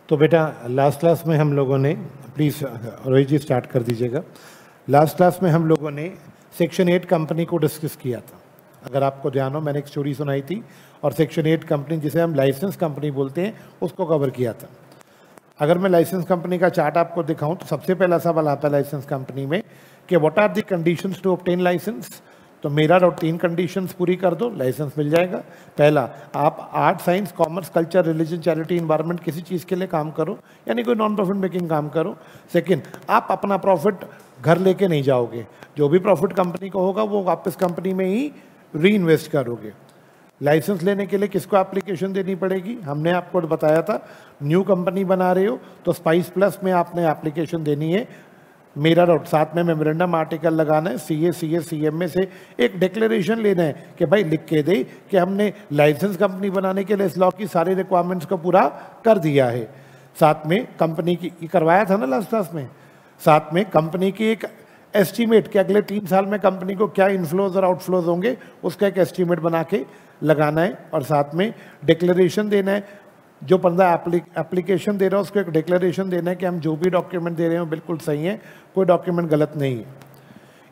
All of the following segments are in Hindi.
तो बेटा लास्ट क्लास में हम लोगों ने, प्लीज़ रोहित जी स्टार्ट कर दीजिएगा। लास्ट क्लास में हम लोगों ने सेक्शन 8 कंपनी को डिस्कस किया था। अगर आपको ध्यान हो, मैंने एक स्टोरी सुनाई थी और सेक्शन 8 कंपनी, जिसे हम लाइसेंस कंपनी बोलते हैं, उसको कवर किया था। अगर मैं लाइसेंस कंपनी का चार्ट आपको दिखाऊं तो सबसे पहला सवाल आता है लाइसेंस कंपनी में कि what are the conditions to obtain licence. तो मेरा और 3 कंडीशंस पूरी कर दो, लाइसेंस मिल जाएगा। पहला, आप art, science, commerce, culture, religion, charity, environment किसी चीज़ के लिए काम करो, यानी कोई नॉन प्रॉफिट मेकिंग काम करो। सेकंड, आप अपना प्रॉफिट घर लेके नहीं जाओगे, जो भी प्रॉफिट कंपनी को होगा वो वापस कंपनी में ही री इन्वेस्ट करोगे। लाइसेंस लेने के लिए किसको एप्लीकेशन देनी पड़ेगी? हमने आपको बताया था, न्यू कंपनी बना रहे हो तो स्पाइस प्लस में आपने एप्लीकेशन देनी है, मेरा और साथ में मेमोरेंडम आर्टिकल लगाना है, सीएमए से एक डिक्लेरेशन लेना है कि भाई लिख के दे कि हमने लाइसेंस कंपनी बनाने के लिए इस लॉ की सारी रिक्वायरमेंट्स को पूरा कर दिया है। साथ में कंपनी की करवाया था ना लास्ट क्लास में, साथ में कंपनी की एक एस्टीमेट कि अगले 3 साल में कंपनी को क्या इनफ्लोज और आउटफ्लोज होंगे, उसका एक एस्टीमेट बना के लगाना है। और साथ में डिक्लेरेशन देना है, जो बंदा एप्लीकेशन दे रहा है उसको एक डिक्लेरेशन देना है कि हम जो भी डॉक्यूमेंट दे रहे हैं बिल्कुल सही है, कोई डॉक्यूमेंट गलत नहीं है।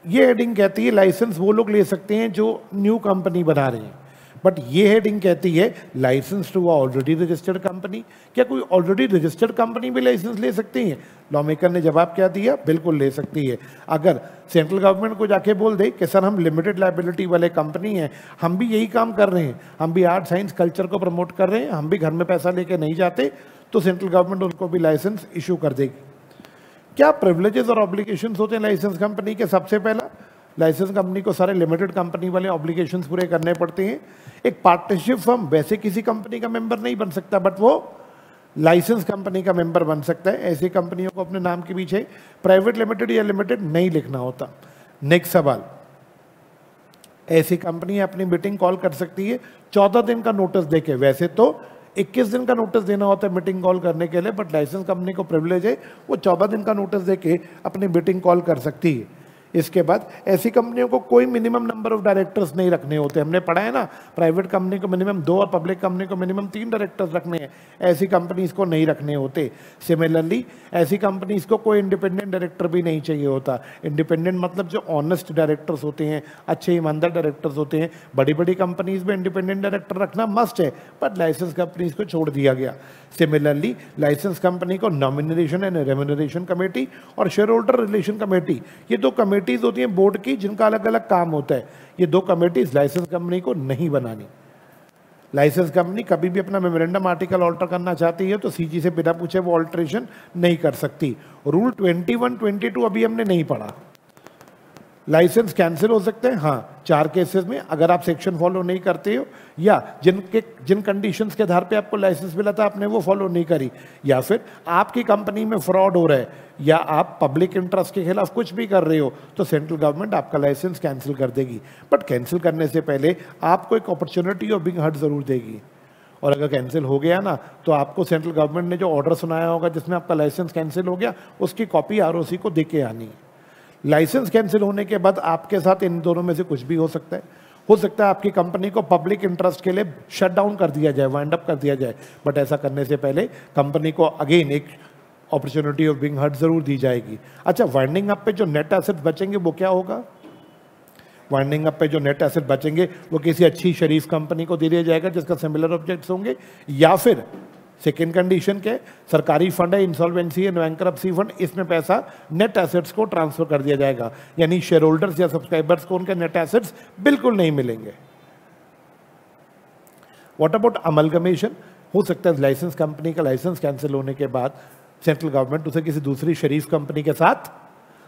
ये हेडिंग कहती है लाइसेंस वो लोग ले सकते हैं जो न्यू कंपनी बना रहे हैं, बट ये हेडिंग कहती है licence to already registered company. क्या कोई ऑलरेडी रजिस्टर्ड कंपनी भी लाइसेंस ले सकती है? लॉ मेकर ने जवाब क्या दिया, बिल्कुल ले सकती है। अगर सेंट्रल गवर्नमेंट को जाके बोल दे कि सर हम लिमिटेड लायबिलिटी वाले कंपनी हैं, हम भी यही काम कर रहे हैं, हम भी आर्ट, साइंस, कल्चर को प्रमोट कर रहे हैं, हम भी घर में पैसा लेके नहीं जाते, तो सेंट्रल गवर्नमेंट उनको भी लाइसेंस इशू कर देगी। क्या प्रिविलेजेस और ऑब्लिगेशंस होते हैं लाइसेंस कंपनी के? सबसे पहला, लाइसेंस कंपनी को सारे लिमिटेड कंपनी वाले ऑब्लिगेशंस पूरे करने पड़ते हैं। एक पार्टनरशिप फर्म वैसे किसी कंपनी का मेंबर नहीं बन सकता, बट वो लाइसेंस कंपनी का मेंबर बन सकता है। ऐसी कंपनियों को अपने नाम के पीछे प्राइवेट लिमिटेड या लिमिटेड नहीं लिखना होता। नेक्स्ट सवाल, ऐसी कंपनी अपनी मीटिंग कॉल कर सकती है 14 दिन का नोटिस देके। वैसे तो 21 दिन का नोटिस देना होता है मीटिंग कॉल करने के लिए, बट लाइसेंस कंपनी को प्रिविलेज है, वो 14 दिन का नोटिस देके अपनी मीटिंग कॉल कर सकती है। इसके बाद ऐसी कंपनियों को कोई मिनिमम नंबर ऑफ डायरेक्टर्स नहीं रखने होते। हमने पढ़ा है ना, प्राइवेट कंपनी को मिनिमम 2 और पब्लिक कंपनी को मिनिमम 3 डायरेक्टर्स रखने हैं, ऐसी कंपनीज को नहीं रखने होते। सिमिलरली ऐसी कंपनीज को कोई इंडिपेंडेंट डायरेक्टर भी नहीं चाहिए होता। इंडिपेंडेंट मतलब जो ऑनेस्ट डायरेक्टर्स होते हैं, अच्छे ईमानदार डायरेक्टर्स होते हैं। बड़ी बड़ी कंपनीज में इंडिपेंडेंट डायरेक्टर रखना मस्ट है, पर लाइसेंस कंपनीज को छोड़ दिया गया। सिमिलरली लाइसेंस कंपनी को नॉमिनेशन एंड रेम्यूनरेशन कमेटी और शेयर होल्डर रिलेशन कमेटी, ये 2 कमेटीज होती हैं बोर्ड की, जिनका अलग अलग काम होता है। ये 2 कमेटीज लाइसेंस कंपनी को नहीं बनानी। लाइसेंस कंपनी कभी भी अपना मेमोरेंडम आर्टिकल ऑल्टर करना चाहती है तो सीजी से बिना पूछे वो ऑल्टरेशन नहीं कर सकती। रूल 21, 22 अभी हमने नहीं पढ़ा। लाइसेंस कैंसिल हो सकते हैं, हाँ, 4 केसेस में, अगर आप सेक्शन फॉलो नहीं करते हो, या जिन कंडीशंस के आधार पे आपको लाइसेंस मिला था आपने वो फॉलो नहीं करी, या फिर आपकी कंपनी में फ्रॉड हो रहा है, या आप पब्लिक इंटरेस्ट के खिलाफ कुछ भी कर रहे हो, तो सेंट्रल गवर्नमेंट आपका लाइसेंस कैंसिल कर देगी। बट कैंसिल करने से पहले आपको एक अपॉर्चुनिटी ऑफ बीइंग हर्ड जरूर देगी। और अगर कैंसिल हो गया ना, तो आपको सेंट्रल गवर्नमेंट ने जो ऑर्डर सुनाया होगा जिसमें आपका लाइसेंस कैंसिल हो गया, उसकी कॉपी आरओसी को दे के आनी है। लाइसेंस कैंसिल होने के बाद आपके साथ इन दोनों में से कुछ भी हो सकता है। हो सकता है आपकी कंपनी को पब्लिक इंटरेस्ट के लिए शट डाउन कर दिया जाए, वाइंड अप कर दिया जाए, बट ऐसा करने से पहले कंपनी को अगेन एक अपॉर्चुनिटी ऑफ बीइंग हर्ड जरूर दी जाएगी। अच्छा, वाइंडिंग अप पे जो नेट एसेट बचेंगे वो क्या होगा? वाइंडिंग अप पे जो नेट एसेट बचेंगे वो किसी अच्छी शरीफ कंपनी को दे दिया जाएगा जिसका सिमिलर ऑब्जेक्ट्स होंगे, या फिर सेकेंड कंडीशन के सरकारी फंड है, इंसॉल्वेंसी है, बैंकरप्सी फंड, इसमें पैसा नेट एसेट्स को ट्रांसफर कर दिया जाएगा, यानी शेयर होल्डर्स या सब्सक्राइबर्स को उनके नेट एसेट्स बिल्कुल नहीं मिलेंगे। What about amalgamation? हो सकता है लाइसेंस कंपनी का लाइसेंस कैंसिल होने के बाद सेंट्रल गवर्नमेंट उसे किसी दूसरी शरीफ कंपनी के साथ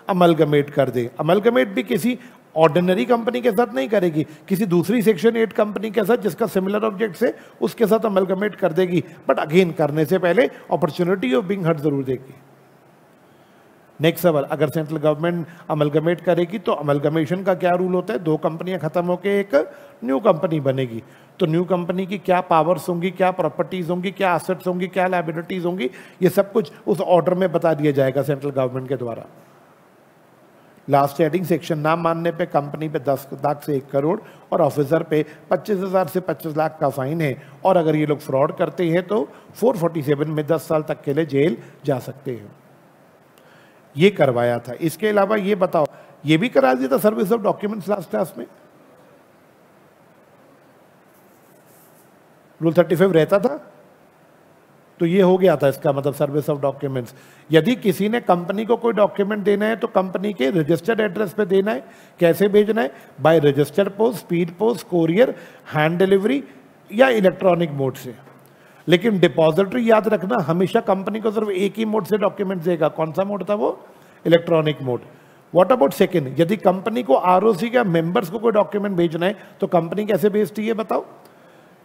अमलगमेट कर दे। अमलगमेट भी किसी ऑर्डिनरी कंपनी के साथ नहीं करेगी, किसी दूसरी सेक्शन 8 कंपनी के साथ जिसका सिमिलर ऑब्जेक्ट्स है उसके साथ अमलगमेट कर देगी, बट अगेन करने से पहले अपॉर्चुनिटी ऑफ बीइंग हर्ड जरूर देगी। नेक्स्ट सवाल, अगर सेंट्रल गवर्नमेंट अमलगमेट करेगी तो अमलगमेशन का क्या रूल होता है? 2 कंपनियां खत्म होकर एक न्यू कंपनी बनेगी, तो न्यू कंपनी की क्या पावर्स होंगी, क्या प्रॉपर्टीज होंगी, क्या एसेट्स होंगी, क्या लायबिलिटीज होंगी, ये सब कुछ उस ऑर्डर में बता दिया जाएगा सेंट्रल गवर्नमेंट के द्वारा। लास्ट हेडिंग सेक्शन ना मानने पे कंपनी पे 10 लाख से 1 करोड़ और ऑफिसर पे 25,000 से 25 लाख का फाइन है, और अगर ये लोग फ्रॉड करते हैं तो 447 में 10 साल तक के लिए जेल जा सकते हैं। ये करवाया था। इसके अलावा ये बताओ, ये भी करा दिया था service of documents last class में, रूल 35 रहता था तो ये हो गया था। इसका मतलब सर्विस ऑफ डॉक्यूमेंट्स, यदि किसी ने कंपनी को कोई डॉक्यूमेंट देना है तो कंपनी के रजिस्टर्ड एड्रेस पे देना है। कैसे भेजना है? By registered post, speed post, courier, hand delivery या इलेक्ट्रॉनिक मोड से। लेकिन डिपॉजिटरी याद रखना हमेशा कंपनी को सिर्फ एक ही मोड से डॉक्यूमेंट देगा। कौन सा मोड था वो? Electronic mode. What about second, यदि कंपनी को आरओसी का मेंबर्स को कोई डॉक्यूमेंट भेजना है तो कंपनी कैसे भेजती है बताओ?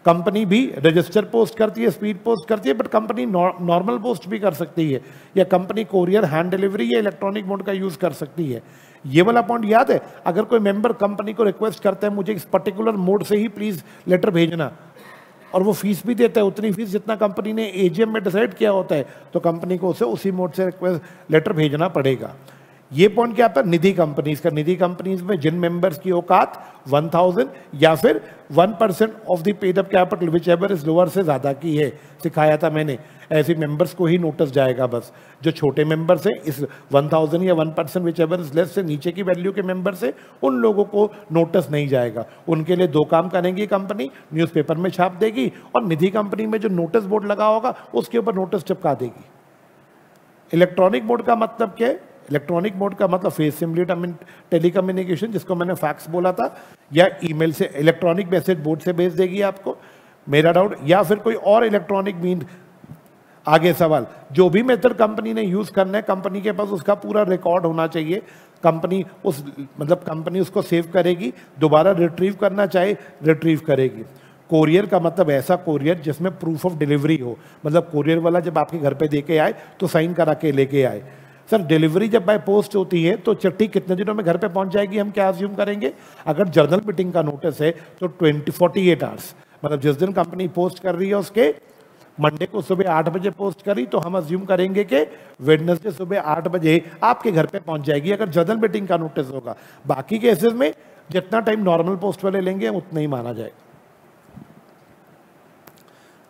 कंपनी भी रजिस्टर पोस्ट करती है, स्पीड पोस्ट करती है, बट कंपनी नॉर्मल पोस्ट भी कर सकती है, या कंपनी कोरियर, हैंड डिलीवरी या इलेक्ट्रॉनिक मोड का यूज कर सकती है। ये वाला पॉइंट याद है? अगर कोई मेंबर कंपनी को रिक्वेस्ट करता है मुझे इस पर्टिकुलर मोड से ही प्लीज लेटर भेजना, और वो फीस भी देता है उतनी फीस जितना कंपनी ने एजीएम में डिसाइड किया होता है, तो कंपनी को उसे उसी मोड से रिक्वेस्ट लेटर भेजना पड़ेगा। ये पॉइंट क्या आता है? निधि कंपनीज का। निधि कंपनीज में जिन मेंबर्स की औकात 1000 या फिर 1% of the paid up capital which ever is lower से ज्यादा की है, सिखाया था मैंने, ऐसे मेंबर्स को ही नोटिस जाएगा बस। जो छोटे मेंबर्स हैं इस 1000 या 1% विच एवर इज लेस से नीचे की वैल्यू के मेंबर्स हैं, उन लोगों को नोटिस नहीं जाएगा। उनके लिए 2 काम करेंगी कंपनी, न्यूज़पेपर में छाप देगी और निधि कंपनी में जो नोटिस बोर्ड लगा होगा उसके ऊपर नोटिस चिपका देगी। इलेक्ट्रॉनिक मोड का मतलब क्या है? इलेक्ट्रॉनिक मोड का मतलब फेस सिम्युलेटेड टेलीकम्युनिकेशन, जिसको मैंने फैक्स बोला था, या ईमेल से, इलेक्ट्रॉनिक मैसेज बोर्ड से भेज देगी आपको, मेरा डाउट, या फिर कोई और इलेक्ट्रॉनिक मीन। आगे सवाल, जो भी मेथड कंपनी ने यूज करना है कंपनी के पास उसका पूरा रिकॉर्ड होना चाहिए। कंपनी उस मतलब कंपनी उसको सेव करेगी, दोबारा रिट्रीव करना चाहे रिट्रीव करेगी। कोरियर का मतलब ऐसा कोरियर जिसमें प्रूफ ऑफ डिलीवरी हो, मतलब कोरियर वाला जब आपके घर पे दे के आए तो साइन करा के लेके आए। सर डिलीवरी जब बाय पोस्ट होती है तो चिट्ठी कितने दिनों में घर पे पहुंच जाएगी, हम क्या अज्यूम करेंगे? अगर जर्नल मीटिंग का नोटिस है तो 48 आवर्स, मतलब जिस दिन कंपनी पोस्ट कर रही है उसके मंडे को सुबह 8 बजे पोस्ट करी तो हम अज्यूम करेंगे कि वेडनेसडे सुबह 8 बजे आपके घर पे पहुंच जाएगी, अगर जर्नल मीटिंग का नोटिस होगा। बाकी केसेस में जितना टाइम नॉर्मल पोस्ट वाले लेंगे उतना ही माना जाएगा।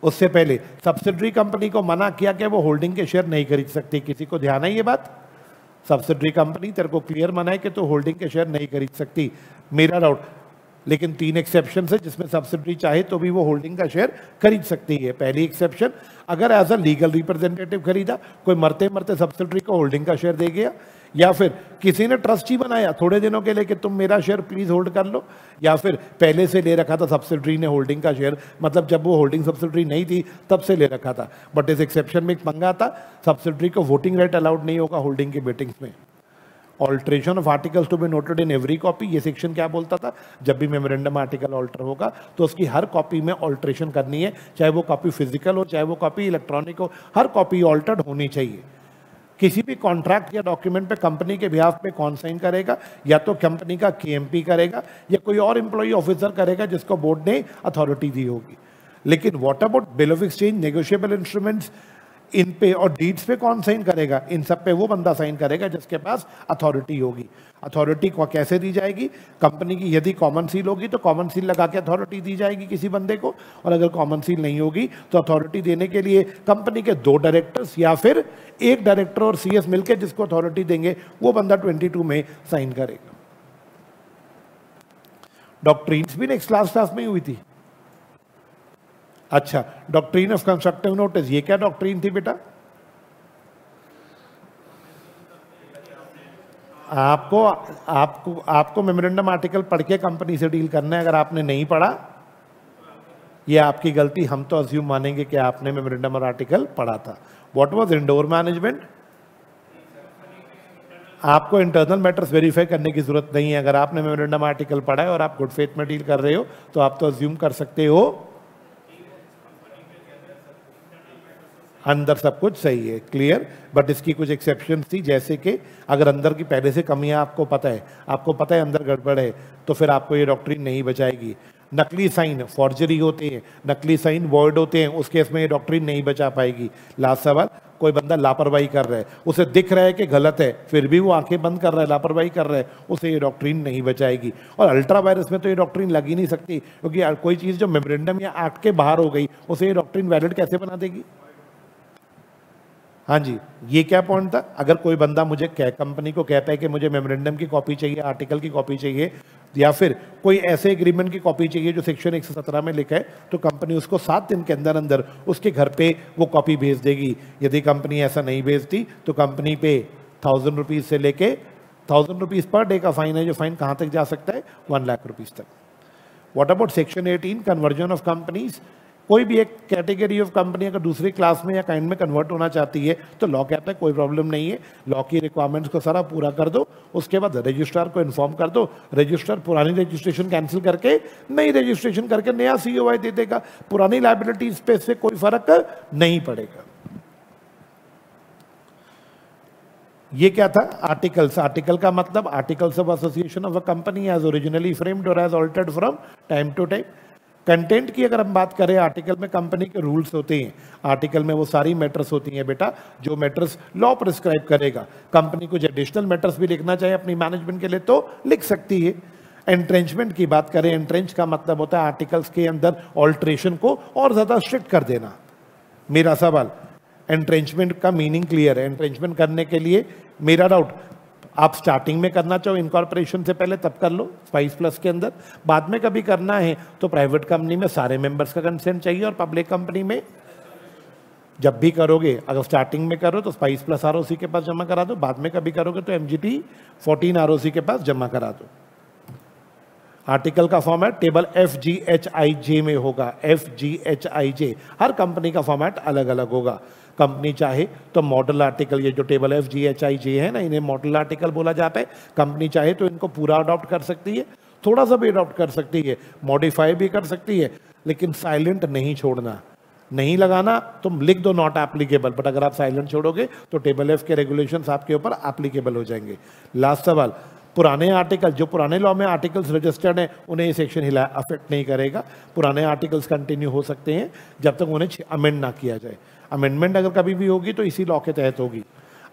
उससे पहले सब्सिडरी कंपनी को मना किया कि वो होल्डिंग के शेयर नहीं खरीद सकती। किसी को ध्यान है ये बात? सब्सिडरी कंपनी तेरे को क्लियर मना है कि तो होल्डिंग के शेयर नहीं खरीद सकती, मेरा डाउट। लेकिन 3 एक्सेप्शन है जिसमें सब्सिडरी चाहे तो भी वो होल्डिंग का शेयर खरीद सकती है। पहली एक्सेप्शन, अगर एज अ लीगल रिप्रेजेंटेटिव खरीदा, कोई मरते मरते सब्सिडरी को होल्डिंग का शेयर दे गया, या फिर किसी ने ट्रस्टी बनाया थोड़े दिनों के लिए कि तुम मेरा शेयर प्लीज होल्ड कर लो, या फिर पहले से ले रखा था सब्सिडरी ने होल्डिंग का शेयर, मतलब जब वो होल्डिंग सब्सिडरी नहीं थी तब से ले रखा था। बट इस एक्सेप्शन में एक पंगा था, सब्सिडरी को वोटिंग राइट अलाउड नहीं होगा होल्डिंग के मीटिंग्स में। Alteration of articles to be noted in every copy, ये सेक्शन क्या बोलता था? जब भी मेमोरेंडम आर्टिकल ऑल्टर होगा तो उसकी हर कॉपी में ऑल्ट्रेशन करनी है, चाहे वो कॉपी फिजिकल हो चाहे वो कॉपी इलेक्ट्रॉनिक हो, हर कॉपी ऑल्टर्ड होनी चाहिए। किसी भी कॉन्ट्रैक्ट या डॉक्यूमेंट पे कंपनी के बिहाफ पे कौन साइन करेगा? या तो कंपनी का केएमपी करेगा या कोई और एम्प्लॉय ऑफिसर करेगा जिसको बोर्ड ने अथॉरिटी दी होगी। लेकिन what about bill of exchange, negotiable instruments, इन पे और डीड्स पे कौन साइन करेगा? इन सब पे वो बंदा साइन करेगा जिसके पास अथॉरिटी होगी। अथॉरिटी को कैसे दी जाएगी? कंपनी की यदि कॉमन सील होगी तो कॉमन सील लगा के अथॉरिटी दी जाएगी किसी बंदे को, और अगर कॉमन सील नहीं होगी तो अथॉरिटी देने के लिए कंपनी के 2 डायरेक्टर्स या फिर 1 डायरेक्टर और सीएस मिलकर जिसको अथॉरिटी देंगे वो बंदा 22 में साइन करेगा। डॉक्ट्रिन्स भी नेक्स्ट क्लास में हुई थी। अच्छा, डॉक्ट्रिन ऑफ कंस्ट्रक्टिव नोटिस, ये क्या डॉक्ट्रिन थी बेटा? आपको आपको आपको मेमोरेंडम आर्टिकल पढ़ के कंपनी से डील करना है। अगर आपने नहीं पढ़ा ये आपकी गलती, हम तो अज्यूम मानेंगे कि आपने मेमोरेंडम और आर्टिकल पढ़ा था। What was indoor management? आपको इंटरनल मैटर्स वेरीफाई करने की जरूरत नहीं है। अगर आपने मेमोरेंडम आर्टिकल पढ़ा है और आप गुड फेथ में डील कर रहे हो तो आप तो अज्यूम कर सकते हो अंदर सब कुछ सही है, क्लियर। बट इसकी कुछ एक्सेप्शन थी, जैसे कि अगर अंदर की पहले से कमियां आपको पता है अंदर गड़बड़ है, तो फिर आपको ये डॉक्ट्रिन नहीं बचाएगी। नकली साइन फॉर्जरी होते हैं, नकली साइन वॉइड होते हैं, उस केस में ये डॉक्ट्रिन नहीं बचा पाएगी। लास्ट सवाल, कोई बंदा लापरवाही कर रहा है, उसे दिख रहा है कि गलत है, फिर भी वो आंखें बंद कर रहा है, लापरवाही कर रहा है, उसे ये डॉक्ट्रिन नहीं बचाएगी। और अल्ट्रा वायरस में तो ये डॉक्ट्रिन लग ही नहीं सकती, क्योंकि कोई चीज़ जो मेमोरेंडम या एक्ट के बाहर हो गई उसे ये डॉक्ट्रिन वैलिड कैसे बना देगी। हाँ जी, ये क्या पॉइंट था। अगर कोई बंदा मुझे कंपनी को कहता है कि मुझे मेमोरेंडम की कॉपी चाहिए, आर्टिकल की कॉपी चाहिए, या फिर कोई ऐसे एग्रीमेंट की कॉपी चाहिए जो सेक्शन 117 में लिखा है, तो कंपनी उसको 7 दिन के अंदर अंदर उसके घर पे वो कॉपी भेज देगी। यदि कंपनी ऐसा नहीं भेजती तो कंपनी पे 1000 रुपीज़ से लेके 1000 रुपीज़ पर डे का फाइन है, जो फाइन कहाँ तक जा सकता है, 1 लाख रुपीज़ तक। What about section 18 conversion of companies. कोई भी एक कैटेगरी ऑफ कंपनी अगर दूसरी क्लास में या काइंड में कन्वर्ट होना चाहती है तो लॉ कहता है कोई प्रॉब्लम नहीं है, लॉ की रिक्वायरमेंट्स को सारा पूरा कर दो, उसके बाद रजिस्ट्रार को इन्फॉर्म कर दो, रजिस्ट्रार पुरानी रजिस्ट्रेशन कैंसिल करके नई रजिस्ट्रेशन करके नया COI दे देगा। पुरानी लायबिलिटीज पे से कोई फर्क नहीं पड़ेगा। ये क्या था, आर्टिकल्स। आर्टिकल का मतलब articles of association of a company as originally framed और as altered from time to time. Content की अगर हम बात करें, आर्टिकल में कंपनी के रूल्स होते हैं, आर्टिकल में वो सारी मैटर्स होती हैं बेटा जो मैटर्स लॉ प्रिस्क्राइब करेगा। कंपनी को जो एडिशनल मैटर्स भी लिखना चाहे अपनी मैनेजमेंट के लिए तो लिख सकती है। एंट्रेंचमेंट की बात करें, एंट्रेंच का मतलब होता है आर्टिकल्स के अंदर ऑल्ट्रेशन को और ज्यादा स्ट्रिक्ट कर देना। मेरा सवाल, एंट्रेंचमेंट का मीनिंग क्लियर है? एंट्रेंचमेंट करने के लिए मेरा डाउट, आप स्टार्टिंग में करना चाहो इनकॉर्पोरेशन से पहले तब कर लो 22+ के अंदर, बाद में कभी करना है तो प्राइवेट कंपनी में सारे मेंबर्स का कंसेंट चाहिए, और पब्लिक कंपनी में जब भी करोगे, अगर स्टार्टिंग में करो तो 22+ ROC के पास जमा करा दो, बाद में कभी करोगे तो MGT 14 ROC के पास जमा करा दो। आर्टिकल का फॉर्मेट टेबल FGHIJ में होगा, FGHIJ। हर कंपनी का फॉर्मेट अलग अलग होगा। कंपनी चाहे तो मॉडल आर्टिकल, ये जो टेबल FGHIJ है ना, इन्हें मॉडल आर्टिकल बोला जाता है। कंपनी चाहे तो इनको पूरा अडॉप्ट कर सकती है, थोड़ा सा भी अडॉप्ट कर सकती है, मॉडिफाई भी कर सकती है, लेकिन साइलेंट नहीं छोड़ना, नहीं लगाना। तुम लिख दो नॉट एप्लीकेबल, बट अगर आप साइलेंट छोड़ोगे तो टेबल F के रेगुलेशंस आपके ऊपर एप्लीकेबल हो जाएंगे। लास्ट सवाल, पुराने आर्टिकल, जो पुराने लॉ में आर्टिकल्स रजिस्टर्ड हैं उन्हें ये सेक्शन हिला अफेक्ट नहीं करेगा। पुराने आर्टिकल्स कंटिन्यू हो सकते हैं जब तक उन्हें अमेंड ना किया जाए। अमेंडमेंट अगर कभी भी होगी तो इसी लॉ के तहत होगी।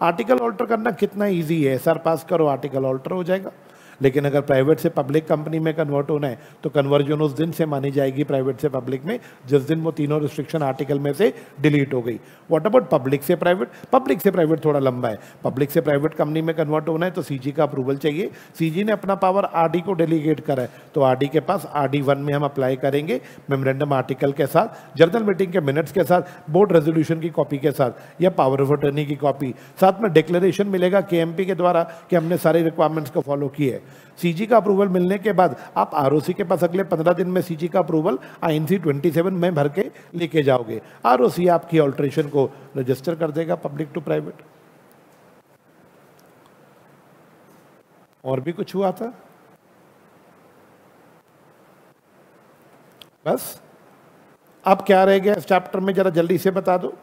आर्टिकल ऑल्टर करना कितना इजी है, SR पास करो आर्टिकल ऑल्टर हो जाएगा। लेकिन अगर प्राइवेट से पब्लिक कंपनी में कन्वर्ट होना है तो कन्वर्जन उस दिन से मानी जाएगी प्राइवेट से पब्लिक में जिस दिन वो तीनों रिस्ट्रिक्शन आर्टिकल में से डिलीट हो गई। व्हाट अबाउट पब्लिक से प्राइवेट? पब्लिक से प्राइवेट थोड़ा लंबा है। पब्लिक से प्राइवेट कंपनी में कन्वर्ट होना है तो CG का अप्रूवल चाहिए। CG ने अपना पावर RD को डेलीगेट करा है, तो RD के पास RD1 में हम अप्लाई करेंगे, मेमोरेंडम आर्टिकल के साथ, जर्नल मीटिंग के मिनट्स के साथ, बोर्ड रेजोल्यूशन की कॉपी के साथ, या पावर ऑफ अटर्नी की कॉपी, साथ में डिक्लेरेशन मिलेगा KMP के द्वारा कि हमने सारे रिक्वायरमेंट्स को फॉलो किए है। CG का अप्रूवल मिलने के बाद आप ROC के पास अगले 15 दिन में CG का अप्रूवल INC 27 में भर के लेके जाओगे। ROC आपकी ऑल्ट्रेशन को रजिस्टर कर देगा पब्लिक टू प्राइवेट। और भी कुछ हुआ था? बस अब क्या रह गया इस चैप्टर में, जरा जल्दी से बता दो।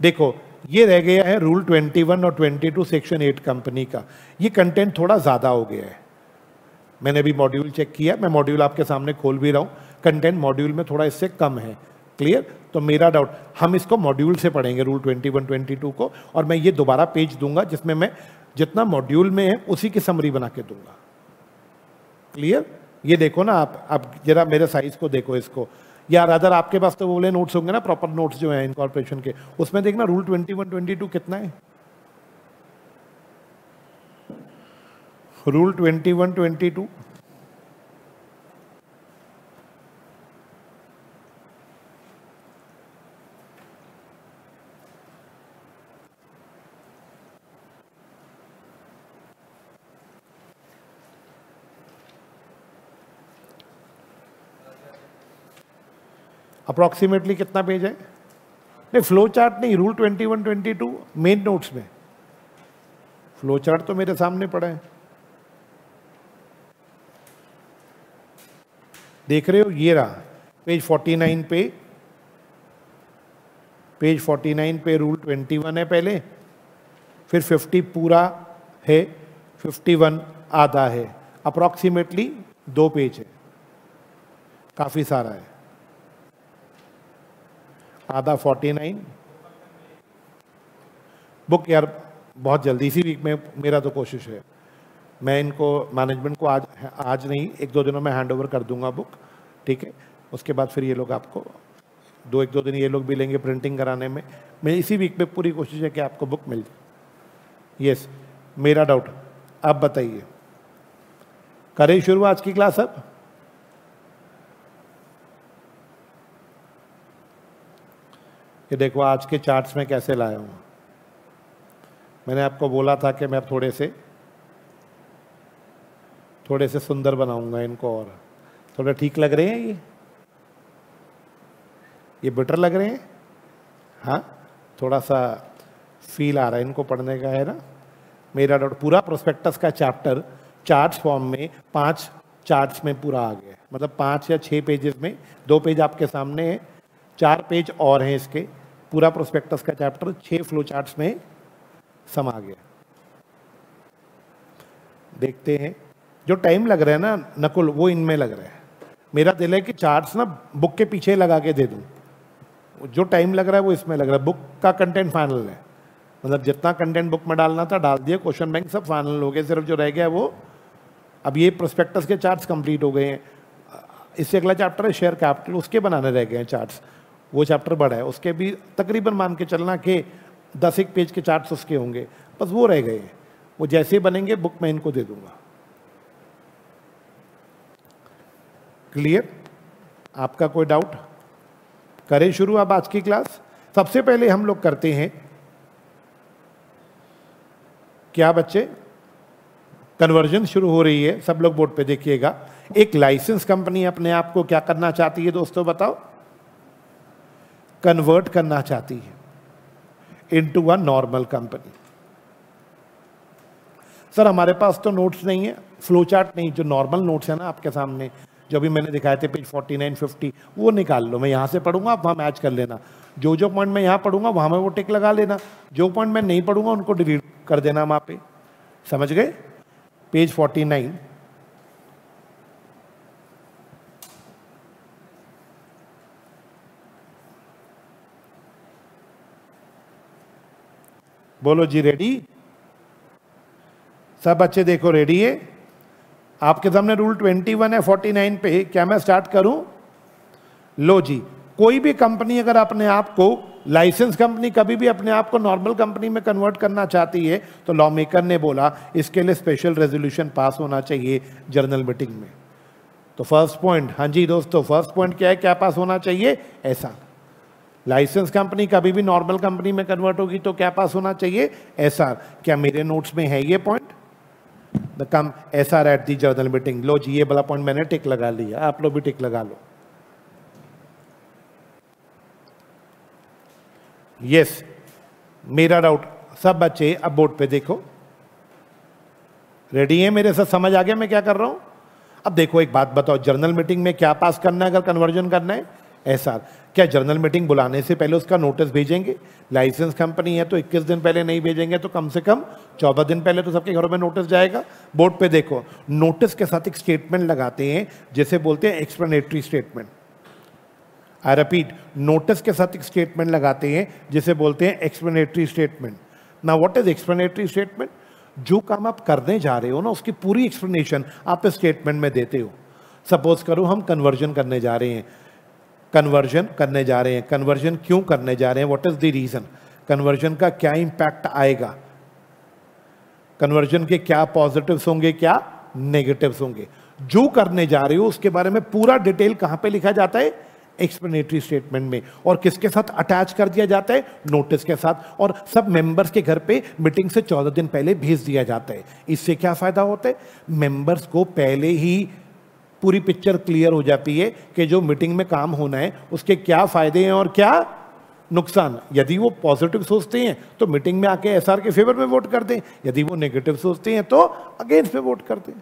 देखो, ये रह गया है रूल 21 और 22 सेक्शन 8 कंपनी का। ये कंटेंट थोड़ा ज्यादा हो गया है। मैंने भी मॉड्यूल चेक किया, मैं मॉड्यूल आपके सामने खोल भी रहा हूं, कंटेंट मॉड्यूल में थोड़ा इससे कम है। क्लियर? तो मेरा डाउट, हम इसको मॉड्यूल से पढ़ेंगे रूल 21 22 को, और मैं ये दोबारा पेज दूंगा जिसमें मैं जितना मॉड्यूल में है उसी की समरी बना के दूंगा। क्लियर? ये देखो ना आप जरा मेरे साइज को देखो इसको, या रादर आपके पास तो वो वाले नोट्स होंगे ना, प्रॉपर नोट्स जो है इनकॉर्पोरेशन के, उसमें देखना रूल 21 22 कितना है। रूल 21 22 अप्रोक्सीमेटली कितना पेज है? नहीं, फ्लो चार्ट नहीं, रूल 21 22 मेन नोट्स में। फ्लो चार्ट तो मेरे सामने पड़ा है, देख रहे हो? ये रहा पेज 49 पे, पेज 49 पे रूल 21 है पहले, फिर 50 पूरा है, 51 आधा है, अप्रोक्सीमेटली 2 पेज है, काफी सारा है। आधा 49, बुक यार बहुत जल्दी इसी वीक में, मेरा तो कोशिश है, मैं इनको मैनेजमेंट को आज नहीं 1-2 दिनों में हैंड ओवर कर दूंगा बुक, ठीक है। उसके बाद फिर ये लोग आपको 1-2 दिन ये लोग भी लेंगे प्रिंटिंग कराने में। मैं इसी वीक में पूरी कोशिश है कि आपको बुक मिल जाए। यस, मेरा डाउट, आप बताइए, करें शुरू आज की क्लास? अब ये देखो आज के चार्ट्स में कैसे लाया हूँ। मैंने आपको बोला था कि मैं थोड़े से सुंदर बनाऊंगा इनको, और थोड़ा ठीक लग रहे हैं ये बेटर लग रहे हैं। हाँ, थोड़ा सा फील आ रहा है इनको पढ़ने का, है ना। मेरा डाउट, पूरा प्रोस्पेक्टस का चैप्टर चार्ट्स फॉर्म में 5 चार्ट्स में पूरा आ गया, मतलब 5 या 6 पेजेस में, 2 पेज आपके सामने है, 4 पेज और हैं इसके। पूरा प्रोस्पेक्टस का चैप्टर 6 फ्लो चार्ट्स में समा गया। देखते हैं, जो टाइम लग रहा है ना नकुल, वो इनमें लग रहा है। मेरा दिल है कि चार्ट्स ना बुक के पीछे लगा के दे दूं, जो टाइम लग रहा है वो इसमें लग रहा है। बुक का कंटेंट फाइनल है, मतलब जितना कंटेंट बुक में डालना था डाल दिया, क्वेश्चन बैंक सब फाइनल हो गए, सिर्फ जो रह गया वो अब ये प्रोस्पेक्टस के चार्ट्स कंप्लीट हो गए हैं। इससे अगला चैप्टर है शेयर कैपिटल, उसके बनाने रह गए हैं चार्ट्स, वो चैप्टर बड़ा है, उसके भी तकरीबन मान के चलना कि 10-1 पेज के चार्ट्स उसके होंगे, बस वो रह गए हैं। वो जैसे बनेंगे बुक में इनको दे दूंगा। क्लियर? आपका कोई डाउट? करें शुरू अब आज की क्लास। सबसे पहले हम लोग करते हैं क्या बच्चे, कन्वर्जन शुरू हो रही है, सब लोग बोर्ड पे देखिएगा। एक लाइसेंस कंपनी अपने आप को क्या करना चाहती है दोस्तों, बताओ? कन्वर्ट करना चाहती है into a normal company. Sir हमारे पास तो नोट्स नहीं है, फ्लो चार्ट नहीं, जो नॉर्मल नोट्स है ना आपके सामने, जो भी मैंने दिखाए थे पेज 49-50, वो निकाल लो। मैं यहाँ से पढ़ूंगा, आप वहाँ मैच कर लेना। जो पॉइंट मैं यहाँ पढ़ूंगा वहाँ में वो टिक लगा लेना, जो पॉइंट मैं नहीं पढ़ूंगा उनको डिलीट कर देना वहाँ पे। समझ गए? पेज 49, बोलो जी रेडी? सब बच्चे देखो रेडी है? आपके सामने रूल 21 है 49 पे। क्या मैं स्टार्ट करूं? लो जी, कोई भी कंपनी अगर अपने आप को, लाइसेंस कंपनी कभी भी अपने आप को नॉर्मल कंपनी में कन्वर्ट करना चाहती है तो लॉ मेकर ने बोला इसके लिए स्पेशल रेजोल्यूशन पास होना चाहिए जनरल मीटिंग में। तो फर्स्ट पॉइंट, हाँ जी दोस्तों, फर्स्ट पॉइंट क्या है, क्या पास होना चाहिए? ऐसा। लाइसेंस कंपनी कभी भी नॉर्मल कंपनी में कन्वर्ट होगी तो क्या पास होना चाहिए? ऐसा। क्या मेरे नोट्स में है ये point? The come SR at the general meeting. लो जी, ये वाला पॉइंट मैंने टिक लगा लिया, आप लोग भी टिक लगा लो। यस, मेरा डाउट, सब बच्चे अब बोर्ड पे देखो, रेडी है? मेरे साथ समझ आ गया मैं क्या कर रहा हूं? अब देखो एक बात बताओ, जनरल मीटिंग में क्या पास करना है अगर कन्वर्जन करना है? एसआर। क्या जनरल मीटिंग बुलाने से पहले उसका नोटिस भेजेंगे? लाइसेंस कंपनी है तो 21 दिन पहले नहीं भेजेंगे तो कम से कम 14 दिन पहले तो सबके घरों में नोटिस जाएगा। बोर्ड पे देखो, नोटिस के साथ एक स्टेटमेंट लगाते हैं जिसे बोलते हैं explanatory statement. I repeat, notice के साथ एक स्टेटमेंट लगाते हैं जिसे बोलते हैं explanatory statement. Now what is explanatory statement? जो काम आप करने जा रहे हो ना उसकी पूरी एक्सप्लेनेशन आप इस स्टेटमेंट में देते हो। सपोज करो हम कन्वर्जन करने जा रहे हैं, कन्वर्जन करने जा रहे हैं, कन्वर्जन क्यों करने जा रहे हैं, what is the reason, conversion का क्या इंपैक्ट आएगा, कन्वर्जन के क्या पॉजिटिव्स होंगे, क्या नेगेटिव्स होंगे, जो करने जा रहे हो उसके बारे में पूरा डिटेल कहां पे लिखा जाता है? एक्सप्लेनेटरी स्टेटमेंट में। और किसके साथ अटैच कर दिया जाता है? नोटिस के साथ। और सब मेंबर्स के घर पे मीटिंग से 14 दिन पहले भेज दिया जाता है। इससे क्या फायदा होता है? मेंबर्स को पहले ही पूरी पिक्चर क्लियर हो जाती है कि जो मीटिंग में काम होना है उसके क्या फायदे हैं और क्या नुकसान। यदि वो पॉजिटिव सोचते हैं तो मीटिंग में आके एसआर के फेवर में वोट कर दें, यदि वो नेगेटिव सोचते हैं तो अगेंस्ट में वोट कर दें।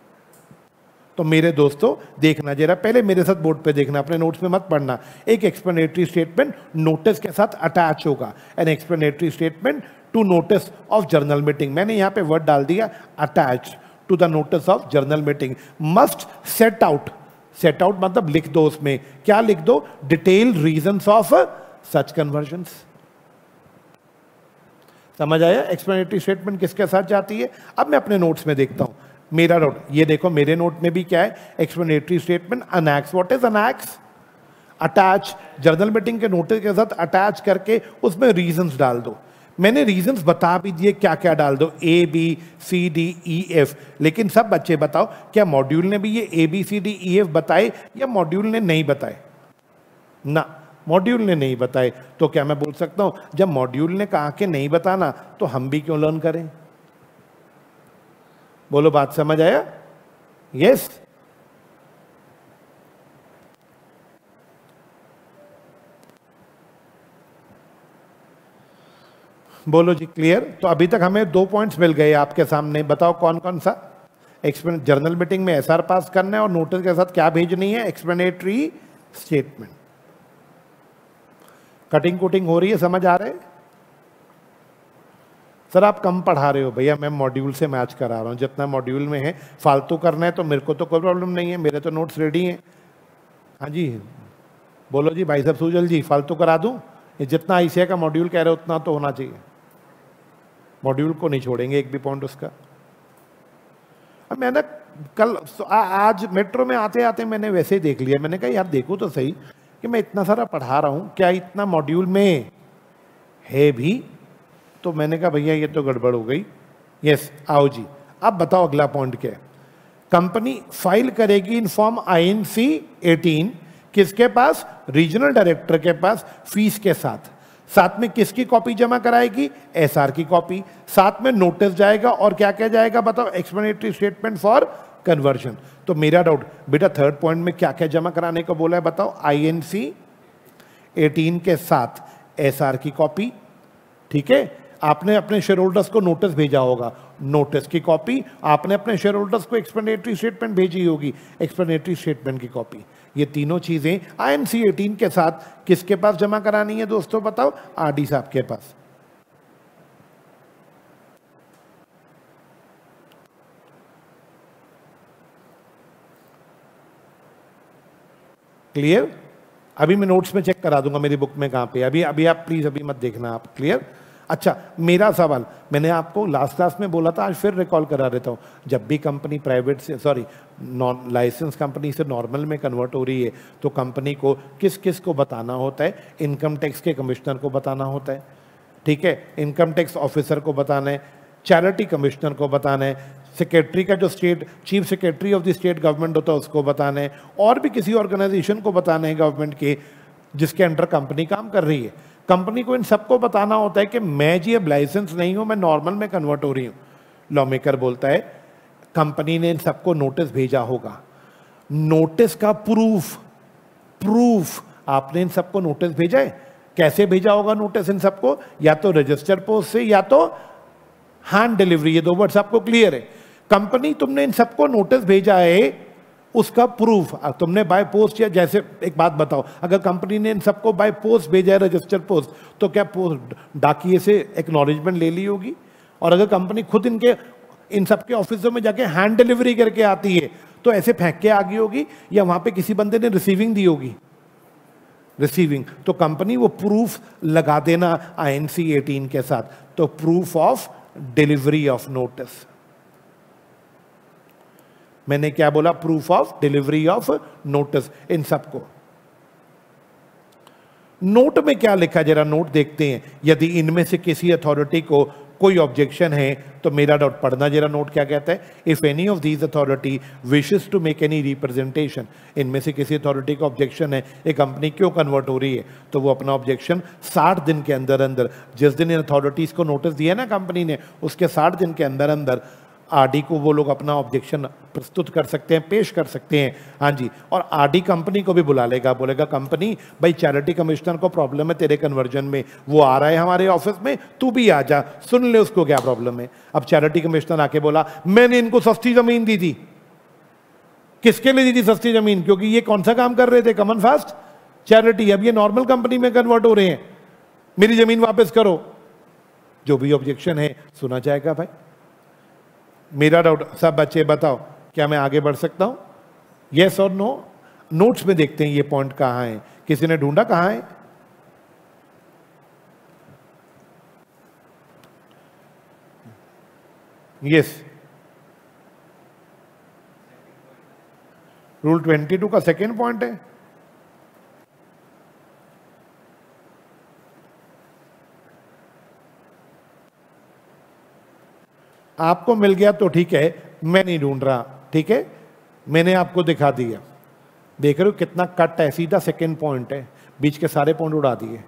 तो मेरे दोस्तों देखना जरा, पहले मेरे साथ बोर्ड पे देखना, अपने नोट्स में मत पढ़ना। एक एक्सप्लेनेटरी स्टेटमेंट नोटिस के साथ अटैच होगा, an explanatory statement to notice of general meeting. मैंने यहां पे वर्ड डाल दिया attach to the notice of general meeting. Must set out, set out मतलब लिख दो, उसमें क्या लिख दो? Detail reasons of such conversions. समझ आया? एक्सप्लेनेटरी स्टेटमेंट किसके साथ जाती है? अब मैं अपने नोट्स में देखता हूं मेरा नोट, ये देखो मेरे नोट में भी क्या है, explanatory statement annex. What is annex? Attach, general meeting के नोटिस के साथ अटैच करके उसमें रीजंस डाल दो। मैंने रीजंस बता भी दिए क्या क्या डाल दो, A B C D E F. लेकिन सब बच्चे बताओ, क्या मॉड्यूल ने भी ये A B C D E F बताए या मॉड्यूल ने नहीं बताए? ना, मॉड्यूल ने नहीं बताए। तो क्या मैं बोल सकता हूं जब मॉड्यूल ने कहा कि नहीं बताना तो हम भी क्यों लर्न करें? बोलो, बात समझ आया? यस। बोलो जी, क्लियर? तो अभी तक हमें 2 पॉइंट्स मिल गए आपके सामने, बताओ कौन कौन सा? जर्नल मीटिंग में एसआर पास करना है और नोटिस के साथ क्या भेजनी है? Explanatory statement. कटिंग कुटिंग हो रही है, समझ आ रहे है? सर आप कम पढ़ा रहे हो। भैया मैं मॉड्यूल से मैच करा रहा हूं, जितना मॉड्यूल में है फालतू करना है तो मेरे को तो कोई प्रॉब्लम नहीं है, मेरे तो नोट्स रेडी हैं। हाँ जी, बोलो जी भाई साहब सूजल जी, फालतू करा दूं? ये जितना आईसीआई का मॉड्यूल कह रहे हो उतना तो होना चाहिए, मॉड्यूल को नहीं छोड़ेंगे एक भी पॉइंट उसका। अब मैंने कल आज मेट्रो में आते आते मैंने वैसे ही देख लिया, मैंने कहा यार देखो तो सही कि मैं इतना सारा पढ़ा रहा हूं, क्या इतना मॉड्यूल में है भी? तो मैंने कहा भैया ये तो गड़बड़ हो गई। यस, आओ जी, अब बताओ अगला पॉइंट क्या है? कंपनी फाइल करेगी इन फॉर्म INC 18 किसके पास? रीजनल डायरेक्टर के पास, फीस के साथ। साथ में किसकी कॉपी जमा कराएगी? SR की कॉपी। साथ में नोटिस जाएगा और क्या क्या जाएगा बताओ? Explanatory statement for conversion. तो मेरा डाउट बेटा थर्ड पॉइंट में क्या क्या जमा कराने को बोला है बताओ? INC 18 के साथ SR की कॉपी, ठीक है? आपने अपने शेयर होल्डर्स को नोटिस भेजा होगा, नोटिस की कॉपी। आपने अपने शेयर होल्डर्स को एक्सप्लेनेटरी स्टेटमेंट भेजी होगी, एक्सप्लेनेटरी स्टेटमेंट की कॉपी। ये तीनों चीजें INC 18 के साथ किसके पास जमा करानी है दोस्तों बताओ? RD साहब के पास। क्लियर? अभी मैं नोट्स में चेक करा दूंगा मेरी बुक में कहां पे, अभी आप प्लीज अभी मत देखना आप। क्लियर? अच्छा, मेरा सवाल मैंने आपको लास्ट क्लास में बोला था, आज फिर रिकॉल करा देता हूं। जब भी कंपनी प्राइवेट से नॉन लाइसेंस कंपनी से नॉर्मल में कन्वर्ट हो रही है तो कंपनी को किस किस को बताना होता है? इनकम टैक्स के कमिश्नर को बताना होता है, ठीक है? इनकम टैक्स ऑफिसर को बताना है, चैरिटी कमिश्नर को बताना है, सेक्रेटरी का जो state chief secretary of the state government होता है उसको बताना है, और भी किसी ऑर्गेनाइजेशन को बताना है गवर्नमेंट के जिसके अंडर कंपनी काम कर रही है। कंपनी को इन सबको बताना होता है कि मैं जी अब लाइसेंस नहीं हूं, मैं नॉर्मल में कन्वर्ट हो रही हूं। लॉ मेकर बोलता है कंपनी ने इन सबको नोटिस भेजा होगा, नोटिस का प्रूफ आपने इन सबको नोटिस भेजा है। कैसे भेजा होगा नोटिस इन सबको? या तो रजिस्टर पोस्ट से या तो हैंड डिलीवरी। ये दो वर्ड्स आपको क्लियर है? कंपनी तुमने इन सबको नोटिस भेजा है, उसका प्रूफ तुमने बाय पोस्ट, या जैसे एक बात बताओ, अगर कंपनी ने इन सबको बाय पोस्ट भेजा है रजिस्टर पोस्ट, तो क्या डाकिए से एक्नॉलेजमेंट ले ली होगी? और अगर कंपनी खुद इन सबके ऑफिसों में जाके हैंड डिलीवरी करके आती है तो ऐसे फेंक के आ गई होगी, या वहां पे किसी बंदे ने रिसीविंग दी होगी? रिसीविंग। तो कंपनी वो प्रूफ लगा देना INC 18 के साथ, तो proof of delivery of notice. मैंने क्या बोला? Proof of delivery of notice. इन सबको नोट में क्या लिखा जरा नोट देखते हैं। यदि इनमें से किसी अथॉरिटी को कोई ऑब्जेक्शन है तो मेरा डाउट पढ़ना जरा नोट क्या कहता है? If any of these authority wishes to make any representation, इनमें से किसी अथॉरिटी का ऑब्जेक्शन है ये कंपनी क्यों कन्वर्ट हो रही है, तो वो अपना ऑब्जेक्शन 60 दिन के अंदर अंदर, जिस दिन इन अथॉरिटीज को नोटिस दिया ना कंपनी ने, उसके 60 दिन के अंदर अंदर RD को वो लोग अपना ऑब्जेक्शन प्रस्तुत कर सकते हैं, पेश कर सकते हैं। हाँ जी, और RD कंपनी को भी बुला लेगा, बोलेगा कंपनी भाई चैरिटी कमिश्नर को प्रॉब्लम है तेरे कन्वर्जन में, वो आ रहा है हमारे ऑफिस में, तू भी आ जा, सुन ले उसको क्या प्रॉब्लम है। अब चैरिटी कमिश्नर आके बोला मैंने इनको सस्ती जमीन दी थी। किसके लिए दी थी सस्ती जमीन? क्योंकि ये कौन सा काम कर रहे थे? Common fast charity. अब ये नॉर्मल कंपनी में कन्वर्ट हो रहे हैं, मेरी जमीन वापस करो। जो भी ऑब्जेक्शन है सुना जाएगा। भाई मेरा डाउट, सब बच्चे बताओ क्या मैं आगे बढ़ सकता हूं? यस और नो? नोट्स में देखते हैं ये पॉइंट कहां है, किसी ने ढूंढा कहां है? यस, रूल 22 का सेकेंड पॉइंट है। आपको मिल गया तो ठीक है, मैं नहीं ढूंढ रहा, ठीक है, मैंने आपको दिखा दिया। देख रहे हो कितना कट है, सीधा सेकेंड पॉइंट है, बीच के सारे पॉइंट उड़ा दिए।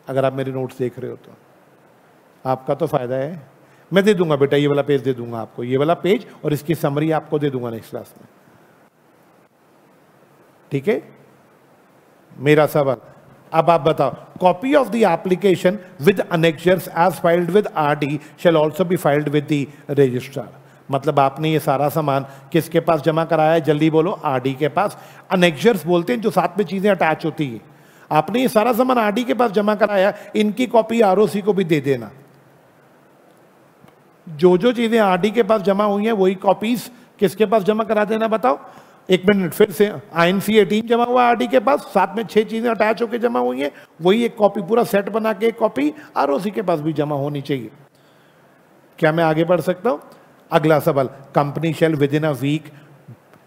अगर आप मेरे नोट्स देख रहे हो तो आपका तो फायदा है। मैं दे दूंगा बेटा, ये वाला पेज दे दूंगा आपको, ये वाला पेज और इसकी समरी आपको दे दूंगा नेक्स्ट क्लास में, ठीक है। मेरा सवाल, अब आप बताओ, copy of the application with annexures as filed with RD shall also be filed with the registrar. मतलब आपने ये सारा सामान किसके पास जमा कराया है, जल्दी बोलो, आरडी के पास। अनेक्सर्स बोलते हैं जो साथ में चीजें अटैच होती है। आपने ये सारा सामान आरडी के पास जमा कराया, इनकी कॉपी आरओसी को भी दे देना। जो जो चीजें आरडी के पास जमा हुई हैं वही कॉपीज किसके पास जमा करा देना, बताओ। एक मिनट, फिर से, INC 18 जमा हुआ आरडी के पास, साथ में 6 चीजें अटैच होकर जमा हुई हैं, वही एक कॉपी, पूरा सेट बना के एक कॉपी आरओसी के पास भी जमा होनी चाहिए। क्या मैं आगे बढ़ सकता हूं? अगला सवाल, company shall within a week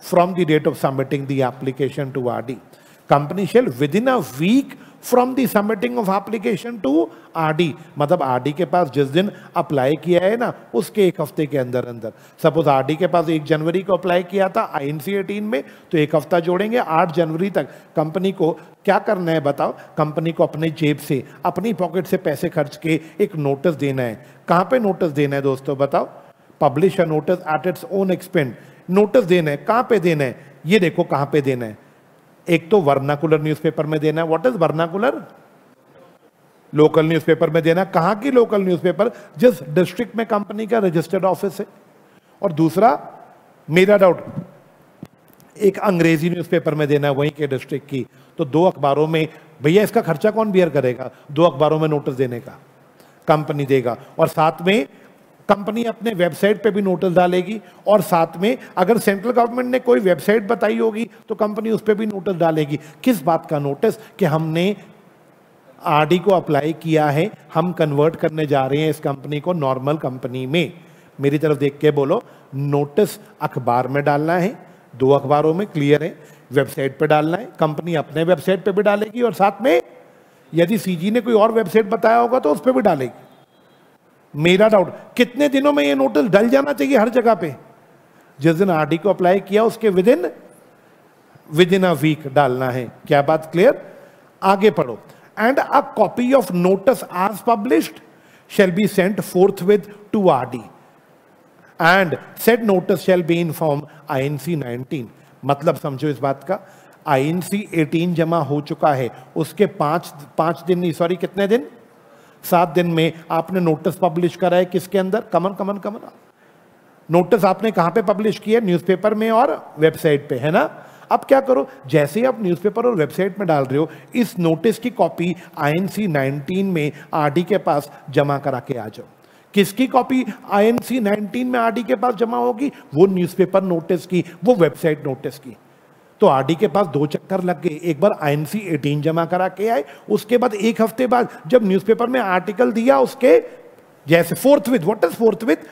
from the date of submitting the application to RD. Company shall within a week from the submitting of application to RD, मतलब आरडी के पास जिस दिन अप्लाई किया है ना, उसके एक हफ्ते के अंदर अंदर। सपोज आरडी के पास 1 जनवरी को अप्लाई किया था INC 18 में, तो एक हफ्ता जोड़ेंगे, 8 जनवरी तक कंपनी को क्या करना है बताओ। कंपनी को अपने जेब से, अपनी पॉकेट से पैसे खर्च के एक नोटिस देना है। कहां पे नोटिस देना है दोस्तों, बताओ। Publish a notice at its own expense. Notice देना है, कहां पे देना है, ये देखो कहां पे देना है। एक तो वर्नाकुलर न्यूज़पेपर में देना है। What is vernacular? Local newspaper में देना। कहां की लोकल न्यूज़पेपर? जिस डिस्ट्रिक्ट में कंपनी का रजिस्टर्ड ऑफिस है। और दूसरा, मेरा डाउट, एक अंग्रेजी न्यूज़पेपर में देना है वहीं के डिस्ट्रिक्ट की। तो 2 अखबारों में, भैया इसका खर्चा कौन बियर करेगा? 2 अखबारों में नोटिस देने का कंपनी देगा, और साथ में कंपनी अपने वेबसाइट पे भी नोटिस डालेगी, और साथ में अगर सेंट्रल गवर्नमेंट ने कोई वेबसाइट बताई होगी तो कंपनी उस पर भी नोटिस डालेगी। किस बात का नोटिस? कि हमने आरडी को अप्लाई किया है, हम कन्वर्ट करने जा रहे हैं इस कंपनी को नॉर्मल कंपनी में। मेरी तरफ देख के बोलो, नोटिस अखबार में डालना है, 2 अखबारों में, क्लियर है। वेबसाइट पे डालना है, कंपनी अपने वेबसाइट पे भी डालेगी, और साथ में यदि सीजी ने कोई और वेबसाइट बताया होगा तो उस पर भी डालेगी। मेरा डाउट, कितने दिनों में ये नोटिस डल जाना चाहिए हर जगह पे? जिस दिन आरडी को अप्लाई किया उसके विद इन अ वीक डालना है। क्या बात क्लियर? आगे पढ़ो। And a copy of notice as published shall be sent forthwith to RD and said notice shall be in form INC 19। मतलब समझो इस बात का, INC 18 जमा हो चुका है, उसके 5 दिन नहीं, सॉरी कितने दिन, 7 दिन में आपने नोटिस पब्लिश करा है। किसके अंदर? कमन। नोटिस आपने कहां पे पब्लिश किया? न्यूज़पेपर में और वेबसाइट पे, है ना। अब क्या करो, जैसे ही आप न्यूज़पेपर और वेबसाइट में डाल रहे हो, इस नोटिस की कॉपी INC 19 में आरडी के पास जमा करा के आ जाओ। किसकी कॉपी INC 19 में आरडी के पास जमा होगी? वो न्यूज़पेपर नोटिस की, वो वेबसाइट नोटिस की। तो आरडी के पास 2 चक्कर लग गए। एक बार INC 18 जमा करा के आए, उसके बाद 1 हफ्ते बाद जब न्यूज़पेपर में आर्टिकल दिया उसके जैसे forthwith, what is forthwith?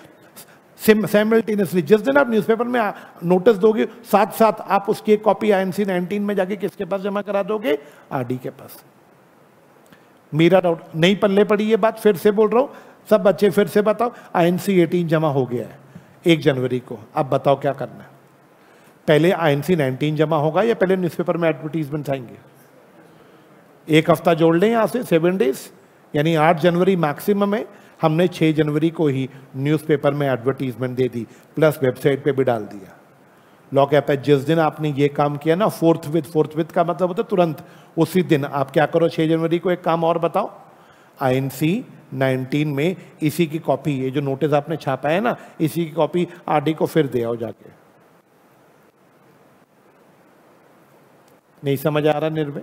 Simultaneously, जिस दिन आप न्यूज़पेपर में नोटिस दोगे, साथ साथ आप उसकी एक कॉपी INC 19 में जाके किसके पास जमा करा दोगे? आरडी के पास। मेरा डाउट नहीं पल्ले पड़ी ये बात, फिर से बोल रहा हूं, सब बच्चे फिर से बताओ। INC 18 जमा हो गया है 1 जनवरी को, अब बताओ क्या करना है? पहले INC 19 जमा होगा या पहले न्यूज़पेपर में एडवर्टीजमेंट आएंगे? 1 हफ्ता जोड़ लें यहां से, 7 डेज, यानी 8 जनवरी मैक्सिमम है। हमने 6 जनवरी को ही न्यूज़पेपर में एडवर्टीजमेंट दे दी, प्लस वेबसाइट पे भी डाल दिया। लॉ कहता है जिस दिन आपने ये काम किया ना, फोर्थविथ का मतलब होता है तुरंत, उसी दिन आप क्या करो, 6 जनवरी को एक काम और बताओ, INC 19 में इसी की कॉपी, ये जो नोटिस आपने छापा है ना, इसी की कॉपी आरडी को फिर दे आओ जाके। नहीं समझ आ रहा निर्भय?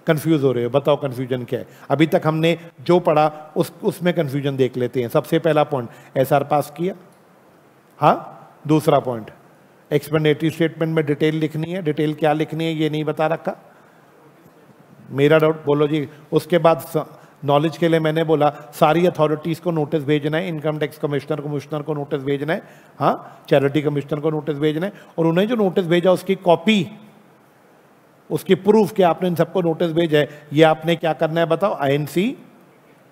कंफ्यूज हो रहे हो? बताओ कंफ्यूजन क्या है? अभी तक हमने जो पढ़ा उसमें कंफ्यूजन देख लेते हैं। सबसे पहला पॉइंट, SR पास किया, हाँ। दूसरा पॉइंट, एक्सप्लेनेटरी स्टेटमेंट में डिटेल लिखनी है। डिटेल क्या लिखनी है ये नहीं बता रखा। मेरा डाउट बोलो जी। उसके बाद नॉलेज के लिए मैंने बोला सारी अथॉरिटीज को नोटिस भेजना है, इनकम टैक्स कमिश्नर को नोटिस भेजना है, हाँ, चैरिटी कमिश्नर को नोटिस भेजना है, और उन्हें जो नोटिस भेजा उसकी कॉपी, उसकी प्रूफ कि आपने इन सबको नोटिस भेजा है, ये आपने क्या करना है बताओ, INC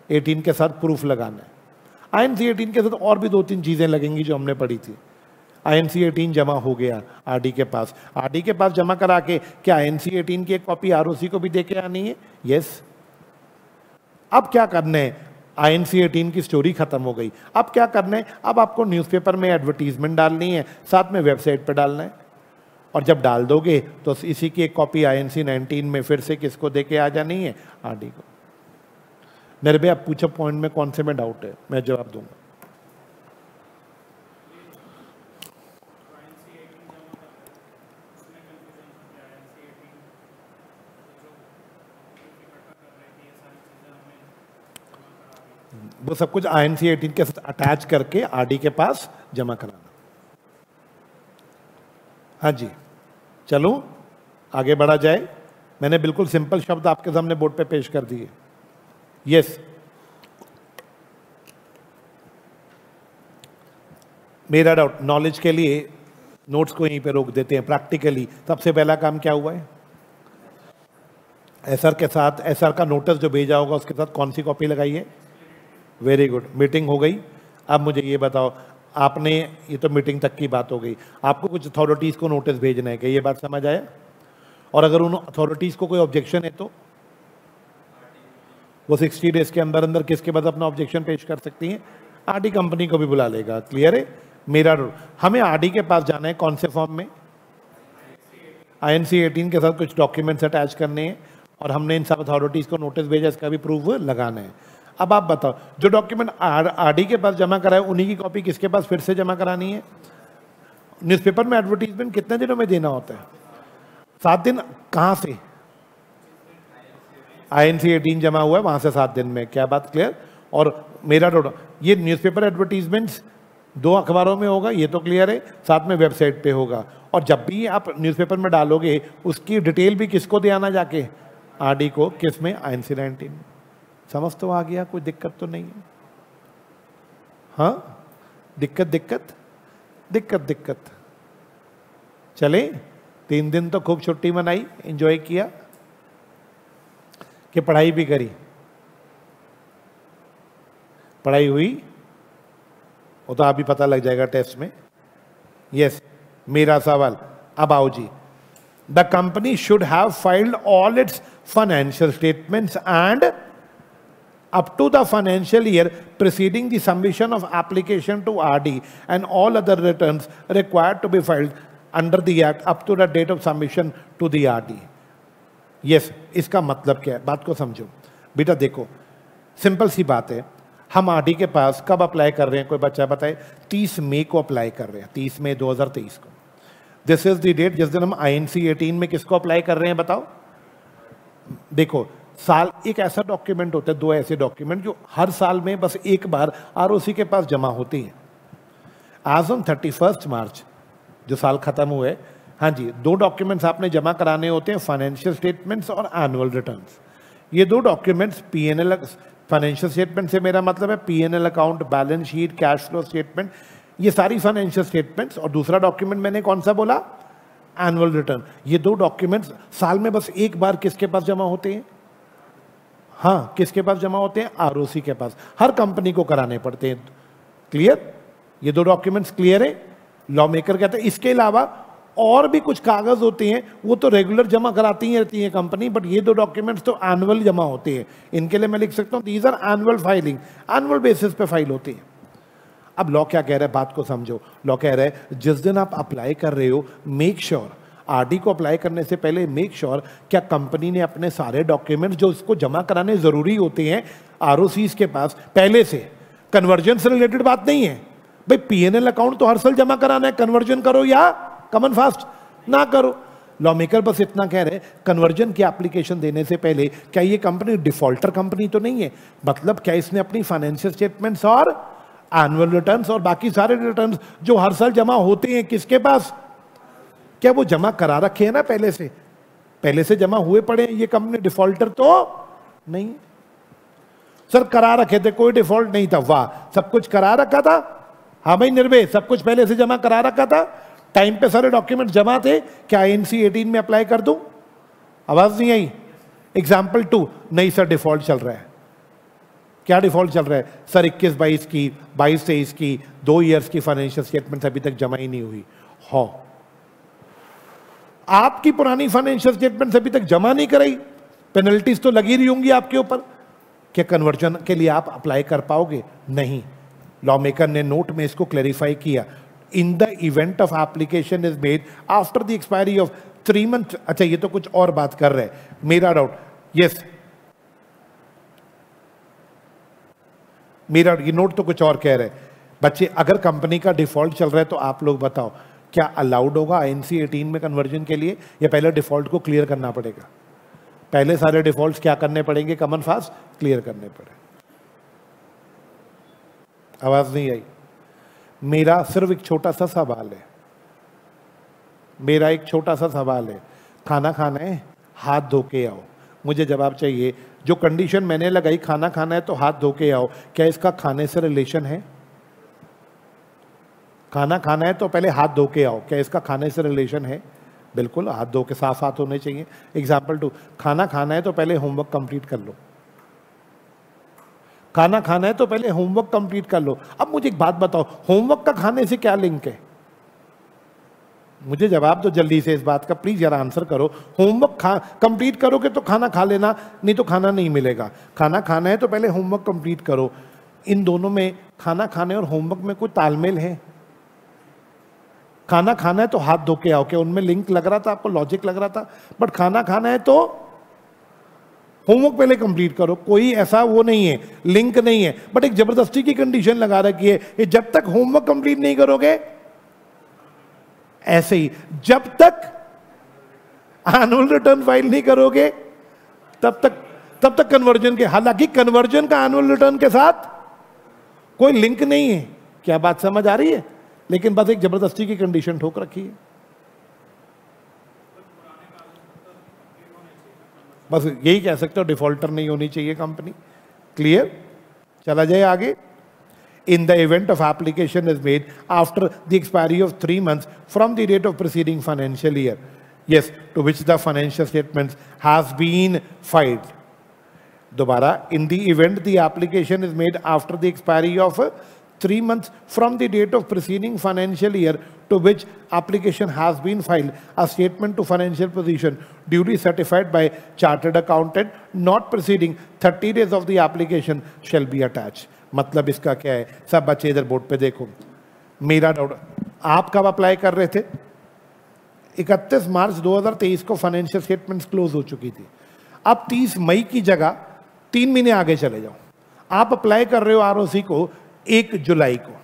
18 के साथ प्रूफ लगाना है। INC 18 के साथ और भी 2-3 चीजें लगेंगी जो हमने पढ़ी थी। INC 18 जमा हो गया RD के पास, RD के पास जमा करा के क्या INC 18 की एक कॉपी ROC को भी देके आनी है? यस। अब क्या करना है, INC 18 की स्टोरी खत्म हो गई, अब क्या करना है, अब आपको न्यूज़पेपर में एडवर्टीजमेंट डालनी है, साथ में वेबसाइट पे डालना है, और जब डाल दोगे तो इसी की एक कॉपी INC 19 में फिर से किसको देके आ जानी है, RD को। मेरे भैया आप पूछो पॉइंट में कौन से में डाउट है, मैं जवाब दूंगा। वो सब कुछ INC 18 के साथ अटैच करके RD के पास जमा कराना। हाँ जी, चलो आगे बढ़ा जाए। मैंने बिल्कुल सिंपल शब्द आपके सामने बोर्ड पे पेश कर दिए। यस, मेरा डाउट, नॉलेज के लिए नोट्स को यहीं पे रोक देते हैं। प्रैक्टिकली सबसे पहला काम क्या हुआ है, SR के साथ, SR का नोटिस जो भेजा होगा उसके साथ कौन सी कॉपी लगाई है? वेरी गुड, मीटिंग हो गई। अब मुझे ये बताओ, आपने, ये तो मीटिंग तक की बात हो गई, आपको कुछ अथॉरिटीज को नोटिस भेजना है, क्या ये बात समझ आया? और अगर उन अथॉरिटीज को कोई ऑब्जेक्शन है तो वो 60 डेज के अंदर अंदर किसके बाद अपना ऑब्जेक्शन पेश कर सकती हैं? RD कंपनी को भी बुला लेगा। क्लियर है? मेरा रूल, हमें RD के पास जाना है कौन से फॉर्म में? INC 18 के साथ कुछ डॉक्यूमेंट्स अटैच करने हैं, और हमने इन सब अथॉरिटीज को नोटिस भेजा, इसका भी प्रूफ लगाना है। अब आप बताओ, जो डॉक्यूमेंट RD के पास जमा कराए उन्हीं की कॉपी किसके पास फिर से जमा करानी है? न्यूज़पेपर में एडवर्टीजमेंट कितने दिनों में देना होता है? 7 दिन। कहां से? INC 18 जमा हुआ है वहां से 7 दिन में। क्या बात क्लियर? और मेरा डाउट, ये न्यूज़पेपर एडवर्टीजमेंट्स 2 अखबारों में होगा, ये तो क्लियर है, साथ में वेबसाइट पे होगा, और जब भी आप न्यूज़पेपर में डालोगे उसकी डिटेल भी किसको दे आना जाके? RD को। किस में? INC 19। समझ तो आ गया, कोई दिक्कत तो नहीं है? हाँ, दिक्कत चले। 3 दिन तो खूब छुट्टी मनाई, एंजॉय किया, कि पढ़ाई भी करी? पढ़ाई हुई? वो तो अभी पता लग जाएगा टेस्ट में। यस, मेरा सवाल अब आओ जी। The company should have filed all its financial statements and up to the financial year preceding the submission of application to RD and all other returns required to be filed under the act up to the date of submission to the RD. Yes, इसका मतलब क्या है, बात को समझो बेटा। देखो, सिंपल सी बात है, हम RD के पास कब अप्लाई कर रहे हैं, कोई बच्चा बताए? 30 मई को अप्लाई कर रहे हैं, 30 मई 2023 को। दिस इज द डेट जिस दिन हम INC 18 में किसको अप्लाई कर रहे हैं बताओ? देखो, साल एक ऐसा डॉक्यूमेंट होता है, 2 ऐसे डॉक्यूमेंट जो हर साल में बस एक बार ROC के पास जमा होती हैं। आज ऑन 31 मार्च जो साल खत्म हुए, हाँ जी, 2 डॉक्यूमेंट्स आपने जमा कराने होते हैं, फाइनेंशियल स्टेटमेंट्स और एनुअल रिटर्न्स। ये 2 डॉक्यूमेंट्स P&L, फाइनेंशियल स्टेटमेंट से मेरा मतलब है P&L account, balance sheet, cash flow statement, ये सारी फाइनेंशियल स्टेटमेंट्स। और दूसरा डॉक्यूमेंट मैंने कौन सा बोला? Annual return. ये 2 डॉक्यूमेंट्स साल में बस एक बार किसके पास जमा होते हैं? हाँ, किसके पास जमा होते हैं? ROC के पास। हर कंपनी को कराने पड़ते हैं। क्लियर? ये 2 डॉक्यूमेंट्स क्लियर है? लॉ मेकर कहते हैं इसके अलावा और भी कुछ कागज होते हैं, वो तो रेगुलर जमा कराती ही रहती है कंपनी, बट ये 2 डॉक्यूमेंट्स तो एनुअल जमा होते हैं। इनके लिए मैं लिख सकता हूँ these are annual filing, annual basis पे फाइल होती है। अब लॉ क्या कह रहा है, बात को समझो। लॉ कह रहा है जिस दिन आप अप्लाई कर रहे हो, मेक श्योर, RD को अप्लाई करने से पहले मेक श्योर क्या कंपनी ने अपने सारे डॉक्यूमेंट्स जो उसको जमा कराने जरूरी होते हैं ROCs के पास पहले से, कन्वर्जन से रिलेटेड बात नहीं है भाई, P&L अकाउंट तो हर साल जमा कराना है, कन्वर्जन करो या कॉमन फास्ट ना करो। लॉ मेकर बस इतना कह रहे हैं, कन्वर्जन की एप्लीकेशन देने से पहले क्या ये कंपनी डिफॉल्टर कंपनी तो नहीं है? मतलब क्या इसने अपनी फाइनेंशियल स्टेटमेंट्स और एनुअल रिटर्न्स और बाकी सारे रिटर्न्स जो हर साल जमा होते हैं किसके पास, क्या वो जमा करा रखे हैं ना पहले से जमा हुए पड़े हैं? ये कंपनी डिफॉल्टर तो नहीं। सर करा रखे थे, कोई डिफॉल्ट नहीं था। वाह, सब कुछ करा रखा था। हाँ भाई निर्भय, सब कुछ पहले से जमा करा रखा था, टाइम पे सारे डॉक्यूमेंट जमा थे। क्या INC 18 में अप्लाई कर दूं? आवाज नहीं आई। एग्जाम्पल 2, नहीं सर डिफॉल्ट चल रहा है। क्या डिफॉल्ट चल रहा है? सर 21-22 की, 22-23 की, 2 ईयर्स की फाइनेंशियल स्टेटमेंट अभी तक जमा ही नहीं हुई। हो, आपकी पुरानी फाइनेंशियल स्टेटमेंट अभी तक जमा नहीं कराई, पेनल्टीज तो लगी रही होंगी आपके ऊपर। क्या कन्वर्जन के लिए आप अप्लाई कर पाओगे? नहीं। लॉ मेकर ने नोट में इसको क्लैरिफाई किया, in the event of application is made after the expiry of 3 month. अच्छा, ये तो कुछ और बात कर रहे हैं, मेरा डाउट। यस, मेरा ये नोट तो कुछ और कह रहे हैं। बच्चे, अगर कंपनी का डिफॉल्ट चल रहा है तो आप लोग बताओ, क्या अलाउड होगा INC 18 में कन्वर्जन के लिए, या पहले डिफॉल्ट को क्लियर करना पड़ेगा? पहले सारे डिफॉल्ट्स क्या करने पड़ेंगे? कमन फास्ट क्लियर करने पड़े। आवाज नहीं आई। मेरा सिर्फ एक छोटा सा सवाल है, मेरा एक छोटा सा सवाल है। खाना खाना है, हाथ धो के आओ। मुझे जवाब चाहिए। जो कंडीशन मैंने लगाई, खाना खाना है तो हाथ धो के आओ, क्या इसका खाने से रिलेशन है? खाना खाना है तो पहले हाथ धो के आओ, क्या इसका खाने से रिलेशन है? बिल्कुल, हाथ धो के साफ हाथ होने चाहिए। एग्जाम्पल 2, खाना खाना है तो पहले होमवर्क कंप्लीट कर लो। खाना खाना है तो पहले होमवर्क कंप्लीट कर लो। अब मुझे एक बात बताओ, होमवर्क का खाने से क्या लिंक है? मुझे जवाब दो जल्दी से इस बात का, प्लीज यार आंसर करो। होमवर्क कंप्लीट करोगे तो खाना खा लेना, नहीं तो खाना नहीं मिलेगा। खाना खाना है तो पहले होमवर्क कंप्लीट करो। इन दोनों में, खाना खाने और होमवर्क में कोई तालमेल है? खाना खाना है तो हाथ धो के आओ, क्या उनमें लिंक लग रहा था आपको, लॉजिक लग रहा था? बट खाना खाना है तो होमवर्क पहले कंप्लीट करो, कोई ऐसा वो नहीं है, लिंक नहीं है। बट एक जबरदस्ती की कंडीशन लगा रखी है कि जब तक होमवर्क कंप्लीट नहीं करोगे, ऐसे ही जब तक एनुअल रिटर्न फाइल नहीं करोगे तब तक कन्वर्जन के, हालांकि कन्वर्जन का एनुअल रिटर्न के साथ कोई लिंक नहीं है। क्या बात समझ आ रही है? लेकिन बस एक जबरदस्ती की कंडीशन ठोक रखी है। बस यही कह सकते हो, डिफॉल्टर नहीं होनी चाहिए कंपनी। क्लियर? चला जाए आगे। In the event of application is made after the expiry of 3 months from the date of preceding financial year, yes, to which the financial statements has been filed. दोबारा, in the event the application is made after the expiry of 3 months from the date of preceding financial year to which application has been filed, a statement to financial position duly certified by chartered accountant not preceding 30 days of the application shall be attached. मतलब इसका क्या है? सब बच्चे इधर बोर्ड पे देखो, मेरा डाउट, आप कब अप्लाई कर रहे थे? 31 मार्च 2023 को फाइनेंशियल स्टेटमेंट्स क्लोज हो चुकी थी। अब 30 मई की जगह 3 महीने आगे चले जाओ, आप अप्लाई कर रहे हो ROC को 1 जुलाई को।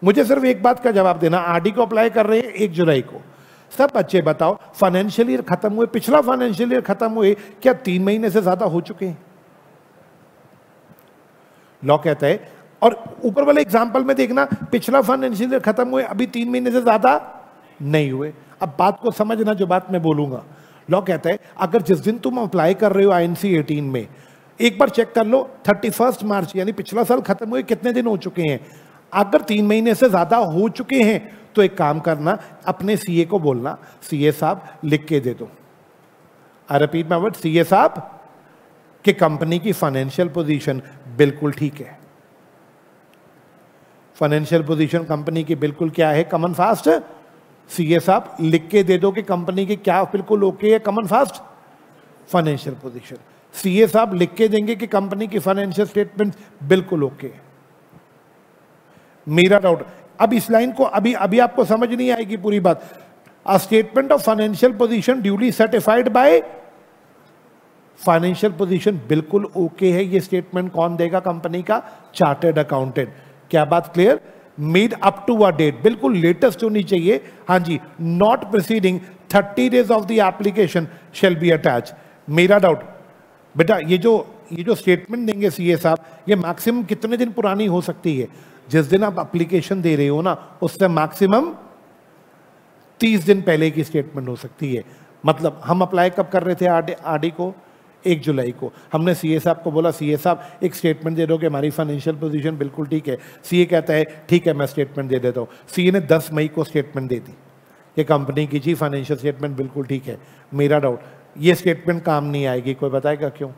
मुझे सिर्फ एक बात का जवाब देना, RD को अप्लाई कर रहे हैं 1 जुलाई को। सब बच्चे बताओ, फाइनेंशियल ईयर खत्म हुए, पिछला फाइनेंशियल ईयर खत्म हुए, क्या 3 महीने से ज्यादा हो चुके हैं? लॉ कहता है, और ऊपर वाले एग्जाम्पल में देखना, पिछला फाइनेंशियल ईयर खत्म हुए, अभी 3 महीने से ज्यादा नहीं हुए। अब बात को समझना, जो बात मैं बोलूंगा। लॉ कहता है, अगर जिस दिन तुम अप्लाई कर रहे हो INC 18 में, एक बार चेक कर लो 31 मार्च यानी पिछला साल खत्म हुए कितने दिन हो चुके हैं। अगर 3 महीने से ज्यादा हो चुके हैं तो एक काम करना, अपने CA को बोलना, CA साहब लिख के दे दो। I repeat my word, CA साहब कि कंपनी की फाइनेंशियल पोजीशन बिल्कुल ठीक है। फाइनेंशियल पोजीशन कंपनी की बिल्कुल क्या है? कमन फास्ट। CA साहब लिख के दे दो कि कंपनी की क्या बिल्कुल ओके है, कमन फास्ट फाइनेंशियल पोजीशन। CA साहब लिख के देंगे कि कंपनी की फाइनेंशियल स्टेटमेंट बिल्कुल ओके है। मेरा डाउट, अब इस लाइन को अभी आपको समझ नहीं आएगी पूरी बात। A statement of financial position duly certified by, financial position बिल्कुल ओके है, ये स्टेटमेंट कौन देगा? कंपनी का चार्टर्ड अकाउंटेंट। क्या बात clear? Made up to a date, बिल्कुल लेटेस्ट होनी चाहिए। हाँ जी, not preceding 30 days of the application shall be attach. मेरा डाउट बेटा, ये जो स्टेटमेंट देंगे CA साहब, ये मैक्सिमम कितने दिन पुरानी हो सकती है? जिस दिन आप एप्लीकेशन दे रहे हो ना, उससे मैक्सिमम 30 दिन पहले की स्टेटमेंट हो सकती है। मतलब हम अप्लाई कब कर रहे थे RD को? 1 जुलाई को हमने सीए साहब को बोला, सीए साहब एक स्टेटमेंट दे दो कि हमारी फाइनेंशियल पोजीशन बिल्कुल ठीक है। सीए कहता है ठीक है मैं स्टेटमेंट दे देता हूँ। सीए ने 10 मई को स्टेटमेंट दे दी कि कंपनी की जी फाइनेंशियल स्टेटमेंट बिल्कुल ठीक है। मेरा डाउट, ये स्टेटमेंट काम नहीं आएगी, कोई बताएगा क्यों?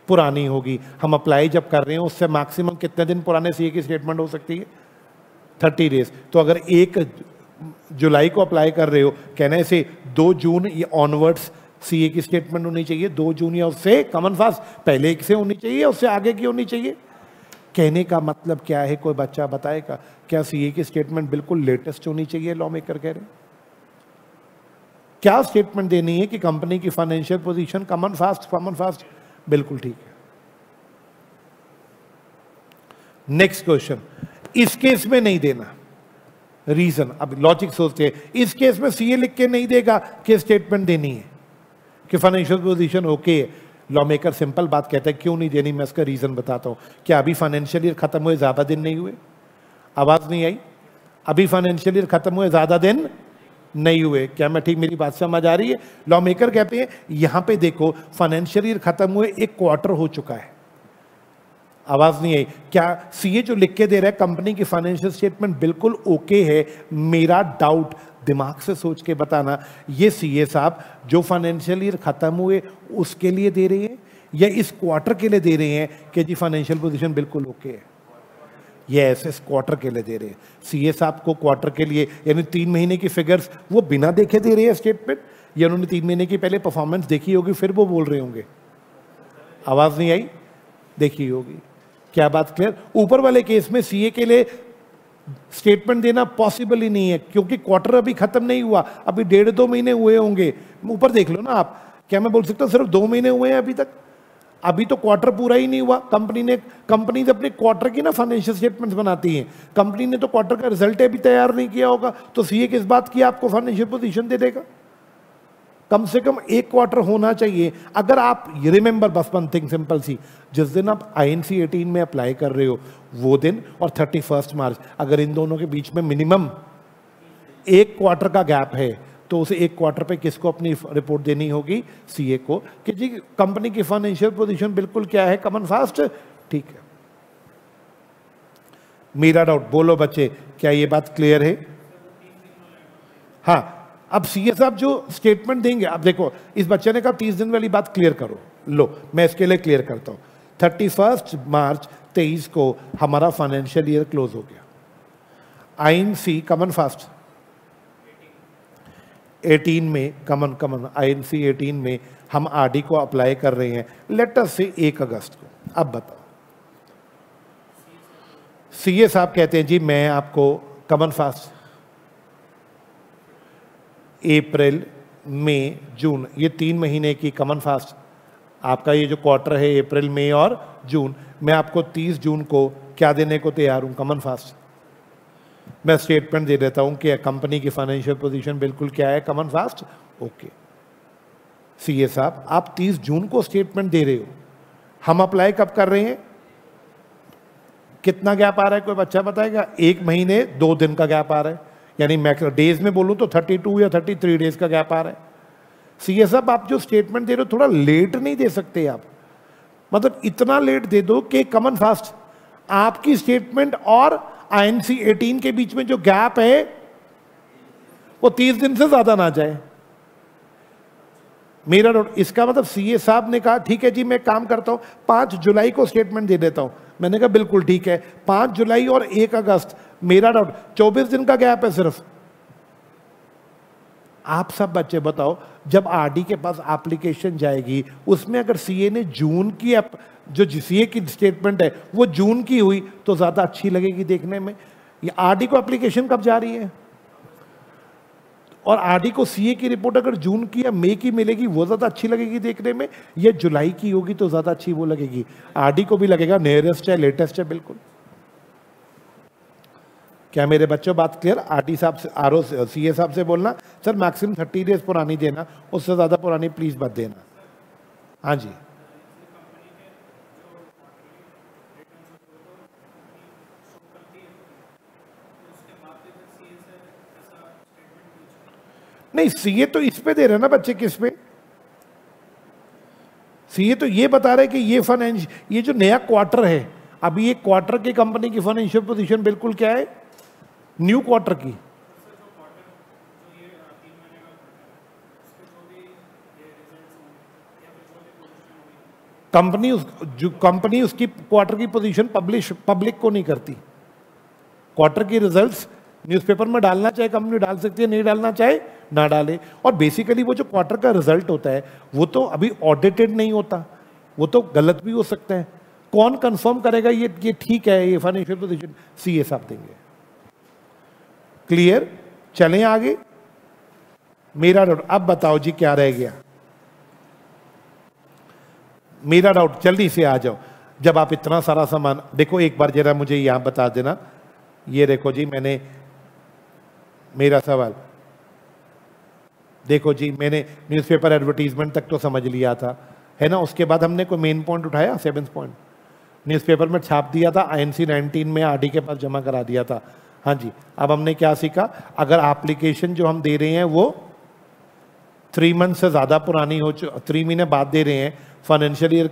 पुरानी होगी। हम अप्लाई जब कर रहे हैं उससे मैक्सिमम कितने दिन पुराने सीए की स्टेटमेंट हो सकती है? 30 डेज। तो अगर 1 जुलाई को अप्लाई कर रहे हो, कहने से 2 जून या ऑनवर्ड्स सीए की स्टेटमेंट होनी चाहिए। 2 जून या उससे कॉमन फास्ट पहले से होनी चाहिए, उससे आगे की होनी चाहिए। कहने का मतलब क्या है, कोई बच्चा बताएगा? क्या सीए की स्टेटमेंट बिल्कुल लेटेस्ट होनी चाहिए? लॉ मेकर कह रहे हैं क्या स्टेटमेंट देनी है कि कंपनी की फाइनेंशियल पोजीशन कॉमन फास्ट बिल्कुल ठीक है। नेक्स्ट क्वेश्चन, इस केस में नहीं देना, रीजन अब लॉजिक सोचते हैं। इस केस में सीए लिख के नहीं देगा कि स्टेटमेंट देनी है कि फाइनेंशियल पोजीशन ओके है। लॉ मेकर सिंपल बात कहता है क्यों नहीं देनी, मैं इसका रीजन बताता हूं। क्या अभी फाइनेंशियल ईयर खत्म हुए ज्यादा दिन नहीं हुए? आवाज नहीं आई? अभी फाइनेंशियल ईयर खत्म हुए ज्यादा दिन नहीं हुए। क्या मैं ठीक, मेरी बात समझ आ रही है? लॉ मेकर कहते हैं यहां पे देखो फाइनेंशियल ईयर खत्म हुए 1 क्वार्टर हो चुका है। आवाज नहीं आई? क्या सीए जो लिख के दे रहा है कंपनी की फाइनेंशियल स्टेटमेंट बिल्कुल ओके है, मेरा डाउट दिमाग से सोच के बताना, ये सीए साहब जो फाइनेंशियल ईयर खत्म हुए उसके लिए दे रहे हैं या इस क्वार्टर के लिए दे रहे हैं कि जी फाइनेंशियल पोजीशन बिल्कुल ओके है? यस, इस क्वार्टर के लिए दे रहे हैं। सीए साहब को क्वार्टर के लिए यानी 3 महीने की फिगर्स वो बिना देखे दे रहे हैं स्टेटमेंट, या उन्होंने 3 महीने की पहले परफॉर्मेंस देखी होगी फिर वो बोल रहे होंगे? आवाज नहीं आई? देखी होगी। क्या बात क्लियर? ऊपर वाले केस में सीए के लिए स्टेटमेंट देना पॉसिबल ही नहीं है क्योंकि क्वार्टर अभी खत्म नहीं हुआ, अभी 1.5-2 महीने हुए होंगे। ऊपर देख लो ना आप, क्या मैं बोल सकता हूं सिर्फ 2 महीने हुए हैं अभी तक? अभी तो क्वार्टर पूरा ही नहीं हुआ। कंपनी अपने क्वार्टर की ना फाइनेंशियल स्टेटमेंट्स बनाती हैं। कंपनी ने तो क्वार्टर का रिजल्ट अभी तैयार नहीं किया होगा, तो सीए किस बात की आपको फाइनेंशियल पोजीशन दे देगा? कम से कम 1 क्वार्टर होना चाहिए। अगर आप रिमेंबर बस वन थिंग सिंपल सी, जिस दिन आप आईएनसी 18 में अप्लाई कर रहे हो वो दिन और 31 मार्च, अगर इन दोनों के बीच में मिनिमम 1 क्वार्टर का गैप है तो उसे 1 क्वार्टर पे किसको अपनी रिपोर्ट देनी होगी? सीए को, कि जी कंपनी की फाइनेंशियल पोजीशन बिल्कुल क्या है, कॉमन फास्ट ठीक है। मेरा डाउट, बोलो बच्चे, क्या ये बात क्लियर है? हाँ, अब सीए साहब जो स्टेटमेंट देंगे, अब देखो इस बच्चे ने कहा 30 दिन वाली बात क्लियर करो। लो मैं इसके लिए क्लियर करता हूं। 31 मार्च 23 को हमारा फाइनेंशियल ईयर क्लोज हो गया। आईएनसी कॉमन फास्ट 18 में कॉमन आईएनसी 18 में हम आरडी को अप्लाई कर रहे हैं, लेट अस से 1 अगस्त को। अब बताओ, सीए साहब कहते हैं जी मैं आपको कॉमन फास्ट अप्रैल मई जून, ये 3 महीने की कॉमन फास्ट आपका ये जो क्वार्टर है अप्रैल मई और जून, मैं आपको 30 जून को क्या देने को तैयार हूं? Common fast. मैं स्टेटमेंट दे देता हूं कि कंपनी की फाइनेंशियल पोजीशन बिल्कुल क्या है, कॉमन फास्ट ओके। सीए साहब आप 30 जून को स्टेटमेंट दे रहे हो, हम अप्लाई कब कर रहे हैं? कितना गैप आ रहा है, कोई बच्चा बताएगा? 1 महीने 2 दिन का गैप आ रहा है, यानी मैक्सिमम डेज में बोलूं तो 32 या 33 डेज का गैप आ रहा है। सीए साहब आप जो स्टेटमेंट दे रहे हो थोड़ा लेट नहीं दे सकते आप? मतलब इतना लेट दे दो कि कॉमन फास्ट आपकी स्टेटमेंट और आईएनसी 18 के बीच में जो गैप है वो 30 दिन से ज्यादा ना जाए। मेरा नोट, इसका मतलब सीए साहब ने कहा ठीक है जी मैं काम करता हूं 5 जुलाई को स्टेटमेंट दे देता हूं। मैंने कहा बिल्कुल ठीक है, 5 जुलाई और 1 अगस्त, मेरा डाउट 24 दिन का गैप है सिर्फ। आप सब बच्चे बताओ, जब आरडी के पास एप्लीकेशन जाएगी उसमें अगर सीए ने जून की जो सीए की स्टेटमेंट है वो जून की हुई तो ज्यादा अच्छी लगेगी देखने में। ये आरडी को एप्लीकेशन कब जा रही है और आरडी को सीए की रिपोर्ट अगर जून की या मई की मिलेगी वो ज्यादा अच्छी लगेगी देखने में, या जुलाई की होगी तो ज्यादा अच्छी वो लगेगी? आरडी को भी लगेगा नियरेस्ट है, लेटेस्ट है बिल्कुल। क्या मेरे बच्चों बात क्लियर? आरडी साहब से, आरओ सीए साहब से बोलना सर मैक्सिमम 30 डेज पुरानी देना, उससे ज्यादा पुरानी प्लीज मत देना। हाँ जी, नहीं सीए तो इस पे दे रहे हैं ना बच्चे, किस पे? सीए तो ये बता रहे कि ये जो नया क्वार्टर है, अभी ये क्वार्टर की कंपनी की फाइनेंशियल पोजीशन बिल्कुल क्या है, न्यू क्वार्टर की। कंपनी उसकी क्वार्टर की पोजीशन पब्लिक को नहीं करती। क्वार्टर की रिजल्ट्स न्यूज़पेपर में डालना चाहे कंपनी डाल सकती है, नहीं डालना चाहे ना डाले। और बेसिकली वो जो क्वार्टर का रिजल्ट होता है वो तो अभी ऑडिटेड नहीं होता, वो तो गलत भी हो सकता है। कौन कंफर्म करेगा ये ठीक है, ये फाइनेंशियल पोजीशन सीए साहब देंगे। क्लियर? चलें आगे। मेरा डाउट अब बताओ जी क्या रह गया, मेरा डाउट जल्दी से आ जाओ। जब आप इतना सारा सामान देखो, एक बार जरा मुझे यहां बता देना, ये देखो जी मैंने मेरा सवाल देखो जी, मैंने न्यूज़पेपर एडवर्टीजमेंट तक तो समझ लिया था, है ना। उसके बाद हमने कोई मेन पॉइंट उठाया, 7th पॉइंट न्यूज़पेपर में छाप दिया था, INC 19 में आरडी के पास जमा करा दिया था। हाँ जी, अब हमने क्या सीखा, अगर एप्लीकेशन जो हम दे रहे हैं वो 3 मंथ से ज़्यादा पुरानी हो, 3 महीने बाद दे रहे हैं, फाइनेंशियल ईयर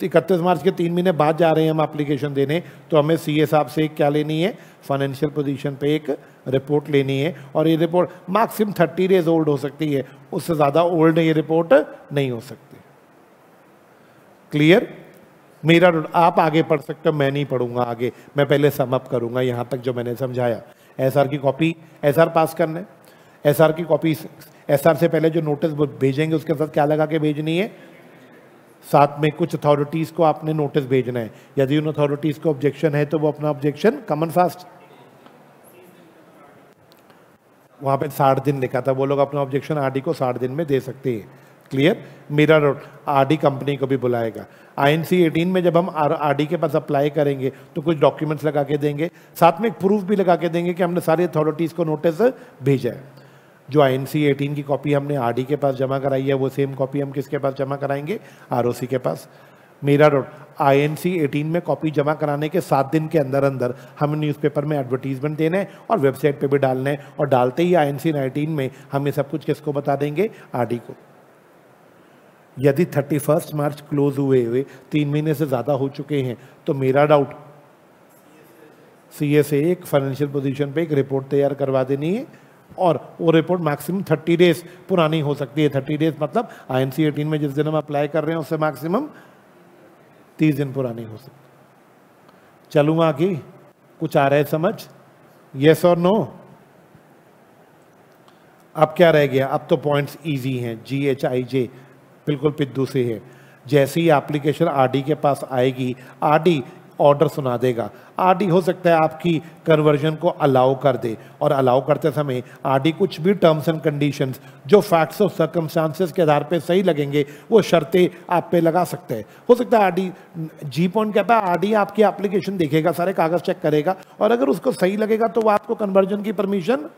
31 मार्च के 3 महीने बाद जा रहे हैं हम एप्लीकेशन देने, तो हमें सीए साहब से क्या लेनी है, फाइनेंशियल पोजीशन पे एक रिपोर्ट लेनी है। और ये रिपोर्ट मैक्सिमम 30 डेज ओल्ड हो सकती है, उससे ज़्यादा ओल्ड ये रिपोर्ट नहीं हो सकती। क्लियर? मेरा आप आगे पढ़ सकते हो, मैं नहीं पढ़ूंगा आगे, मैं पहले समअप करूंगा यहाँ तक जो मैंने समझाया। एसआर की कॉपी, एसआर पास करना है, एसआर की कॉपी, एसआर से पहले जो नोटिस भेजेंगे उसके साथ क्या लगा के भेजनी है, साथ में कुछ अथॉरिटीज़ को आपने नोटिस भेजना है। यदि उन अथॉरिटीज़ को ऑब्जेक्शन है तो वो अपना ऑब्जेक्शन कमन फास्ट, वहाँ पे 60 दिन लिखा था, वो लोग अपना ऑब्जेक्शन आरडी को 60 दिन में दे सकते हैं। क्लियर? मेरा आरडी कंपनी को भी बुलाएगा। INC 18 में जब हम आरडी के पास अप्लाई करेंगे तो कुछ डॉक्यूमेंट्स लगा के देंगे, साथ में एक प्रूफ भी लगा के देंगे कि हमने सारी अथॉरिटीज़ को नोटिस भेजा है। जो INC 18 की कॉपी हमने आरडी के पास जमा कराई है वो सेम कॉपी हम किसके पास जमा कराएंगे, ROC के पास। मेरा INC 18 में कॉपी जमा कराने के 7 दिन के अंदर अंदर हमें न्यूज़पेपर में एडवर्टीजमेंट देना है और वेबसाइट पे भी डालना है, और डालते ही INC 19 में हम ये सब कुछ किसको बता देंगे, आरडी को। यदि 31 मार्च क्लोज हुए 3 महीने से ज़्यादा हो चुके हैं तो मेरा डाउट सीए से एक फाइनेंशियल पोजीशन पे एक रिपोर्ट तैयार करवा देनी है, और वो रिपोर्ट मैक्सिमम 30 डेज पुरानी हो सकती है। 30 डेज मतलब INC 18 में जिस दिन हम अप्लाई कर रहे हैं उससे मैक्सिमम 30 दिन पुरानी हो सकती है। चलूँगा आगे, कुछ आ रहा है समझ, येस और नो? अब क्या रह गया, अब तो पॉइंट्स इजी हैं, GHIJ बिल्कुल पिद्दू से है। जैसे ही एप्लीकेशन आरडी के पास आएगी, आरडी ऑर्डर सुना देगा। आरडी हो सकता है आपकी कन्वर्जन को अलाउ कर दे, और अलाउ करते समय आरडी कुछ भी टर्म्स एंड कंडीशंस जो फैक्ट्स और सर्कमस्टांसेस के आधार पे सही लगेंगे वो शर्तें आप पे लगा सकते हैं। हो सकता है आरडी जी पॉइंट कहता है आरडी आपकी एप्लीकेशन देखेगा, सारे कागज चेक करेगा, और अगर उसको सही लगेगा तो वो आपको कन्वर्जन की परमिशन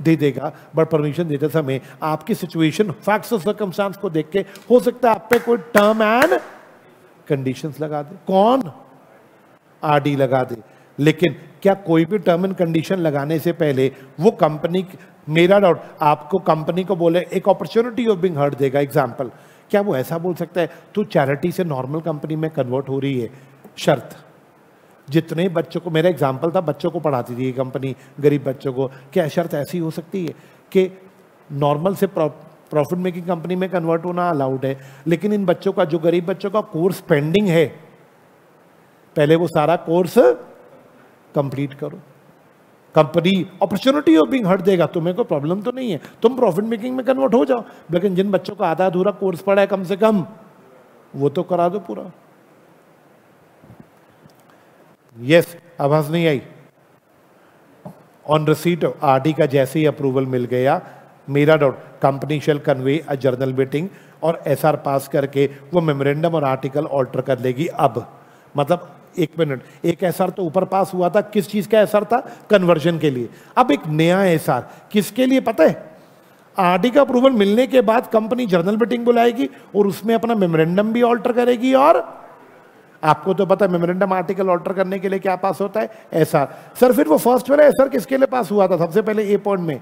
दे देगा। बट परमिशन देते समय आपकी सिचुएशन, फैक्ट्स और सर्कमस्टांस को देख के हो सकता है आप पे कोई टर्म एंड कंडीशंस लगा दे। कौन? आरडी लगा दे। लेकिन क्या कोई भी टर्म एंड कंडीशन लगाने से पहले वो कंपनी, मेरा डाउट, आपको कंपनी को बोले एक अपॉर्चुनिटी ऑफ बीइंग हर्ड देगा। एग्जांपल, क्या वो ऐसा बोल सकता है तू चैरिटी से नॉर्मल कंपनी में कन्वर्ट हो रही है, शर्त जितने बच्चों को, मेरा एग्जांपल था बच्चों को पढ़ाती थी ये कंपनी, गरीब बच्चों को, क्या शर्त ऐसी हो सकती है कि नॉर्मल से प्रॉफिट मेकिंग कंपनी में कन्वर्ट होना अलाउड है, लेकिन इन बच्चों का, जो गरीब बच्चों का कोर्स पेंडिंग है, पहले वो सारा कोर्स कंप्लीट करो। Company opportunity of being heard देगा, तुम्हें कोई प्रॉब्लम तो नहीं है, तुम प्रॉफिट मेकिंग में कन्वर्ट हो जाओ, लेकिन जिन बच्चों का आधा अधूरा कोर्स पड़ा है कम से कम वो तो करा दो पूरा। यस, आवाज नहीं आई? ऑन रिसीट आरडी का जैसे ही अप्रूवल मिल गया, मेरा doubt, company shall convene a general meeting और एसआर पास करके वो मेमोरेंडम और आर्टिकल ऑल्टर कर लेगी। अब मतलब एक मिनट, एक एसआर तो ऊपर पास हुआ था, किस चीज का एसआर था? कन्वर्जन के लिए। अब एक नया एसआर किसके लिए पता है? आरडी का अप्रूवल मिलने के बाद कंपनी जर्नल मीटिंग बुलाएगी और उसमें अपना मेमोरेंडम भी ऑल्टर करेगी, और आपको तो पता है मेमोरेंडम आर्टिकल ऑल्टर करने के लिए क्या पास होता है? एसआर। सर फिर वो फर्स्ट वाला एसआर किसके लिए पास हुआ था? सबसे पहले ए पॉइंट में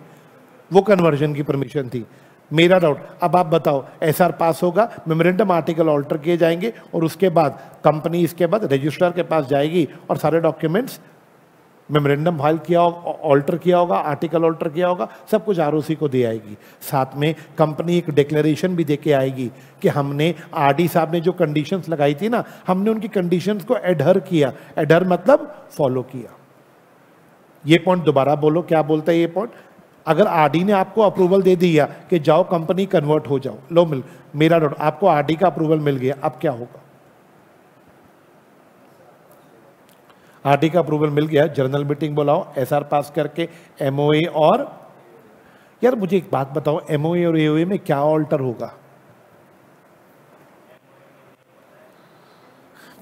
वो कन्वर्जन की परमिशन थी। मेरा डाउट, अब आप बताओ, एसआर पास होगा, मेमोरेंडम आर्टिकल ऑल्टर किए जाएंगे और उसके बाद कंपनी इसके बाद रजिस्ट्रार के पास जाएगी और सारे डॉक्यूमेंट्स, मेमोरेंडम फाइल किया होगा, ऑल्टर किया होगा, आर्टिकल ऑल्टर किया होगा, सब कुछ आरओसी को दे आएगी। साथ में कंपनी एक डिक्लेरेशन भी दे के आएगी कि हमने, आरडी साहब ने जो कंडीशंस लगाई थी ना, हमने उनकी कंडीशंस को एडहर किया। एडहर मतलब फॉलो किया। ये पॉइंट दोबारा बोलो, क्या बोलता है ये पॉइंट? अगर आरडी ने आपको अप्रूवल दे दिया कि जाओ कंपनी कन्वर्ट हो जाओ, लो मेरा डाउट, आपको आरडी का अप्रूवल मिल गया, अब क्या होगा? आरडी का अप्रूवल मिल गया, जर्नल मीटिंग बुलाओ, एसआर पास करके एमओए, और यार मुझे एक बात बताओ, एमओए और एओए में क्या ऑल्टर होगा?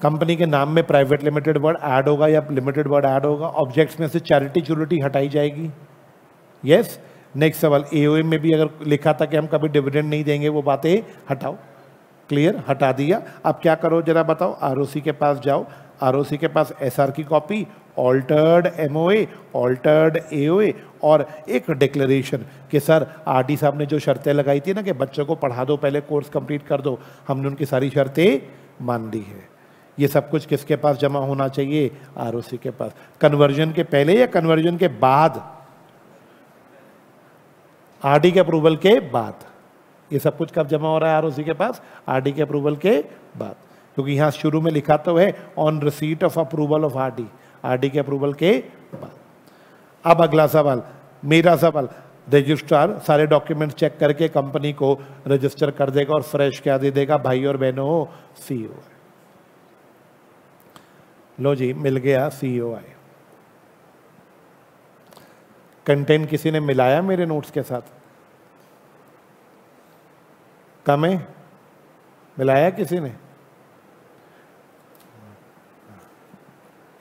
कंपनी के नाम में प्राइवेट लिमिटेड वर्ड ऐड होगा या लिमिटेड वर्ड ऐड होगा? ऑब्जेक्ट्स में से चैरिटी चुरिटी हटाई जाएगी। यस। नेक्स्ट सवाल, एओए में भी अगर लिखा था कि हम कभी डिविडेंड नहीं देंगे, वो बातें हटाओ। क्लियर, हटा दिया। अब क्या करो जरा बताओ, आरओसी के पास जाओ, आरओसी के पास एसआर की copy, altered MOA, altered AOA और एक डिक्लेरेशन कि सर आरडी साहब ने जो शर्तें लगाई थी ना कि बच्चों को पढ़ा दो, पहले कोर्स कंप्लीट कर दो, हमने उनकी सारी शर्तें मान ली है। ये सब कुछ किसके पास जमा होना चाहिए? आरओसी के पास। कन्वर्जन के पहले या कन्वर्जन के बाद? आरडी के अप्रूवल के बाद। ये सब कुछ कब जमा हो रहा है आरओसी के पास? आरडी के अप्रूवल के बाद, क्योंकि यहां शुरू में लिखा तो है on receipt of approval of RD, RD के अप्रूवल के बाद। अब अगला सवाल, मेरा सवाल, रजिस्ट्रार सारे डॉक्यूमेंट चेक करके कंपनी को रजिस्टर कर देगा और फ्रेश क्या दे देगा? भाई और बहनों, सीओ। लो जी, मिल गया सीओआई। कंटेंट किसी ने मिलाया मेरे नोट्स के साथ? कम है? मिलाया किसी ने?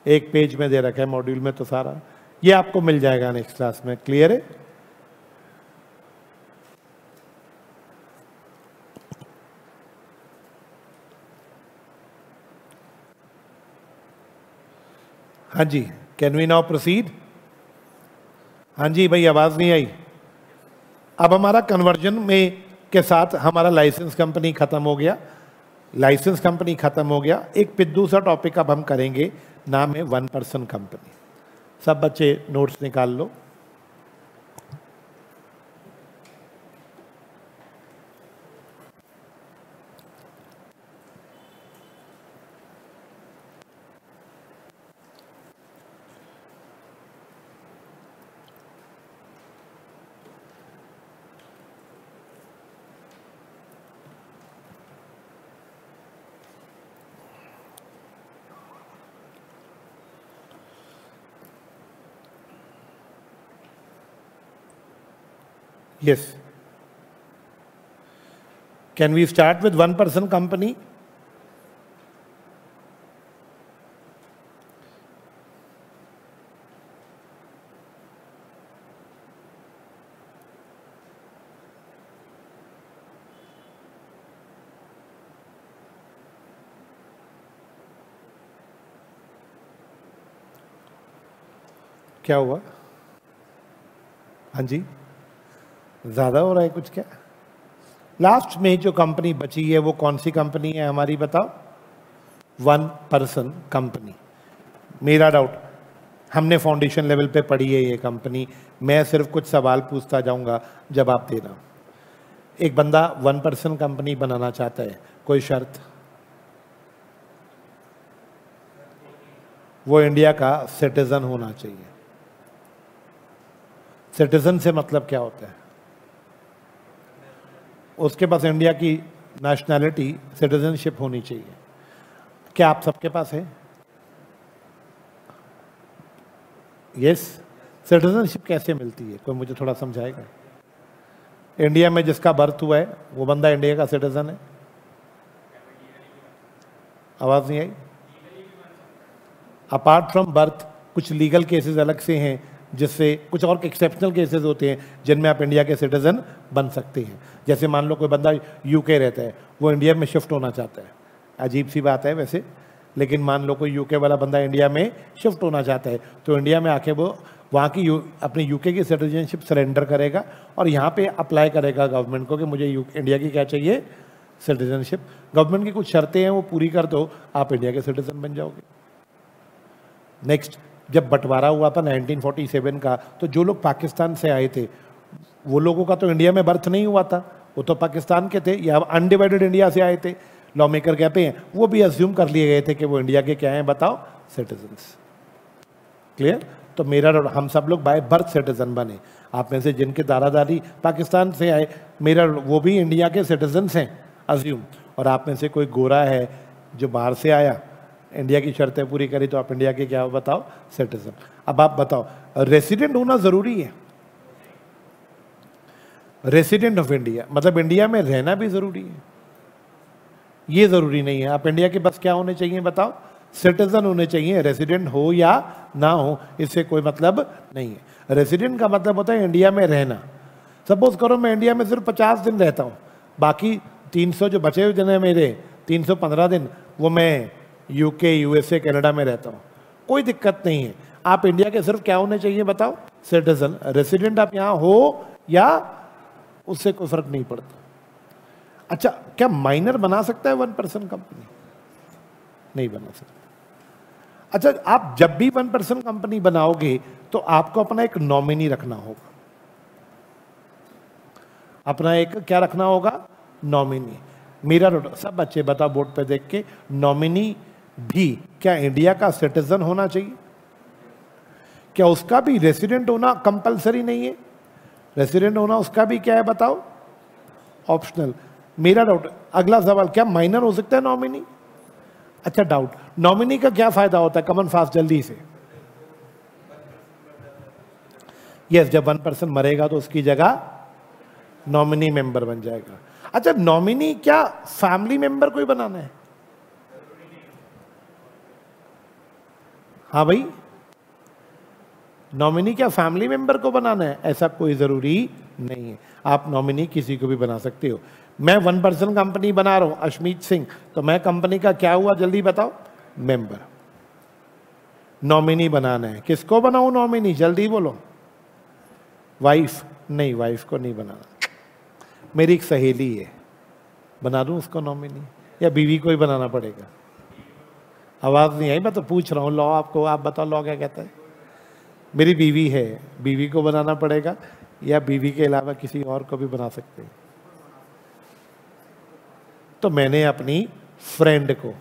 एक पेज में दे रखा है मॉड्यूल में तो सारा, ये आपको मिल जाएगा नेक्स्ट क्लास में। क्लियर है? हाँ जी, कैन वी नाउ प्रोसीड? हाँ जी भाई, आवाज नहीं आई। अब हमारा कन्वर्जन में के साथ हमारा लाइसेंस कंपनी खत्म हो गया, लाइसेंस कंपनी खत्म हो गया। एक पिद्दू सा टॉपिक अब हम करेंगे, नाम है 1 पर्सन कंपनी। सब बच्चे नोट्स निकाल लो। Yes. Can we start with 1 person company? क्या हुआ? हाँ जी, ज्यादा हो रहा है कुछ क्या? लास्ट में जो कंपनी बची है वो कौन सी कंपनी है हमारी, बताओ? 1 पर्सन कंपनी। मेरा डाउट, हमने फाउंडेशन लेवल पे पढ़ी है ये कंपनी, मैं सिर्फ कुछ सवाल पूछता जाऊंगा, जवाब देना। एक बंदा 1 पर्सन कंपनी बनाना चाहता है, कोई शर्त? वो इंडिया का सिटीजन होना चाहिए। सिटीजन से मतलब क्या होता है? उसके पास इंडिया की नेशनैलिटी, सिटीजनशिप होनी चाहिए। क्या आप सबके पास है? यस। सिटीजनशिप कैसे मिलती है, कोई मुझे थोड़ा समझाएगा? इंडिया में जिसका बर्थ हुआ है वो बंदा इंडिया का सिटीजन है? आवाज नहीं आई? अपार्ट फ्रॉम बर्थ कुछ लीगल केसेस अलग से हैं, जिससे कुछ और एक्सेप्शनल केसेस होते हैं जिनमें आप इंडिया के सिटीजन बन सकते हैं। जैसे मान लो कोई बंदा यूके रहता है, वो इंडिया में शिफ्ट होना चाहता है, अजीब सी बात है वैसे, लेकिन मान लो कोई यूके वाला बंदा इंडिया में शिफ्ट होना चाहता है, तो इंडिया में आके वो वहाँ की अपनी यूके की सिटीजनशिप सरेंडर करेगा और यहाँ पे अप्लाई करेगा गवर्नमेंट को कि मुझे इंडिया की क्या चाहिए, सिटीजनशिप। गवर्नमेंट की कुछ शर्तें हैं वो पूरी कर दो, आप इंडिया के सिटीजन बन जाओगे। नेक्स्ट, जब बंटवारा हुआ था 1947 का, तो जो लोग पाकिस्तान से आए थे वो लोगों का तो इंडिया में बर्थ नहीं हुआ था, वो तो पाकिस्तान के थे या अनडिवाइडेड इंडिया से आए थे। लॉ मेकर कहते हैं वो भी अज्यूम कर लिए गए थे कि वो इंडिया के क्या हैं, बताओ, सिटीजन्स। क्लियर? तो मेरा हम सब लोग बाय बर्थ सिटीजन बने। आप में से जिनके दादा दादी पाकिस्तान से आए, मेरा वो भी इंडिया के सिटीजन्स हैं अज्यूम। और आप में से कोई गोरा है जो बाहर से आया, इंडिया की शर्तें पूरी करी, तो आप इंडिया के क्या हो, बताओ, सिटीजन। अब आप बताओ, रेसिडेंट होना जरूरी है? रेसिडेंट ऑफ इंडिया मतलब इंडिया में रहना भी जरूरी है? ये जरूरी नहीं है। आप इंडिया के बस क्या होने चाहिए, बताओ, सिटीजन होने चाहिए। रेसिडेंट हो या ना हो इससे कोई मतलब नहीं है। रेसिडेंट का मतलब होता है इंडिया में रहना। सपोज करो मैं इंडिया में सिर्फ 50 दिन रहता हूँ, बाकी 300 जो बचे हुए दिन है मेरे, 315 दिन वो मैं यूके, यूएसए, कनाडा में रहता हूँ, कोई दिक्कत नहीं है। आप इंडिया के सिर्फ क्या होने चाहिए, बताओ, सिटीजन। रेसिडेंट आप यहाँ हो या उससे कोई फर्क नहीं पड़ता। अच्छा, क्या माइनर बना सकता है 1% कंपनी? नहीं बना सकता। अच्छा, आप जब भी 1% कंपनी बनाओगे तो आपको अपना एक नॉमिनी रखना होगा। अपना एक क्या रखना होगा, नॉमिनी। मेरा सब बच्चे बताओ बोर्ड पे देख के, नॉमिनी भी क्या इंडिया का सिटीजन होना चाहिए? क्या उसका भी रेसिडेंट होना कंपलसरी नहीं है? रेसिडेंट होना उसका भी क्या है, बताओ, ऑप्शनल। मेरा डाउट, अगला सवाल, क्या माइनर हो सकता है नॉमिनी? अच्छा, डाउट, नॉमिनी का क्या फायदा होता है, कमन फास्ट जल्दी से। यस, जब 1% मरेगा तो उसकी जगह नॉमिनी मेंबर बन जाएगा। अच्छा, नॉमिनी क्या फैमिली मेंबर कोई बनाना है? हाँ भाई, नॉमिनी क्या फैमिली मेंबर को बनाना है? ऐसा कोई जरूरी नहीं है, आप नॉमिनी किसी को भी बना सकते हो। मैं 1% कंपनी बना रहा हूं, अशमीत सिंह, तो मैं कंपनी का क्या हुआ, जल्दी बताओ, मेंबर। नॉमिनी बनाना है, किसको बनाऊं नॉमिनी, जल्दी बोलो। वाइफ? नहीं, वाइफ को नहीं बनाना। मेरी एक सहेली है, बना दूं उसको नॉमिनी, या बीवी को ही बनाना पड़ेगा? आवाज नहीं आई, मैं तो पूछ रहा हूं लॉ आपको, आप बताओ लॉ क्या कहता है। मेरी बीवी है, बीवी को बनाना पड़ेगा या बीवी के अलावा किसी और को भी बना सकते हैं? तो मैंने अपनी फ्रेंड को,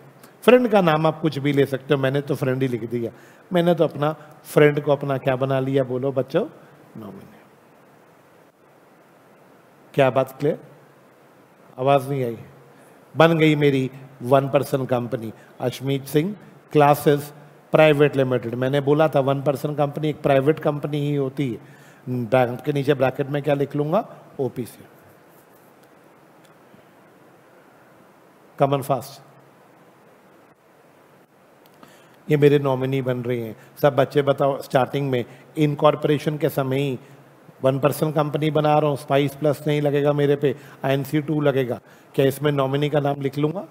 फ्रेंड का नाम आप कुछ भी ले सकते हो, मैंने तो फ्रेंड ही लिख दिया। मैंने तो अपना फ्रेंड को अपना क्या बना लिया, बोलो बच्चों, नॉमिनी। क्या बात क्लियर? आवाज नहीं आई? बन गई मेरी 1% company, Ashmeet Singh classes private limited. मैंने बोला था 1% कंपनी एक प्राइवेट कंपनी ही होती है। ब्रैकेट के नीचे ब्रैकेट में क्या लिख लूंगा, ओपीसी, कमन फास्ट। ये मेरे नॉमिनी बन रहे हैं। सब बच्चे बताओ, स्टार्टिंग में इनकॉर्पोरेशन के समय ही 1% कंपनी बना रहा हूँ, स्पाइस प्लस नहीं लगेगा मेरे पे, INC2 लगेगा। क्या इसमें नॉमिनी का नाम लिख लूंगा?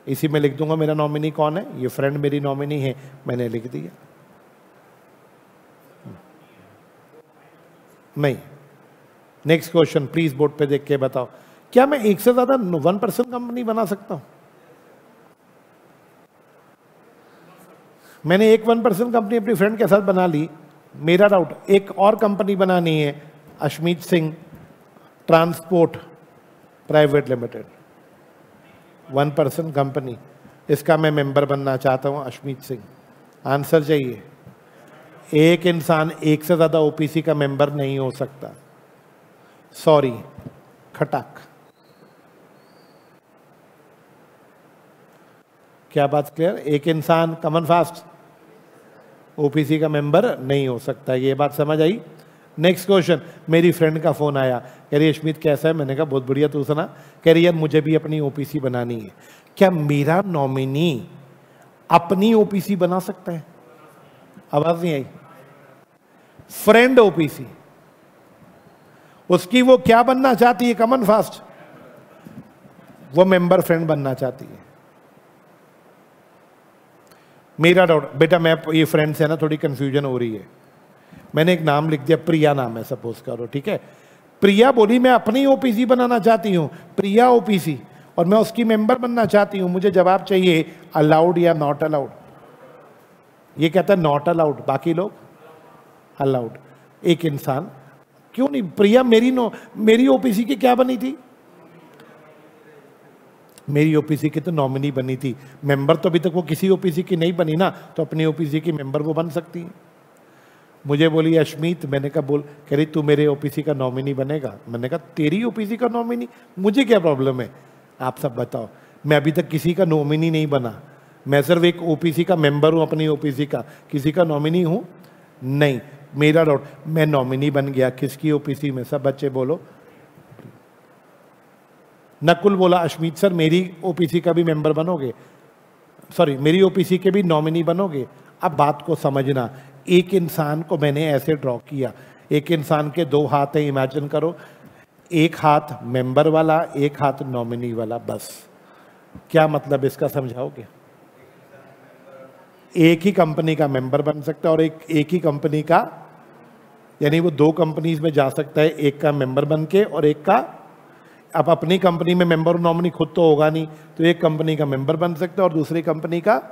इसी में लिख दूंगा मेरा नॉमिनी कौन है, ये फ्रेंड मेरी नॉमिनी है, मैंने लिख दिया। नहीं। नेक्स्ट क्वेश्चन प्लीज बोर्ड पे देख के बताओ, क्या मैं एक से ज्यादा 1% कंपनी बना सकता हूं? मैंने एक 1% कंपनी अपनी फ्रेंड के साथ बना ली। मेरा डाउट, एक और कंपनी बनानी है, Ashmeet Singh transport private limited, 1% company, इसका मैं मेंबर बनना चाहता हूं, अशमीत सिंह। आंसर चाहिए। एक इंसान एक से ज्यादा ओपीसी का मेंबर नहीं हो सकता, सॉरी, खटाक। क्या बात क्लियर? एक इंसान कमन फास्ट ओपीसी का मेंबर नहीं हो सकता, ये बात समझ आई? नेक्स्ट क्वेश्चन, मेरी फ्रेंड का फोन आया, कह रही अशमीत कैसा है? मैंने कहा बहुत बढ़िया, तू सुना? कह रही यार मुझे भी अपनी ओपीसी बनानी है। क्या मेरा नॉमिनी अपनी ओपीसी बना सकता है? आवाज नहीं आई। फ्रेंड ओपीसी, उसकी वो क्या बनना चाहती है, कमन फास्ट, वो मेंबर फ्रेंड बनना चाहती है। मेरा डाउट बेटा, मैं ये फ्रेंड्स है ना, थोड़ी कंफ्यूजन हो रही है। मैंने एक नाम लिख दिया, प्रिया नाम है सपोज करो, ठीक है। प्रिया बोली मैं अपनी ओपीसी बनाना चाहती हूँ, प्रिया ओपीसी, और मैं उसकी मेंबर बनना चाहती हूँ, मुझे जवाब चाहिए अलाउड या नॉट अलाउड। ये कहता है नॉट अलाउड, बाकी लोग अलाउड। एक इंसान, क्यों नहीं प्रिया, मेरी ओपीसी की क्या बनी थी? मेरी ओपीसी की तो नॉमिनी बनी थी, मेंबर तो अभी तक वो किसी ओपीसी की नहीं बनी ना, तो अपनी ओपीसी की मेंबर वो बन सकती है। मुझे बोली अश्मीत, मैंने कहा बोल, कह रही तू मेरे ओपीसी का नॉमिनी बनेगा। मैंने कहा तेरी ओपीसी का नॉमिनी, मुझे क्या प्रॉब्लम है, आप सब बताओ। मैं अभी तक किसी का नॉमिनी नहीं बना, मैं सिर्फ एक ओपीसी का मेंबर हूं, अपनी ओपीसी का, किसी का नॉमिनी हूं नहीं। मेरा डाउट, मैं नॉमिनी बन गया किसकी ओपीसी में? सब बच्चे बोलो। नकुल बोला अश्मीत सर मेरी ओपीसी का भी मेंबर बनोगे, सॉरी मेरी ओपीसी के भी नॉमिनी बनोगे। अब बात को समझना, एक इंसान को मैंने ऐसे ड्रॉ किया, एक इंसान के दो हाथ हैं, इमेजिन करो, एक हाथ मेंबर वाला, एक हाथ नॉमिनी वाला, बस। क्या मतलब इसका समझाओगे? एक ही कंपनी का मेंबर बन सकता है और एक ही कंपनी का, यानी वो दो कंपनीज में जा सकता है, एक का मेंबर बन के और एक का, अब अपनी कंपनी में मेंबर नॉमिनी खुद तो होगा नहीं, तो एक कंपनी का मेंबर बन सकता है और दूसरी कंपनी का,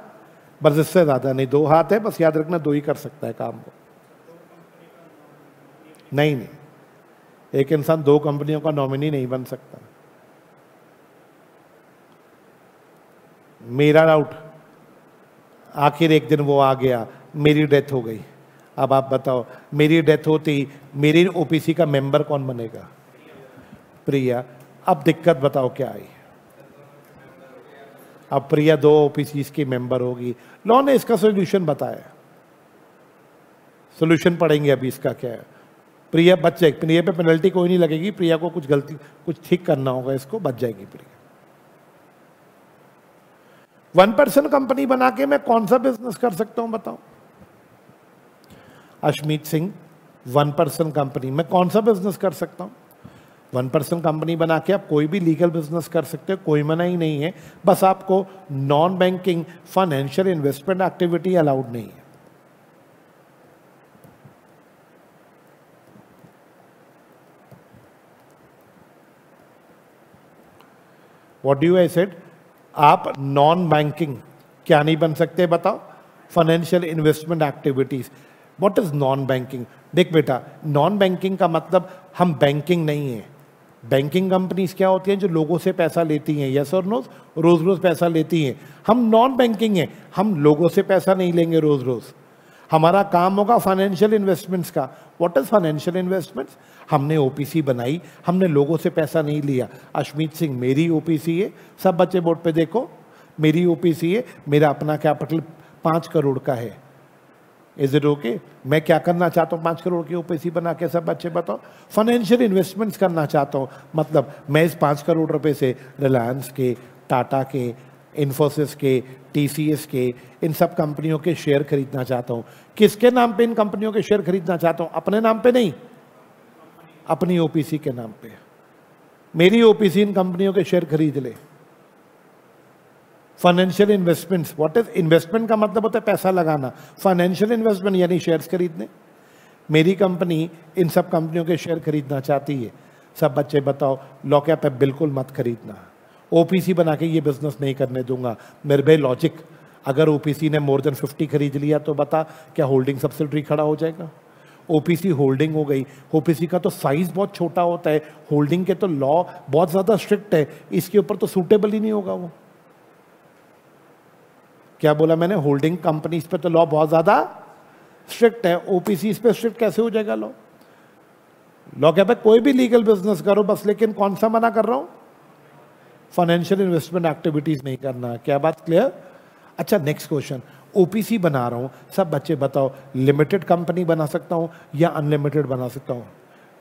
बस इससे ज्यादा नहीं। दो हाथ है, बस याद रखना दो ही कर सकता है काम को। नहीं, एक इंसान दो कंपनियों का नॉमिनी नहीं बन सकता। मेरा डाउट, आखिर एक दिन वो आ गया, मेरी डेथ हो गई, अब आप बताओ मेरी डेथ होती, मेरी ओपीसी का मेंबर कौन बनेगा? प्रिया। अब दिक्कत बताओ क्या आई? अब प्रिया दो ओपीसी की मेंबर होगी। लॉ ने इसका सोल्यूशन बताया, सोल्यूशन पढ़ेंगे अभी इसका क्या है। प्रिया बच जाएगी, प्रिया पे पेनल्टी कोई नहीं लगेगी, प्रिया को कुछ गलती, कुछ ठीक करना होगा, इसको बच जाएगी प्रिया। 1% कंपनी बना के मैं कौन सा बिजनेस कर सकता हूं बताओ? अश्मीत सिंह, 1% कंपनी में कौन सा बिजनेस कर सकता हूं? 1% कंपनी बना के आप कोई भी लीगल बिजनेस कर सकते हो, कोई मना ही नहीं है, बस आपको non banking financial investment activity allowed नहीं है। What do I said? आप नॉन बैंकिंग क्या नहीं बन सकते बताओ? Financial investment activities. What is non banking? देख बेटा, नॉन बैंकिंग का मतलब हम बैंकिंग नहीं है। बैंकिंग कंपनीज क्या होती हैं? जो लोगों से पैसा लेती हैं, यस और नो, रोज रोज पैसा लेती हैं। हम नॉन बैंकिंग हैं, हम लोगों से पैसा नहीं लेंगे रोज रोज, हमारा काम होगा फाइनेंशियल इन्वेस्टमेंट्स का। What is financial investments? हमने ओपीसी बनाई, हमने लोगों से पैसा नहीं लिया। अश्मीत सिंह मेरी ओपीसी है, सब बच्चे बोर्ड पे देखो, मेरी ओपीसी है, मेरा अपना कैपिटल 5 करोड़ का है। Is it okay? मैं क्या करना चाहता हूँ 5 करोड़ की ओपीसी बना के? सब बच्चे बताओ। फाइनेंशियल इन्वेस्टमेंट्स करना चाहता हूँ, मतलब मैं इस 5 करोड़ रुपए से रिलायंस के, टाटा के, इन्फोसिस के, टीसीएस के, इन सब कंपनियों के शेयर खरीदना चाहता हूँ। किसके नाम पे इन कंपनियों के शेयर खरीदना चाहता हूँ? अपने नाम पे नहीं, अपनी ओपीसी के नाम पे। मेरी ओपीसी इन कंपनियों के शेयर खरीद ले। Financial investments, what is investment? का मतलब होता है पैसा लगाना। फाइनेंशियल इन्वेस्टमेंट यानी शेयर्स खरीदने। मेरी कंपनी इन सब कंपनियों के शेयर खरीदना चाहती है। सब बच्चे बताओ, लॉकअप है बिल्कुल मत खरीदना। ओपीसी बना के ये बिजनेस नहीं करने दूंगा। मेरे भाई लॉजिक, अगर ओपीसी ने मोर देन 50 खरीद लिया तो बता क्या होल्डिंग सब्सिडरी खड़ा हो जाएगा? ओपीसी होल्डिंग हो गई। ओपीसी का तो साइज बहुत छोटा होता है, होल्डिंग के तो लॉ बहुत ज्यादा स्ट्रिक्ट है, इसके ऊपर तो सूटेबल ही नहीं होगा वो। क्या बोला मैंने? होल्डिंग कंपनीज पे तो लॉ बहुत ज्यादा स्ट्रिक्ट है, ओपीसी इस पे स्ट्रिक्ट कैसे हो जाएगा लॉ? लॉ क्या है, कोई भी लीगल बिजनेस करो बस, लेकिन कौन सा मना कर रहा हूं? फाइनेंशियल इन्वेस्टमेंट एक्टिविटीज नहीं करना। क्या बात क्लियर? अच्छा, नेक्स्ट क्वेश्चन, ओपीसी बना रहा हूं, सब बच्चे बताओ लिमिटेड कंपनी बना सकता हूं या अनलिमिटेड बना सकता हूं?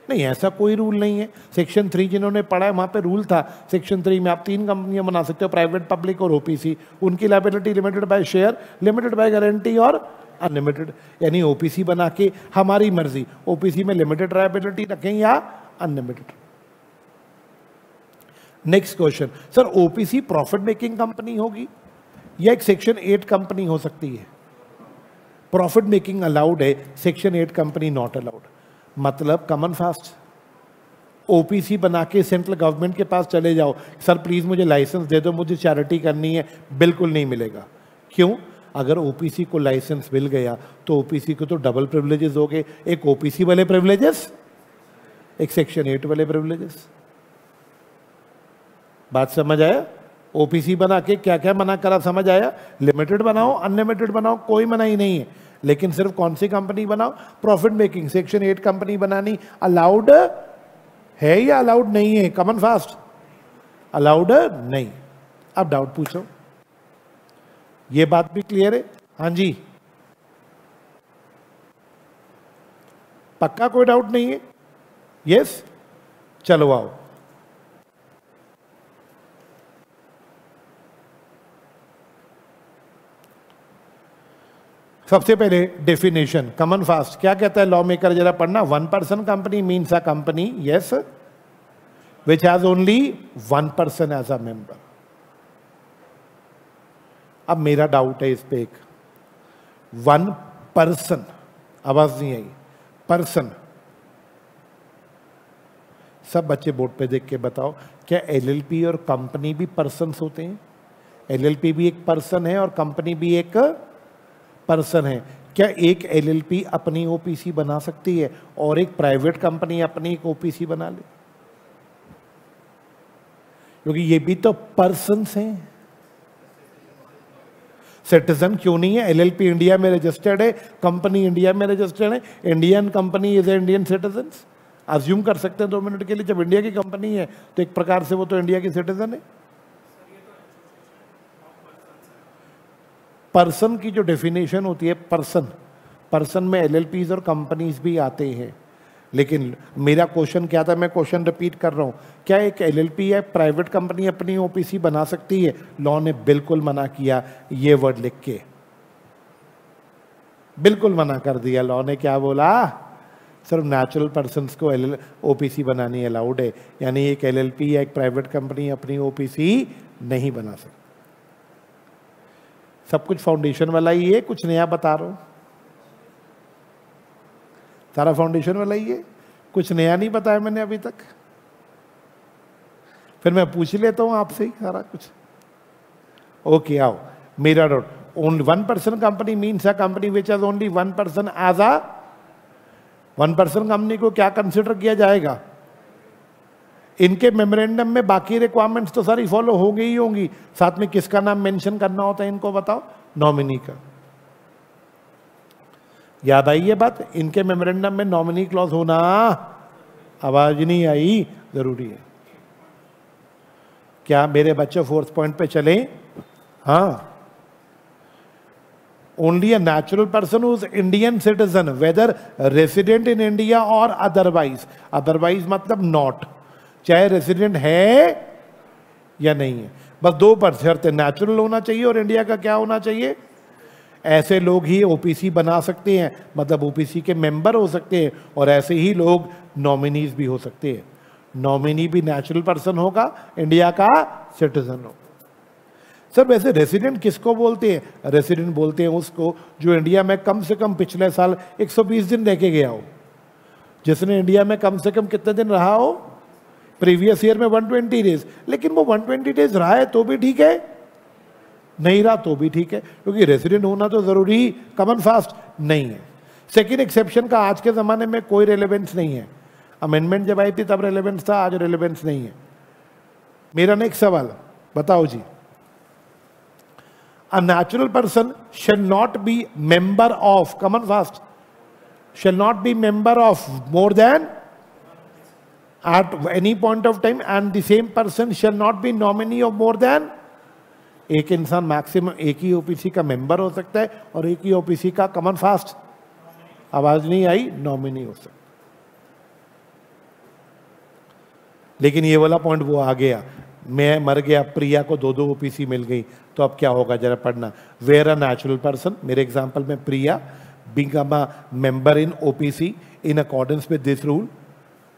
नहीं, ऐसा कोई रूल नहीं है। सेक्शन 3 जिन्होंने पढ़ा है वहां पे रूल था, सेक्शन 3 में आप 3 कंपनियां बना सकते हो, प्राइवेट, पब्लिक और ओपीसी। उनकी liability limited by share, limited by guarantee और अनलिमिटेड। यानी ओपीसी बना के हमारी मर्जी, ओपीसी में लिमिटेड लायबिलिटी रखें या unlimited. Next question, sir OPC profit making company होगी या एक सेक्शन 8 कंपनी हो सकती है? प्रॉफिट मेकिंग अलाउड है, सेक्शन 8 कंपनी नॉट अलाउड। मतलब कॉमन फास्ट ओपीसी बना के सेंट्रल गवर्नमेंट के पास चले जाओ, सर प्लीज मुझे लाइसेंस दे दो, मुझे चैरिटी करनी है, बिल्कुल नहीं मिलेगा। क्यों? अगर ओपीसी को लाइसेंस मिल गया तो ओपीसी को तो डबल प्रिविलेजेस हो गए, एक ओपीसी वाले प्रिविलेजेस, एक सेक्शन 8 वाले प्रिविलेजेस। बात समझ आया? ओपीसी बना के क्या क्या मना करा, समझ आया? लिमिटेड बनाओ, अनलिमिटेड बनाओ, कोई मनाही नहीं है, लेकिन सिर्फ कौन सी कंपनी बनाओ? प्रॉफिट मेकिंग सेक्शन 8 कंपनी बनानी अलाउड है या अलाउड नहीं है? कॉमन फास्ट अलाउड नहीं। अब डाउट पूछो, ये बात भी क्लियर है? हाँ जी, पक्का कोई डाउट नहीं है? यस, चलो आओ। सबसे पहले डेफिनेशन, कॉमन फास्ट क्या कहता है लॉ मेकर, जरा पढ़ना। 1 person company means a company, yes, which has only 1 person as a member. अब मेरा डाउट है इस पे एक, 1 person, आवाज नहीं आई, पर्सन। सब बच्चे बोर्ड पे देख के बताओ, क्या एलएलपी और कंपनी भी पर्सन्स होते हैं? एलएलपी भी एक पर्सन है और कंपनी भी एक पर्सन है। क्या एक एलएलपी अपनी ओपीसी बना सकती है और एक प्राइवेट कंपनी अपनी एक ओपीसी बना ले? क्योंकि ये भी तो पर्सन्स हैं। सिटीजन क्यों नहीं है? एलएलपी इंडिया में रजिस्टर्ड है, कंपनी इंडिया में रजिस्टर्ड है, Indian company is Indian citizen. Assume कर सकते हैं 2 मिनट के लिए, जब इंडिया की कंपनी है तो एक प्रकार से वो तो इंडिया की सिटीजन है। पर्सन की जो डेफिनेशन होती है, पर्सन, पर्सन में एलएलपीज और कंपनीज भी आते हैं। लेकिन मेरा क्वेश्चन क्या था, मैं क्वेश्चन रिपीट कर रहा हूं, क्या एक एलएलपी या प्राइवेट कंपनी अपनी ओपीसी बना सकती है? लॉ ने बिल्कुल मना किया, ये वर्ड लिख के बिल्कुल मना कर दिया। लॉ ने क्या बोला? सिर्फ नेचुरल पर्सन्स को ओपीसी बनानी अलाउड है, यानी एक एलएलपी या एक प्राइवेट कंपनी अपनी ओपीसी नहीं बना सकती। सब कुछ फाउंडेशन वाला ही है, कुछ नया बता रहा हूं? सारा फाउंडेशन वाला ही है, कुछ नया नहीं बताया मैंने अभी तक। फिर मैं पूछ लेता हूं आपसे ही सारा कुछ। ओके, आओ। मेरा doubt, only 1 person company means a company which has only 1 person as a 1 person company को क्या कंसिडर किया जाएगा? इनके मेमोरेंडम में बाकी रिक्वायरमेंट्स तो सारी फॉलो हो गई ही होंगी। साथ में किसका नाम मेंशन करना होता है इनको बताओ? नॉमिनी का। याद आई ये बात? इनके मेमोरेंडम में नॉमिनी क्लॉज होना, आवाज नहीं आई, जरूरी है। क्या मेरे बच्चे 4th पॉइंट पे चले? हाँ, only a natural person who is Indian citizen whether resident in India और अदरवाइज। अदरवाइज मतलब नॉट, चाहे रेसिडेंट है या नहीं है। बस 2 पर शर्तें, नेचुरल होना चाहिए और इंडिया का क्या होना चाहिए। ऐसे लोग ही ओपीसी बना सकते हैं, मतलब ओपीसी के मेंबर हो सकते हैं, और ऐसे ही लोग नॉमिनीज भी हो सकते हैं। नॉमिनी भी नेचुरल पर्सन होगा, इंडिया का सिटीजन हो। सर वैसे रेसिडेंट किसको बोलते हैं? रेसिडेंट बोलते हैं उसको जो इंडिया में कम से कम पिछले साल 120 दिन रह के गया हो। जिसने इंडिया में कम से कम कितने दिन रहा हो? प्रीवियस ईयर में 120 डेज। लेकिन वो 120 डेज रहा है तो भी ठीक है, नहीं रहा तो भी ठीक है, क्योंकि रेसिडेंट होना तो जरूरी कॉमन फास्ट नहीं है। सेकेंड एक्सेप्शन का आज के जमाने में कोई रेलेवेंस नहीं है। अमेंडमेंट जब आई थी तब रेलेवेंस था, आज रेलेवेंस नहीं है। मेरा नेक्स्ट सवाल बताओ जी। A natural person shall not be member of, common fast, shall not be member of more than at any point of time, and the same person shall not be nominee of more than। एक इंसान मैक्सिमम एक ही ओपीसी का मेंबर हो सकता है और एक ही ओपीसी का कॉमन फास्ट, आवाज नहीं आई, नॉमिनी हो सकता। लेकिन ये वाला पॉइंट वो आ गया, मैं मर गया, प्रिया को 2 ओपीसी मिल गई, तो अब क्या होगा जरा पढ़ना। वेयर अ नेचुरल पर्सन, मेरे एग्जांपल में Priya, become a member in OPC in accordance with this rule,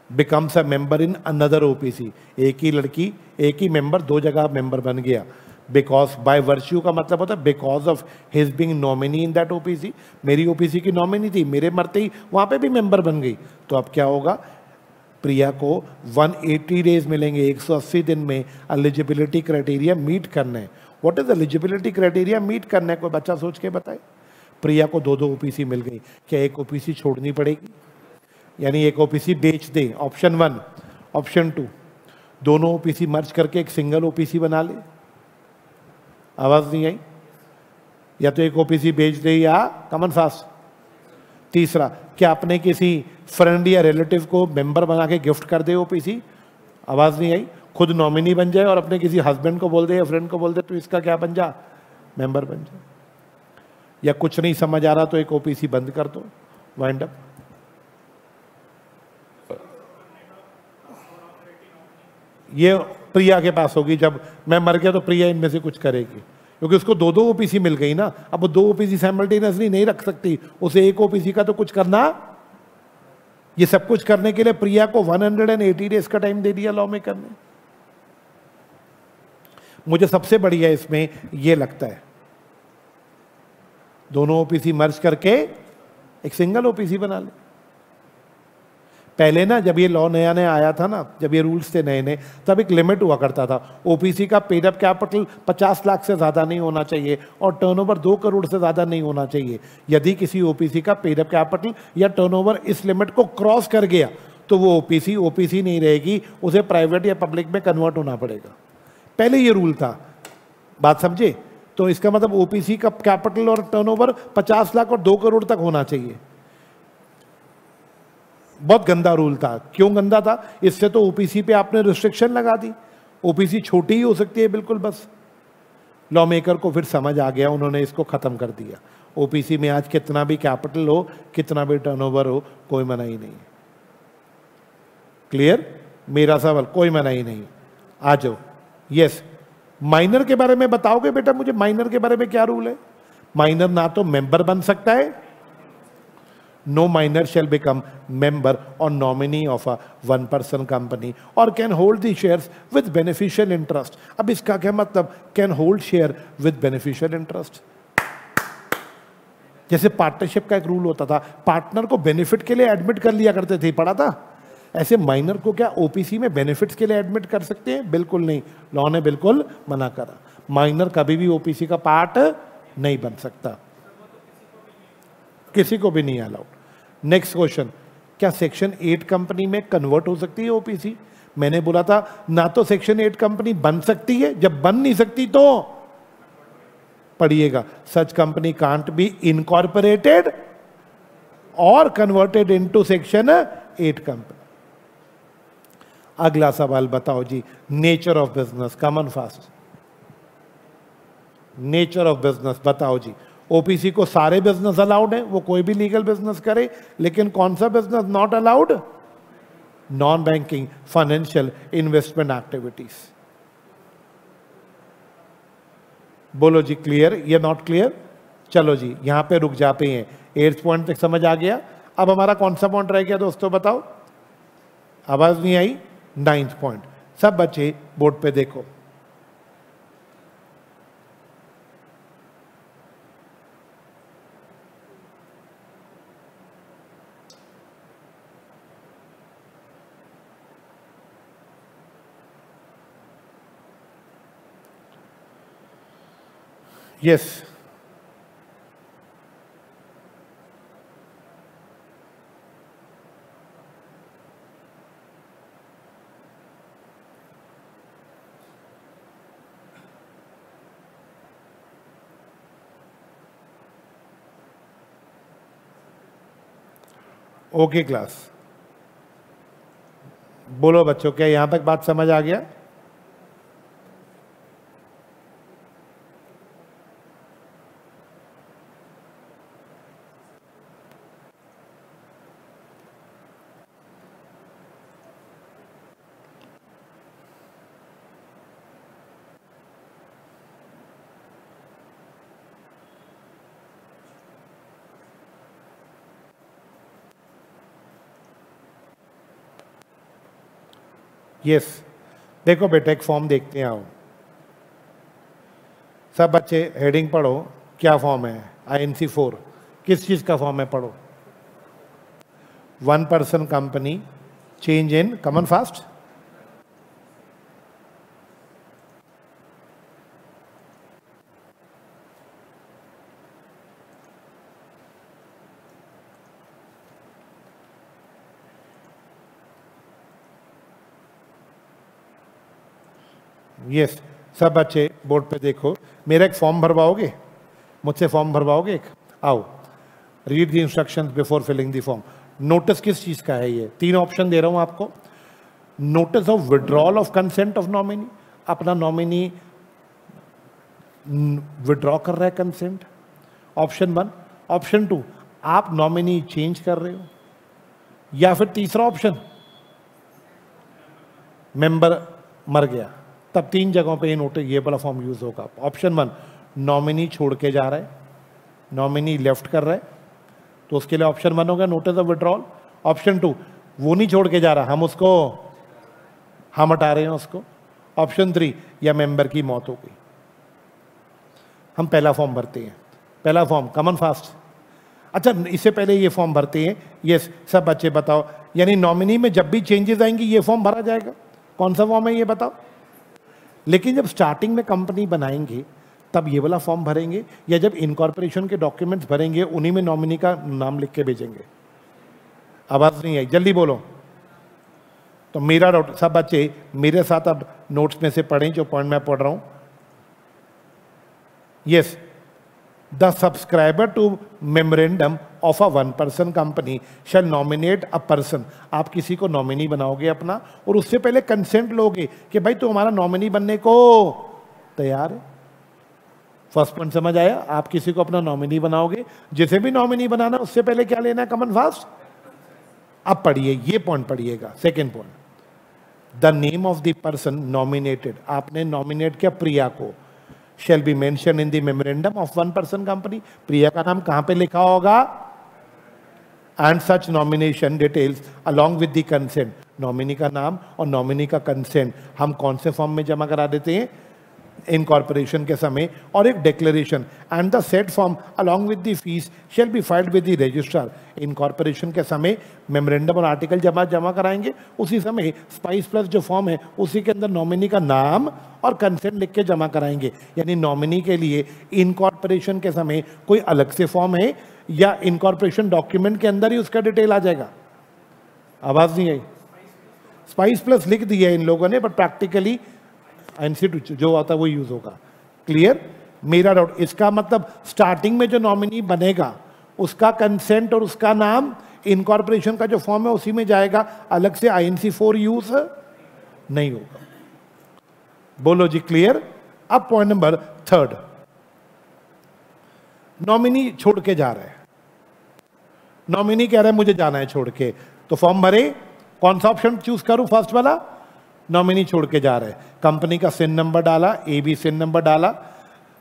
becomes a member in another OPC। एक ही लड़की, एक ही मेंबर 2 जगह मेंबर बन गया। बिकॉज बाय वर्च्यू का मतलब होता है because of his being nominee in that OPC. मेरी ओपीसी की नॉमिनी थी, मेरे मरते ही वहां पे भी मेंबर बन गई। तो अब क्या होगा, प्रिया को 180 डेज मिलेंगे, 180 दिन में एलिजिबिलिटी क्राइटेरिया मीट करने। What is eligibility criteria meet करने, कोई बच्चा सोच के बताए। प्रिया को दो दो ओपीसी मिल गई, क्या एक ओपीसी छोड़नी पड़ेगी? यानी एक ओपीसी बेच दे, ऑप्शन 1। ऑप्शन 2, दोनों ओपीसी मर्ज करके एक सिंगल ओपीसी बना ले। आवाज नहीं आई? या तो एक ओपीसी बेच दे या कमन फास्ट। तीसरा, क्या अपने किसी फ्रेंड या रिलेटिव को मेंबर बना के गिफ्ट कर दे ओपीसी। आवाज नहीं आई? खुद नॉमिनी बन जाए और अपने किसी हस्बैंड को बोल दे या फ्रेंड को बोल दे तो इसका क्या बन जा, मेंबर बन जाए। या कुछ नहीं समझ आ रहा तो एक ओपीसी बंद कर दो, वाइंड अप। ये प्रिया के पास होगी, जब मैं मर गया तो प्रिया इनमें से कुछ करेगी, क्योंकि उसको दो दो ओपीसी मिल गई ना। अब वो दो ओपीसी साइमल्टेनियसली नहीं रख सकती, उसे एक ओपीसी का तो कुछ करना। ये सब कुछ करने के लिए प्रिया को 180 डेज का टाइम दे दिया लॉ मेकर ने। मुझे सबसे बढ़िया इसमें ये लगता है, दोनों ओपीसी मर्ज करके एक सिंगल ओपीसी बना ले। पहले ना जब ये लॉ नया नया आया था ना, जब ये रूल्स थे नए नए, तब एक लिमिट हुआ करता था, ओपीसी का पेड अप कैपिटल 50 लाख से ज्यादा नहीं होना चाहिए और टर्नओवर 2 करोड़ से ज्यादा नहीं होना चाहिए। यदि किसी ओपीसी का पेड अप कैपिटल या टर्नओवर इस लिमिट को क्रॉस कर गया तो वो ओपीसी ओपीसी नहीं रहेगी, उसे प्राइवेट या पब्लिक में कन्वर्ट होना पड़ेगा। पहले ये रूल था, बात समझे? तो इसका मतलब ओपीसी का कैपिटल और टर्नओवर 50 लाख और 2 करोड़ तक होना चाहिए। बहुत गंदा रूल था। क्यों गंदा था? इससे तो ओपीसी पे आपने रिस्ट्रिक्शन लगा दी, ओपीसी छोटी ही हो सकती है बिल्कुल। बस लॉ मेकर को फिर समझ आ गया, उन्होंने इसको खत्म कर दिया। ओपीसी में आज कितना भी कैपिटल हो, कितना भी टर्नओवर हो, कोई मनाही नहीं। क्लियर? मेरा सवाल, कोई मनाही नहीं। आ जाओ। यस, माइनर के बारे में बताओगे बेटा मुझे? माइनर के बारे में क्या रूल है? माइनर ना तो मेंबर बन सकता है, no minor shall become member or nominee of a one person company or can hold the shares with beneficial interest। अब इसका क्या मतलब? can hold share with beneficial interest। जैसे पार्टनरशिप का एक रूल होता था, पार्टनर को बेनिफिट के लिए एडमिट कर लिया करते थे, पढ़ा था। ऐसे माइनर को क्या ओपीसी में बेनिफिट्स के लिए एडमिट कर सकते हैं? बिल्कुल नहीं, लॉ ने बिल्कुल मना करा। माइनर कभी भी ओपीसी का पार्ट नहीं बन सकता, किसी को भी नहीं अलाउड। नेक्स्ट क्वेश्चन, क्या सेक्शन 8 कंपनी में कन्वर्ट हो सकती है ओपीसी? मैंने बोला था ना तो सेक्शन 8 कंपनी बन सकती है, जब बन नहीं सकती तो पढ़िएगा, such company can't be incorporated और कन्वर्टेड इनटू सेक्शन 8 कंपनी। अगला सवाल बताओ जी, nature of business, common fast. Nature of business बताओ जी। ओपीसी को सारे बिजनेस अलाउड है, वो कोई भी लीगल बिजनेस करे, लेकिन कौन सा business not allowed? Non banking financial investment activities. बोलो जी, क्लियर या नॉट क्लियर? चलो जी, यहां पे रुक जाते हैं। 8th पॉइंट तक समझ आ गया। अब हमारा कौन सा पॉइंट रह गया दोस्तों, बताओ? आवाज नहीं आई? 9th point. सब बच्चे बोर्ड पे देखो। Yes, okay class. बोलो बच्चों, क्या यहां तक बात समझ आ गया? यस, देखो बेटा, एक फॉर्म देखते हैं। आओ, सब बच्चे हेडिंग पढ़ो, क्या फॉर्म है? INC4 किस चीज का फॉर्म है? पढ़ो। 1 person company, change in, common fast. Yes, सब बच्चे बोर्ड पे देखो। मेरा एक फॉर्म भरवाओगे? मुझसे फॉर्म भरवाओगे एक? आओ, read the instructions before filling the form. Notice किस चीज का है? ये 3 ऑप्शन दे रहा हूं आपको। Notice of withdrawal of consent of nominee, अपना नॉमिनी विड्रॉ कर रहा है कंसेंट, ऑप्शन 1। ऑप्शन 2, आप नॉमिनी चेंज कर रहे हो, या फिर तीसरा ऑप्शन, मेंबर मर गया। तब 3 जगहों पे ये नोटिस, ये वाला फॉर्म यूज होगा। ऑप्शन 1, नॉमिनी छोड़ के जा रहा है, नॉमिनी लेफ्ट कर रहा है, तो उसके लिए ऑप्शन 1 होगा नोटिस ऑफ विड्रॉल। ऑप्शन 2, वो नहीं छोड़ के जा रहा, हम हटा रहे हैं उसको। ऑप्शन 3, या मेंबर की मौत हो गई। हम पहला फॉर्म भरते हैं। पहला फॉर्म कमन फास्ट। अच्छा, इससे पहले ये फॉर्म भरते हैं। यस, सब बच्चे बताओ, यानी नॉमिनी में जब भी चेंजेस आएंगी ये फॉर्म भरा जाएगा। कौन सा फॉर्म है ये बताओ? लेकिन जब स्टार्टिंग में कंपनी बनाएंगे तब ये वाला फॉर्म भरेंगे, या जब इनकॉर्पोरेशन के डॉक्यूमेंट्स भरेंगे उन्हीं में नॉमिनी का नाम लिख के भेजेंगे? आवाज नहीं आई, जल्दी बोलो। तो मेरा डाउट, सब बच्चे मेरे साथ अब नोट्स में से पढ़ें जो पॉइंट मैं पढ़ रहा हूं। Yes, the subscriber to memorandum of a 1 person company shall nominate a person. आप किसी को नॉमिनी बनाओगे अपना, और उससे पहले कंसेंट लोगे कि भाई तू हमारा नॉमिनी बनने को तैयार है। फर्स्ट पॉइंट समझ आया? आप किसी को अपना नॉमिनी बनाओगे, जिसे भी नॉमिनी बनाना उससे पहले क्या लेना है? कमन फास्ट। अब पढ़िए, ये पॉइंट पढ़िएगा। Second point, the name of the person nominated, आपने नॉमिनेट किया प्रिया को, shall be mentioned in the memorandum of 1 person company। प्रिया का नाम कहां पे लिखा होगा? and such nomination details along with the consent। Nominee का नाम और नॉमिनी का कंसेंट हम कौन से फॉर्म में जमा करा देते हैं? इनकॉर्पोरेशन के समय। और एक declaration, and the set form along with the fees shall be filed with the registrar. Incorporation के समय मेमोरेंडम और आर्टिकल जमा कराएंगे, उसी समय स्पाइस प्लस जो फॉर्म है उसी के अंदर नॉमिनी का नाम और कंसेंट लिख के जमा कराएंगे। यानी नॉमिनी के लिए इनकॉर्पोरेशन के समय कोई अलग से फॉर्म है, या इनकॉर्पोरेशन डॉक्यूमेंट के अंदर ही उसका डिटेल आ जाएगा? आवाज नहीं आई? स्पाइस प्लस लिख दिया इन लोगों ने, बट प्रैक्टिकली INC2 जो आता है वो यूज होगा। क्लियर? मेरा डाउट, इसका मतलब स्टार्टिंग में जो नॉमिनी बनेगा उसका कंसेंट और उसका नाम इनकॉर्पोरेशन का जो फॉर्म है उसी में जाएगा, अलग से INC4 यूज नहीं होगा। बोलो जी, क्लियर? अब पॉइंट नंबर 3, नॉमिनी छोड़ के जा रहा है। नॉमिनी कह रहा है मुझे जाना है छोड़ के, तो फॉर्म भरे। कौन सा ऑप्शन चूज करूं? फर्स्ट वाला, नॉमिनी छोड़ के जा रहा है। कंपनी का सिन नंबर डाला, AB सिन नंबर डाला,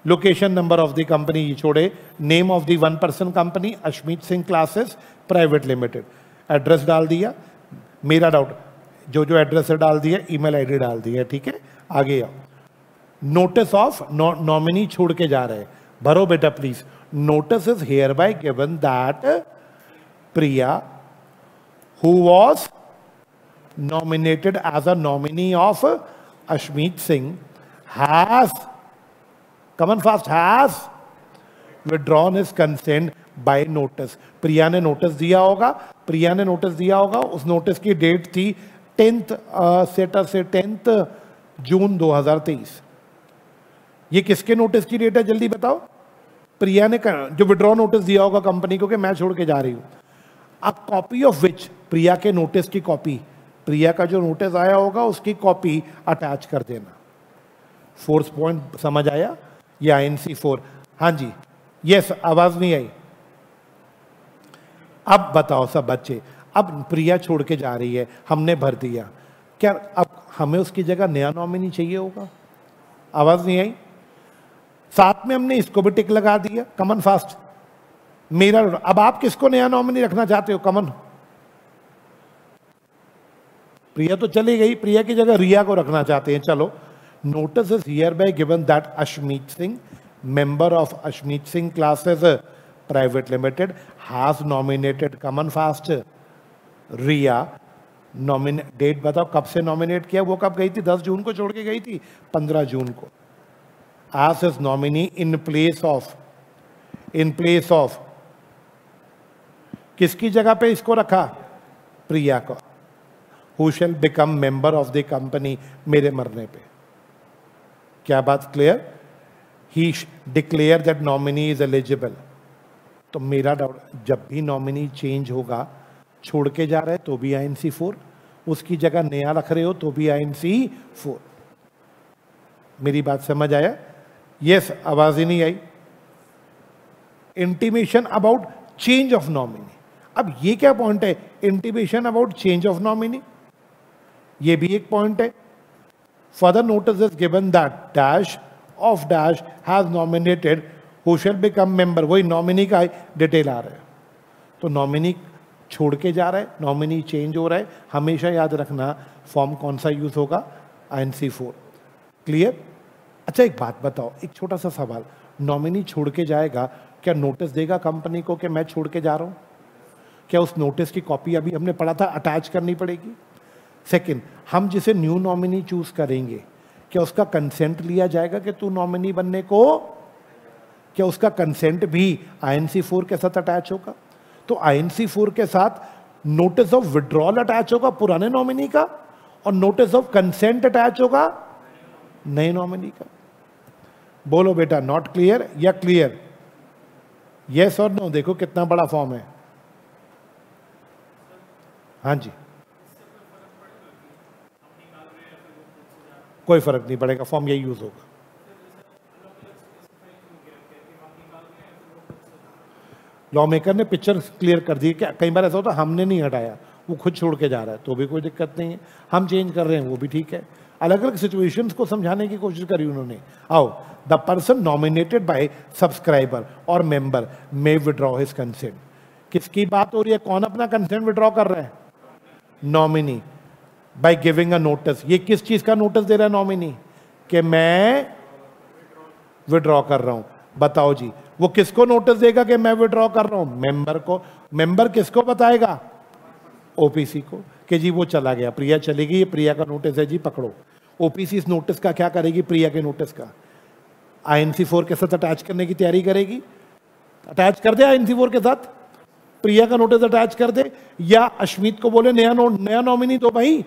location number of the company ये छोड़े, name of the 1 person company Ashmeet Singh classes private limited, address डाल दिया। मेरा डाउट, जो एड्रेस डाल दिया, ईमेल आईडी डाल दिया, ठीक है? आगे आओ, नोटिस ऑफ नॉमिनी छोड़ के जा रहे हैं, भरो बेटा please. Notice is hereby given that Priya who was nominated as a nominee of Ashmeet Singh has, come on fast, has withdrawn his consent by notice। प्रिया ने नोटिस दिया होगा, उस नोटिस की डेट थी 10 जून 2023। ये किसके नोटिस की डेट है जल्दी बताओ? प्रिया ने जो विड्रॉ नोटिस दिया होगा कंपनी को कि मैं छोड़ के जा रही हूं। अ कॉपी ऑफ विच, प्रिया के नोटिस की कॉपी, प्रिया का जो नोटिस आया होगा उसकी कॉपी अटैच कर देना। फोर्थ पॉइंट समझ आया? ये INC4। हाँ जी, यस, आवाज नहीं आई? अब बताओ सब बच्चे, अब प्रिया छोड़ के जा रही है, हमने भर दिया, क्या अब हमें उसकी जगह नया नॉमिनी चाहिए होगा? आवाज नहीं आई? साथ में हमने इसको भी टिक लगा दिया, कमन फास्ट। मेरा, अब आप किसको नया नॉमिनी रखना चाहते हो? कमन। प्रिया तो चली गई, प्रिया की जगह रिया को रखना चाहते हैं। चलो, notice is hereby given that Ashmeet Singh member of Ashmeet Singh Classes Private Limited has nominated common fast रिया। डेट बताओ कब से नॉमिनेट किया, वो कब गई थी? 10 जून को छोड़ के गई थी, 15 जून को। as his nominee in place of किसकी जगह पे इसको रखा? प्रिया को। who shall become member of the company मेरे मरने पे। क्या बात clear? he declare that nominee is eligible। तो मेरा डाउट, जब भी नॉमिनी चेंज होगा, छोड़ के जा रहे तो भी INC 4, उसकी जगह नया रख रहे हो तो भी INC 4। मेरी बात समझ आया? यस, आवाज ही नहीं आई। Intimation about change of nominee. अब ये क्या पॉइंट है? Intimation about change of nominee, ये भी एक पॉइंट है। Further notice is given that dash of dash has nominated who shall become member. वही नॉमिनी का डिटेल आ रहा है। तो नॉमिनी छोड़ के जा रहा है, नॉमिनी चेंज हो रहा है। हमेशा याद रखना फॉर्म कौन सा यूज होगा? INC 4। क्लियर? अच्छा एक बात बताओ, एक छोटा सा सवाल, नॉमिनी छोड़ के जाएगा, क्या नोटिस देगा कंपनी को कि मैं छोड़ के जा रहा हूं? क्या उस नोटिस की कॉपी अभी हमने पढ़ा था अटैच करनी पड़ेगी? सेकंड, हम जिसे न्यू नॉमिनी चूज करेंगे, क्या उसका कंसेंट लिया जाएगा कि तू नॉमिनी बनने को? क्या उसका कंसेंट भी INC 4 के साथ अटैच होगा? तो INC 4 के साथ नोटिस ऑफ विड्रॉल अटैच होगा पुराने नॉमिनी का, और नोटिस ऑफ कंसेंट अटैच होगा नए नॉमिनी का। बोलो बेटा, नॉट क्लियर या क्लियर? यस और नो? देखो कितना बड़ा फॉर्म है। हाँ जी, कोई फर्क नहीं पड़ेगा, फॉर्म यही यूज होगा। लॉ मेकर ने पिक्चर क्लियर कर दी। क्या कई बार ऐसा होता है हमने नहीं हटाया, वो खुद छोड़ के जा रहा है, तो भी कोई दिक्कत नहीं है। हम चेंज कर रहे हैं, वो भी ठीक है। अलग अलग सिचुएशंस को समझाने की कोशिश करी उन्होंने। आओ, the person nominated bye subscriber और मेंबर मे विड्रॉ हिज कंसेंट। किसकी बात हो रही है? कौन अपना कंसेंट विड्रॉ कर रहा है? Nominee. By giving a notice. ये किस चीज का नोटिस दे रहा है नॉमिनी? कि मैं विड्रॉ कर रहा हूं। बताओ जी, वो किसको नोटिस देगा कि मैं विड्रॉ कर रहा हूं? मेंबर को। मेंबर किसको बताएगा? OPC को, कि जी वो चला गया, प्रिया चली गई, ये प्रिया का नोटिस है जी, पकड़ो। OPC इस नोटिस का क्या करेगी? प्रिया के नोटिस का INC 4 के साथ अटैच करने की तैयारी करेगी। अटैच कर दे INC 4 के साथ, प्रिया का नोटिस अटैच कर दे, या अश्मीत को बोले नया नॉमिनी दो भाई।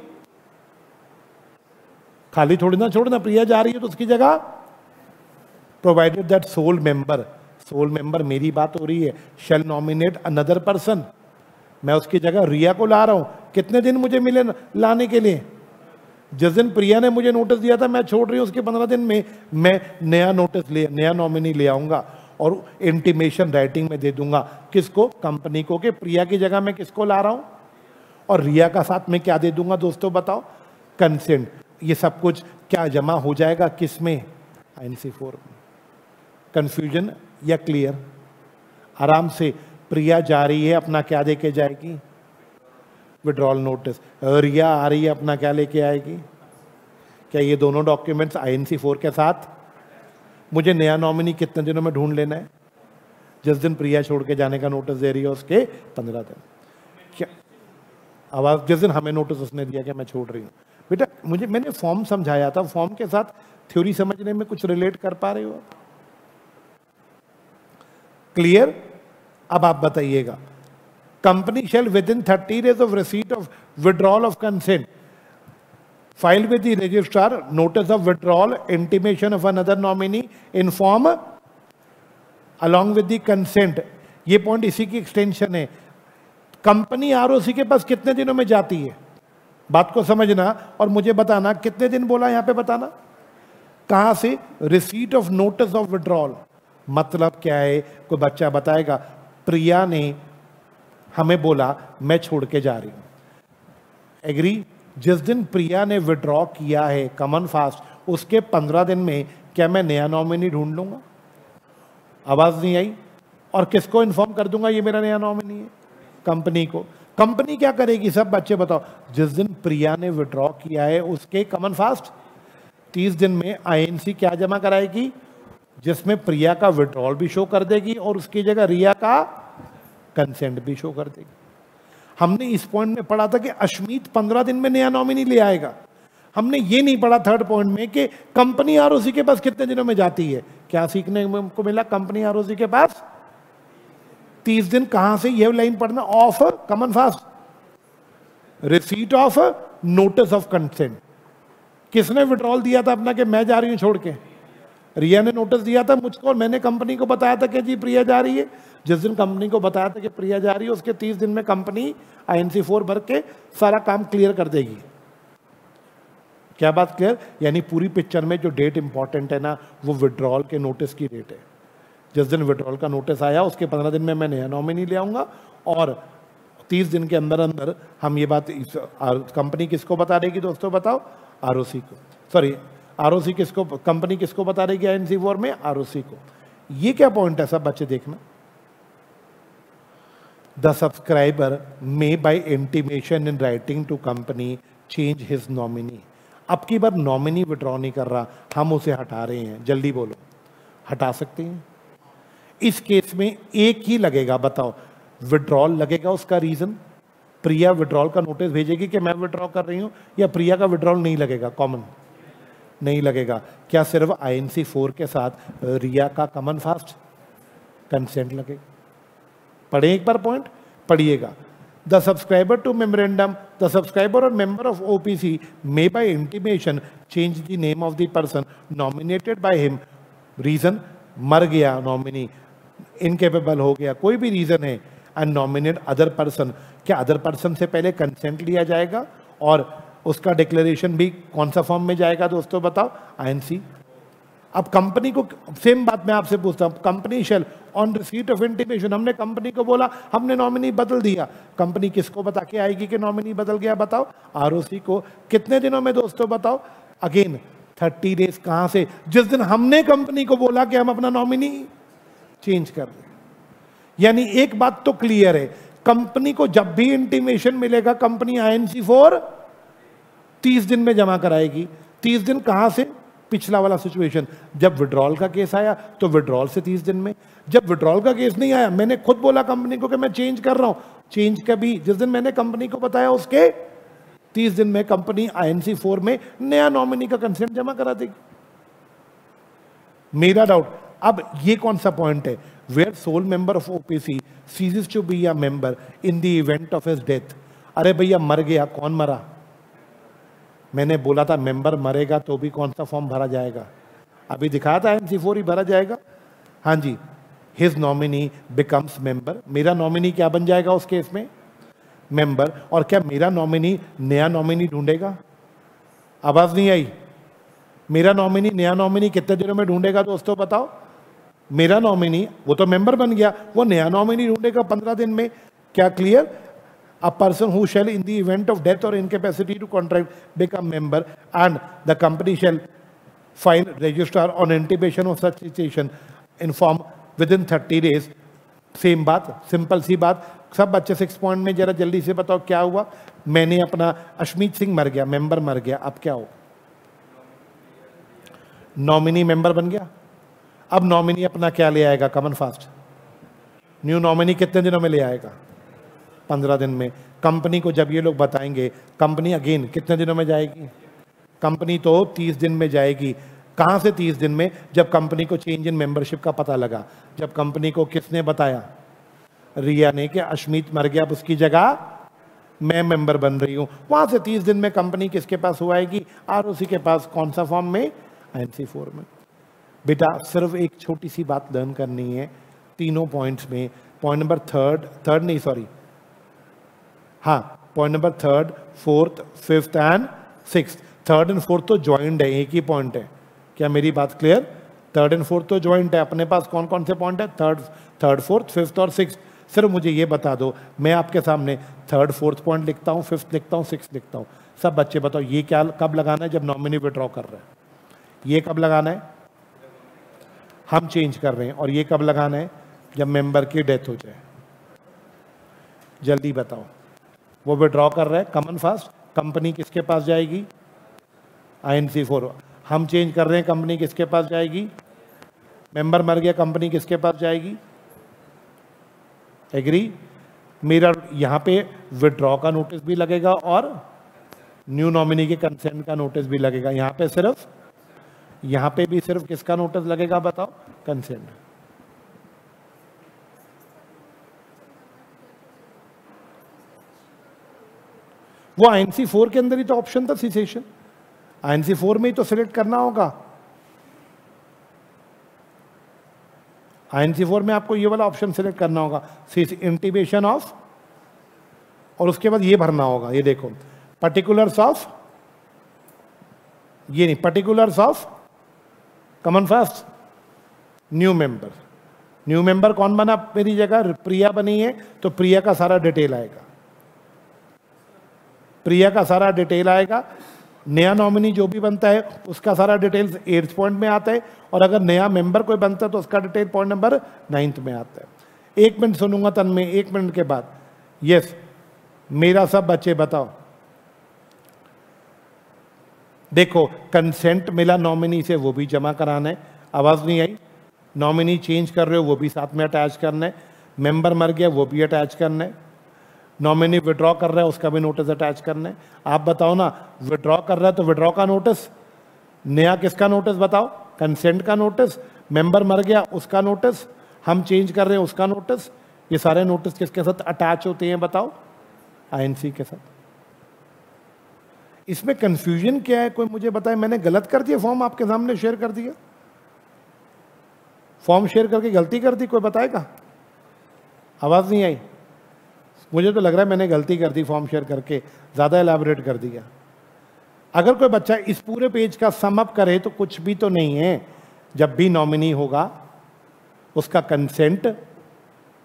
खाली थोड़ी ना छोड़ना, प्रिया जा रही है तो उसकी जगह। प्रोवाइडेड दैट सोल मेंबर मेरी बात हो रही है, शैल नॉमिनेट अनदर पर्सन। मैं उसकी जगह रिया को ला रहा हूं। कितने दिन मुझे मिले लाने के लिए? जिस दिन प्रिया ने मुझे नोटिस दिया था मैं छोड़ रही हूं, उसके 15 दिन में मैं नया नॉमिनी ले आऊंगा और इंटीमेशन राइटिंग में दे दूंगा। किसको? कंपनी को, कि प्रिया की जगह मैं किसको ला रहा हूं। और रिया का साथ में क्या दे दूंगा दोस्तों बताओ? कंसेंट। ये सब कुछ क्या जमा हो जाएगा किस में? INC 4 में। कंफ्यूजन या क्लियर? आराम से। प्रिया जा रही है, अपना क्या दे के जाएगी? Withdrawal notice. रिया आ रही है, अपना क्या लेके आएगी? क्या ये दोनों डॉक्यूमेंट्स INC 4 के साथ? मुझे नया नॉमिनी कितने दिनों में ढूंढ लेना है? जिस दिन प्रिया छोड़ के जाने का नोटिस दे रही है उसके 15 दिन। क्या आवाज? जिस दिन हमें नोटिस उसने दिया कि मैं छोड़ रही हूँ। बेटा मैंने फॉर्म समझाया था, फॉर्म के साथ थ्योरी समझने में कुछ रिलेट कर पा रहे हो? क्लियर? अब आप बताइएगा। Company shall within 30 days of receipt of withdrawal of consent file with the registrar notice of withdrawal intimation of another nominee in form along with the consent. ये पॉइंट इसी की एक्सटेंशन है। कंपनी ROC के पास कितने दिनों में जाती है? बात को समझना और मुझे बताना कितने दिन बोला यहां पे बताना। कहां से? Receipt of notice of withdrawal. मतलब क्या है? कोई बच्चा बताएगा, प्रिया ने हमें बोला मैं छोड़ के जा रही हूं। एग्री? जिस दिन प्रिया ने विड्रॉ किया है कॉमन फास्ट, उसके 15 दिन में क्या मैं नया नॉमिनी ढूंढ लूंगा? आवाज नहीं आई? और किसको इन्फॉर्म कर दूंगा ये मेरा नया नॉमिनी है? कंपनी को। कंपनी क्या करेगी? सब बच्चे बताओ। जिस दिन प्रिया ने विड्रॉ किया है उसके कॉमन फास्ट 30 दिन में INC क्या जमा कराएगी? जिसमें प्रिया का विड्रॉल भी शो कर देगी और उसकी जगह रिया का कंसेंट भी शो कर देगी। हमने इस पॉइंट में पढ़ा था कि अश्मीत 15 दिन में नया नॉमिनी ले आएगा। हमने ये नहीं पढ़ा थर्ड पॉइंट में कि कंपनी आरओसी के पास कितने दिनों में जाती है। क्या सीखने को मिला? कंपनी आरओसी के पास 30 दिन। कहां से? ये लाइन पढ़ना, of common fast, receipt of notice of consent. किसने विड्रॉल दिया था अपना कि मैं जा रही हूं छोड़ के? रिया ने नोटिस दिया था मुझको और मैंने कंपनी को बताया था कि जी प्रिया जा रही है। जिस दिन कंपनी को बताया था कि प्रिया जा रही है उसके 30 दिन में कंपनी INC4 भर के सारा काम क्लियर कर देगी। क्या बात क्लियर? यानी पूरी पिक्चर में जो डेट इंपॉर्टेंट है ना, वो विड्रॉल के नोटिस की डेट है। जिस दिन विड्रॉल का नोटिस आया उसके 15 दिन में मैं नया नॉमिनी ले आऊंगा और 30 दिन के अंदर अंदर हम ये बात कंपनी किसको बता देगी दोस्तों? बताओ, आरओसी को। सॉरी, आरओसी किसको, कंपनी किसको बता देगी INC4 में? आरओसी को। ये क्या पॉइंट है सब बच्चे देखना। The subscriber may by intimation in writing to company change his nominee. अब की बार नॉमिनी विड्रॉ नहीं कर रहा, हम उसे हटा रहे हैं। जल्दी बोलो, हटा सकते हैं? इस केस में एक ही लगेगा, बताओ, विड्रॉल लगेगा। उसका रीजन, प्रिया विड्रॉल का नोटिस भेजेगी कि मैं विड्रॉ कर रही हूं, या प्रिया का विड्रॉल नहीं लगेगा? कॉमन नहीं लगेगा। क्या सिर्फ INC4 के साथ रिया का कॉमन फास्ट कंसेंट लगेगा? पढ़े एक बार पॉइंट, पढ़िएगा। The subscriber to memorandum, the subscriber और member of OPC may by intimation change the name of the person nominated by him. Reason, मर गया नॉमिनी, इनकेपेबल हो गया, कोई भी रीजन है, एंड नॉमिनेट अदर पर्सन। क्या अदर पर्सन से पहले कंसेंट लिया जाएगा और उसका डिक्लेरेशन भी कौन सा फॉर्म में जाएगा दोस्तों? बताओ, INC। अब कंपनी को सेम बात मैं आपसे पूछता हूं, company shall on receipt of intimation, हमने कंपनी को बोला हमने नॉमिनी बदल दिया, कंपनी किसको बता के आएगी कि नॉमिनी बदल गया? बताओ, आरओसी को। कितने दिनों में दोस्तों? बताओ, अगेन 30 डेज। कहां से? जिस दिन हमने कंपनी को बोला कि हम अपना नॉमिनी चेंज कर रहे हैं। यानी एक बात तो क्लियर है, कंपनी को जब भी इंटीमेशन मिलेगा कंपनी INC4 30 दिन में जमा कराएगी। 30 दिन कहां से? पिछला वाला सिचुएशन, जब विड्रॉल का केस आया तो विड्रॉल से 30 दिन में। जब विड्रॉल का केस नहीं आया, मैंने खुद बोला कंपनी को कि मैं चेंज कर रहा हूं, चेंज कभी जिस दिन मैंने कंपनी को बताया उसके 30 दिन में कंपनी INC4 में नया नॉमिनी का कंसेंट जमा करा देगी। मेरा डाउट, अब ये कौन सा पॉइंट है? Where sole member of OPC ceases to be a member in the event of his death। अरे भैया मर गया, कौन मरा? मैंने बोला था मेंबर मरेगा तो भी कौन सा फॉर्म भरा जाएगा? अभी दिखाया था INC4 ही भरा जाएगा। हाँ जी, हिज नॉमिनी बिकम्स मेंबर। मेरा नॉमिनी क्या बन जाएगा उस केस में? मेंबर। और क्या मेरा नॉमिनी नया नॉमिनी ढूंढेगा? आवाज नहीं आई। मेरा नॉमिनी नया नॉमिनी कितने दिनों में ढूंढेगा दोस्तों? बताओ। मेरा नॉमिनी, वो तो मेंबर बन गया, वो नया नॉमिनी ढूंढेगा 15 दिन में। क्या clear? A person who shall in the event of death or incapacity to contract become member, and the company shall file register on intimation of such situation inform within 30 days। Same बात, सिंपल सी बात। सब बच्चे 6 पॉइंट में जरा जल्दी से बताओ क्या हुआ? मैंने अपना अश्मीत सिंह मर गया, मेंबर मर गया, अब क्या हो? नॉमिनी मेंबर बन गया। अब नॉमिनी अपना क्या ले आएगा? Common fast. न्यू नॉमिनी कितने दिनों में ले आएगा? 15 दिन में। कंपनी को जब ये लोग बताएंगे, कंपनी अगेन कितने दिनों में जाएगी? कंपनी तो 30 दिन में जाएगी। कहां से 30 दिन में? जब कंपनी को चेंज इन मेंबरशिप का पता लगा। जब कंपनी को किसने बताया? रिया ने, कि अश्मीत मर गया, अब उसकी जगह मैं मेंबर बन रही हूं। वहां से 30 दिन में कंपनी किसके पास हो आएगी? आरओसी के पास। कौन सा फॉर्म में? INC4 में। बेटा सिर्फ एक छोटी सी बात लर्न करनी है तीनों पॉइंट्स में। पॉइंट नंबर थर्ड नहीं, सॉरी, हाँ, point number 3rd, 4th, 5th and 6th। 3rd and 4th तो ज्वाइंट है, एक ही पॉइंट है। क्या मेरी बात क्लियर? 3rd एंड 4th तो ज्वाइंट है। अपने पास कौन कौन से पॉइंट है? 3rd, 4th, 5th और 6th। सिर्फ मुझे ये बता दो, मैं आपके सामने 3rd, 4th पॉइंट लिखता हूँ, 5th लिखता हूँ, 6th लिखता हूँ। सब बच्चे बताओ ये क्या कब लगाना है? जब नॉमिनी विड्रॉ कर रहे हैं। ये कब लगाना है? हम चेंज कर रहे हैं। और ये कब लगाना है? जब मेंबर की डेथ हो जाए। जल्दी बताओ। वो विड्रॉ कर रहे हैं, कॉमन फास्ट। कंपनी किसके पास जाएगी? INC4। हम चेंज कर रहे हैं, कंपनी किसके पास जाएगी? मेंबर मर गया, कंपनी किसके पास जाएगी? एग्री? मेरा यहाँ पे विड्रॉ का नोटिस भी लगेगा और न्यू नॉमिनी के कंसेंट का नोटिस भी लगेगा। यहाँ पे सिर्फ, यहाँ पे भी सिर्फ किसका नोटिस लगेगा बताओ? कंसेंट। वो आईएनसी 4 के अंदर ही तो ऑप्शन था सीसेशन, आईएनसी 4 में ही तो सिलेक्ट करना होगा। आईएनसी 4 में आपको ये वाला ऑप्शन सिलेक्ट करना होगा, इंटीमेशन ऑफ, और उसके बाद ये भरना होगा, ये देखो पर्टिकुलर्स ऑफ, ये नहीं, particulars of common first new member. New member कौन बना मेरी जगह? प्रिया बनी है, तो प्रिया का सारा डिटेल आएगा, प्रिया का सारा डिटेल आएगा। नया नॉमिनी जो भी बनता है उसका सारा डिटेल्स 8th पॉइंट में आता है, और अगर नया मेंबर कोई बनता है तो उसका डिटेल पॉइंट नंबर 9th में आता है। 1 मिनट सुनूंगा तन्मय, 1 मिनट के बाद। यस, मेरा सब बच्चे बताओ। देखो, कंसेंट मिला नॉमिनी से, वो भी जमा कराना है। आवाज नहीं आई? नॉमिनी चेंज कर रहे हो, वो भी साथ में अटैच करना है। मेंबर मर गया, वो भी अटैच करना है। नॉमिनी विड्रॉ कर रहा है, उसका भी नोटिस अटैच करना है। आप बताओ ना, विड्रॉ कर रहा है तो विड्रॉ का नोटिस, नया किसका नोटिस बताओ? कंसेंट का नोटिस। मेंबर मर गया, उसका नोटिस। हम चेंज कर रहे हैं, उसका नोटिस। ये सारे नोटिस किसके साथ अटैच होते हैं बताओ? आईएनसी के साथ। इसमें कंफ्यूजन क्या है, कोई मुझे बताए? मैंने गलत कर दिया? फॉर्म आपके सामने शेयर कर दिया, फॉर्म शेयर करके गलती कर दी, कोई बताएगा? आवाज नहीं आई? मुझे तो लग रहा है मैंने गलती कर दी, फॉर्म शेयर करके ज़्यादा एलैबोरेट कर दिया। अगर कोई बच्चा इस पूरे पेज का सम अप करे तो कुछ भी तो नहीं है। जब भी नॉमिनी होगा उसका कंसेंट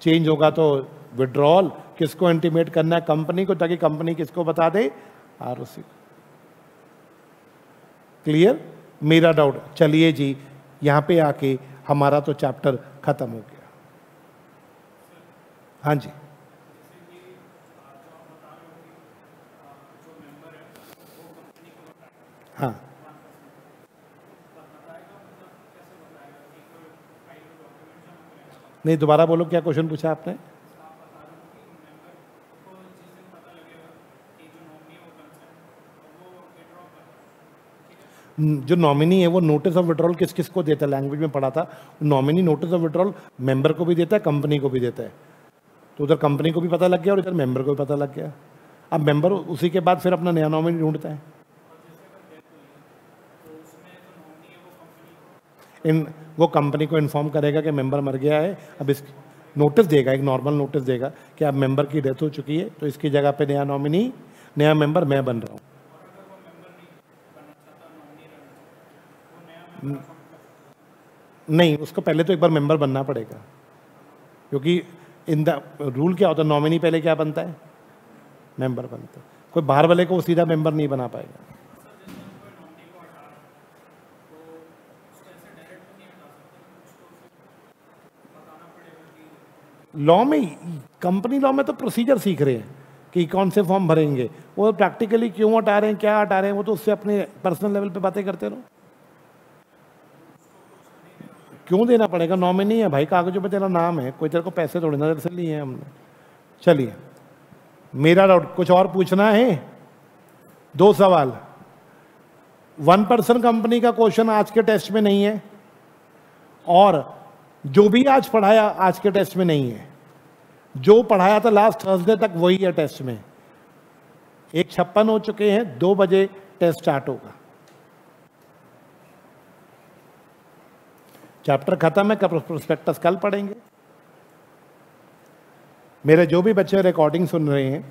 चेंज होगा तो विड्रॉल किसको इंटीमेट करना है? कंपनी को, ताकि कंपनी किसको बता दे? आरओसी को। क्लियर? मेरा डाउट। चलिए जी, यहाँ पे आके हमारा तो चैप्टर खत्म हो गया। हाँ जी, हाँ, नहीं दोबारा बोलो, क्या क्वेश्चन पूछा आपने? जो नॉमिनी है वो नोटिस ऑफ विड्रॉल किस किस को देता है? लैंग्वेज में पढ़ा था, nominee notice of withdrawal member को भी देता है, कंपनी को भी देता है। तो उधर कंपनी को भी पता लग गया और इधर मेंबर को भी पता लग गया। अब मेंबर उसी के बाद फिर अपना नया नॉमिनी ढूंढता है। वो कंपनी को इन्फॉर्म करेगा कि मेंबर मर गया है, अब इस नोटिस देगा, एक नॉर्मल नोटिस देगा कि अब मेंबर की डेथ हो चुकी है, तो इसकी जगह पे नया नॉमिनी, नया मेंबर मैं बन रहा हूँ। नहीं, उसको पहले तो एक बार मेंबर बनना पड़ेगा, क्योंकि इन द रूल क्या होता है, नॉमिनी पहले क्या बनता है? मेंबर बनता है। कोई बाहर वाले को सीधा मेंबर नहीं बना पाएगा। लॉ में, कंपनी लॉ में तो प्रोसीजर सीख रहे हैं कि कौन से फॉर्म भरेंगे। वो प्रैक्टिकली क्यों हटा रहे हैं, क्या हटा रहे हैं, वो तो उससे अपने पर्सनल लेवल पे बातें करते रहो। क्यों देना पड़ेगा? नॉमिनी है भाई, कागजों पे तेरा नाम है, कोई तेरे को पैसे थोड़ी नजर से लिए हैं हमने। चलिए, मेरा डाउट कुछ और पूछना है? 2 सवाल। 1 पर्सन कंपनी का क्वेश्चन आज के टेस्ट में नहीं है, और जो भी आज पढ़ाया आज के टेस्ट में नहीं है। जो पढ़ाया था लास्ट थर्सडे तक वही है टेस्ट में। 1:56 हो चुके हैं, 2 बजे टेस्ट स्टार्ट होगा। चैप्टर खत्म है, प्रोस्पेक्टस कल पढ़ेंगे। मेरे जो भी बच्चे रिकॉर्डिंग सुन रहे हैं,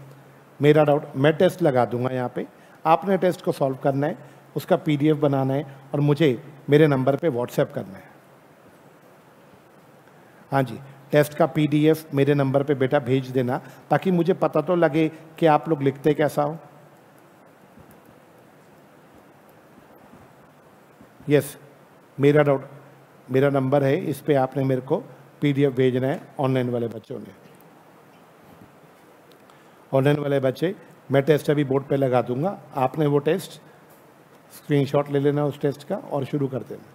मेरा डाउट, मैं टेस्ट लगा दूंगा यहाँ पे, आपने टेस्ट को सॉल्व करना है, उसका PDF बनाना है और मुझे मेरे नंबर पे व्हाट्सएप करना है। हाँ जी, टेस्ट का PDF मेरे नंबर पे बेटा भेज देना, ताकि मुझे पता तो लगे कि आप लोग लिखते कैसा हो। यस, मेरा डाउट, मेरा नंबर है, इस पे आपने मेरे को PDF भेजना है। ऑनलाइन वाले बच्चों ने, ऑनलाइन वाले बच्चे, मैं टेस्ट अभी बोर्ड पे लगा दूंगा, आपने वो टेस्ट स्क्रीनशॉट ले लेना उस टेस्ट का और शुरू कर देना।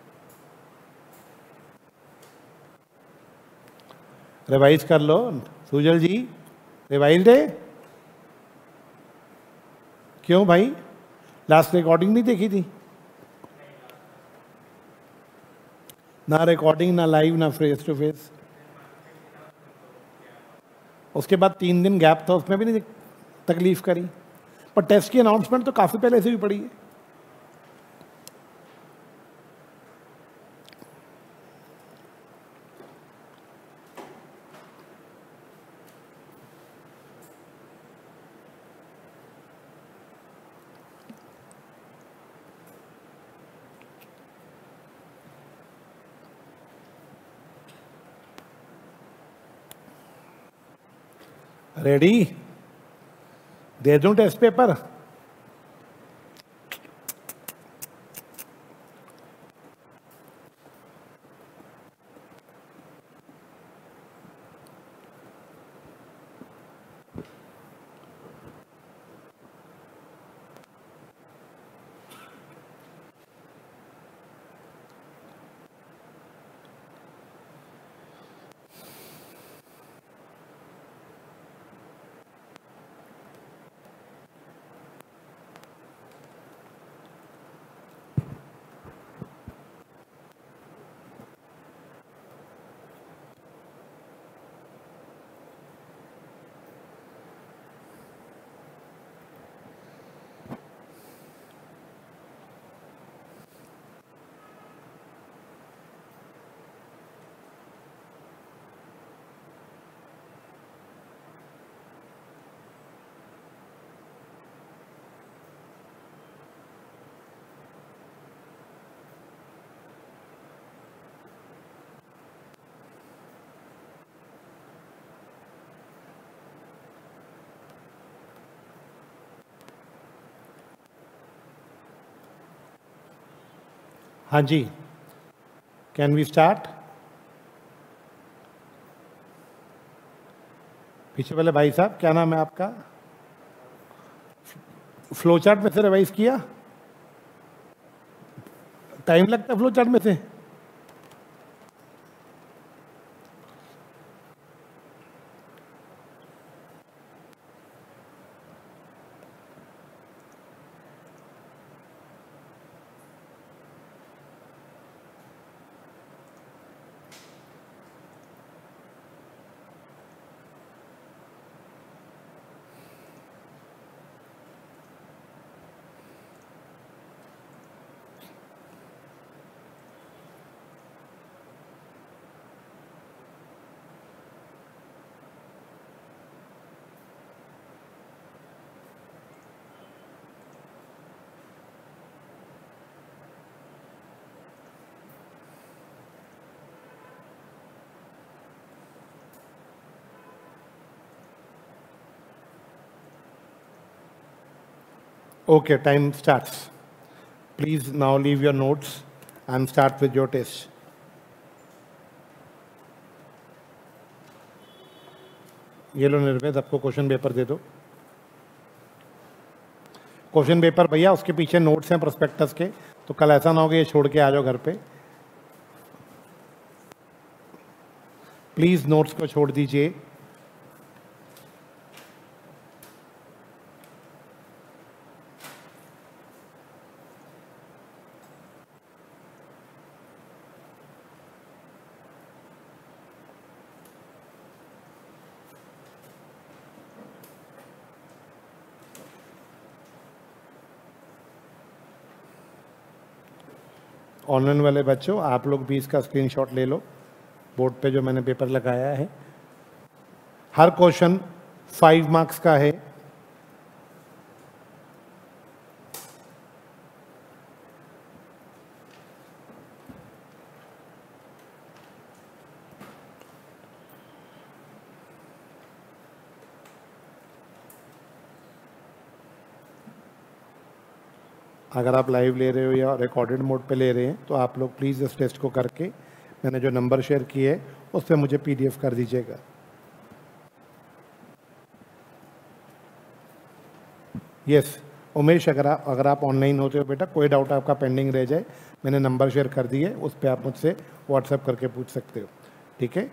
रिवाइज कर लो सुजल जी, रिवाइज दे। क्यों भाई, लास्ट रिकॉर्डिंग नहीं देखी थी? ना रिकॉर्डिंग, ना लाइव, ना फेस टू फेस। उसके बाद 3 दिन गैप था, उसमें भी नहीं तकलीफ करी। पर टेस्ट की अनाउंसमेंट तो काफी पहले से भी पड़ी है। रेडी? दे दूं टेस्ट पेपर? हाँ जी, कैन वी स्टार्ट? पीछे वाले भाई साहब, क्या नाम है आपका? फ्लो चार्ट में से रिवाइज किया? टाइम लगता है फ्लो चार्ट में से? Okay, time starts. Please now leave your notes and start with your test. ये लो निर्वेद, आपको क्वेश्चन पेपर दे दो। क्वेश्चन पेपर भैया, उसके पीछे नोट्स हैं प्रोस्पेक्टस के, तो कल ऐसा ना हो कि ये छोड़ के आ जाओ घर पे। प्लीज नोट्स को छोड़ दीजिए। ऑनलाइन वाले बच्चों, आप लोग भी इसका स्क्रीनशॉट ले लो, बोर्ड पे जो मैंने पेपर लगाया है। हर क्वेश्चन 5 मार्क्स का है। अगर आप लाइव ले रहे हो या रिकॉर्डेड मोड पे ले रहे हैं तो आप लोग प्लीज़ इस टेस्ट को करके मैंने जो नंबर शेयर किए है उस पर मुझे PDF कर दीजिएगा। यस उमेश, अगर आप ऑनलाइन होते हो बेटा, कोई डाउट आपका पेंडिंग रह जाए, मैंने नंबर शेयर कर दिए, उस पर आप मुझसे व्हाट्सएप करके पूछ सकते हो, ठीक है।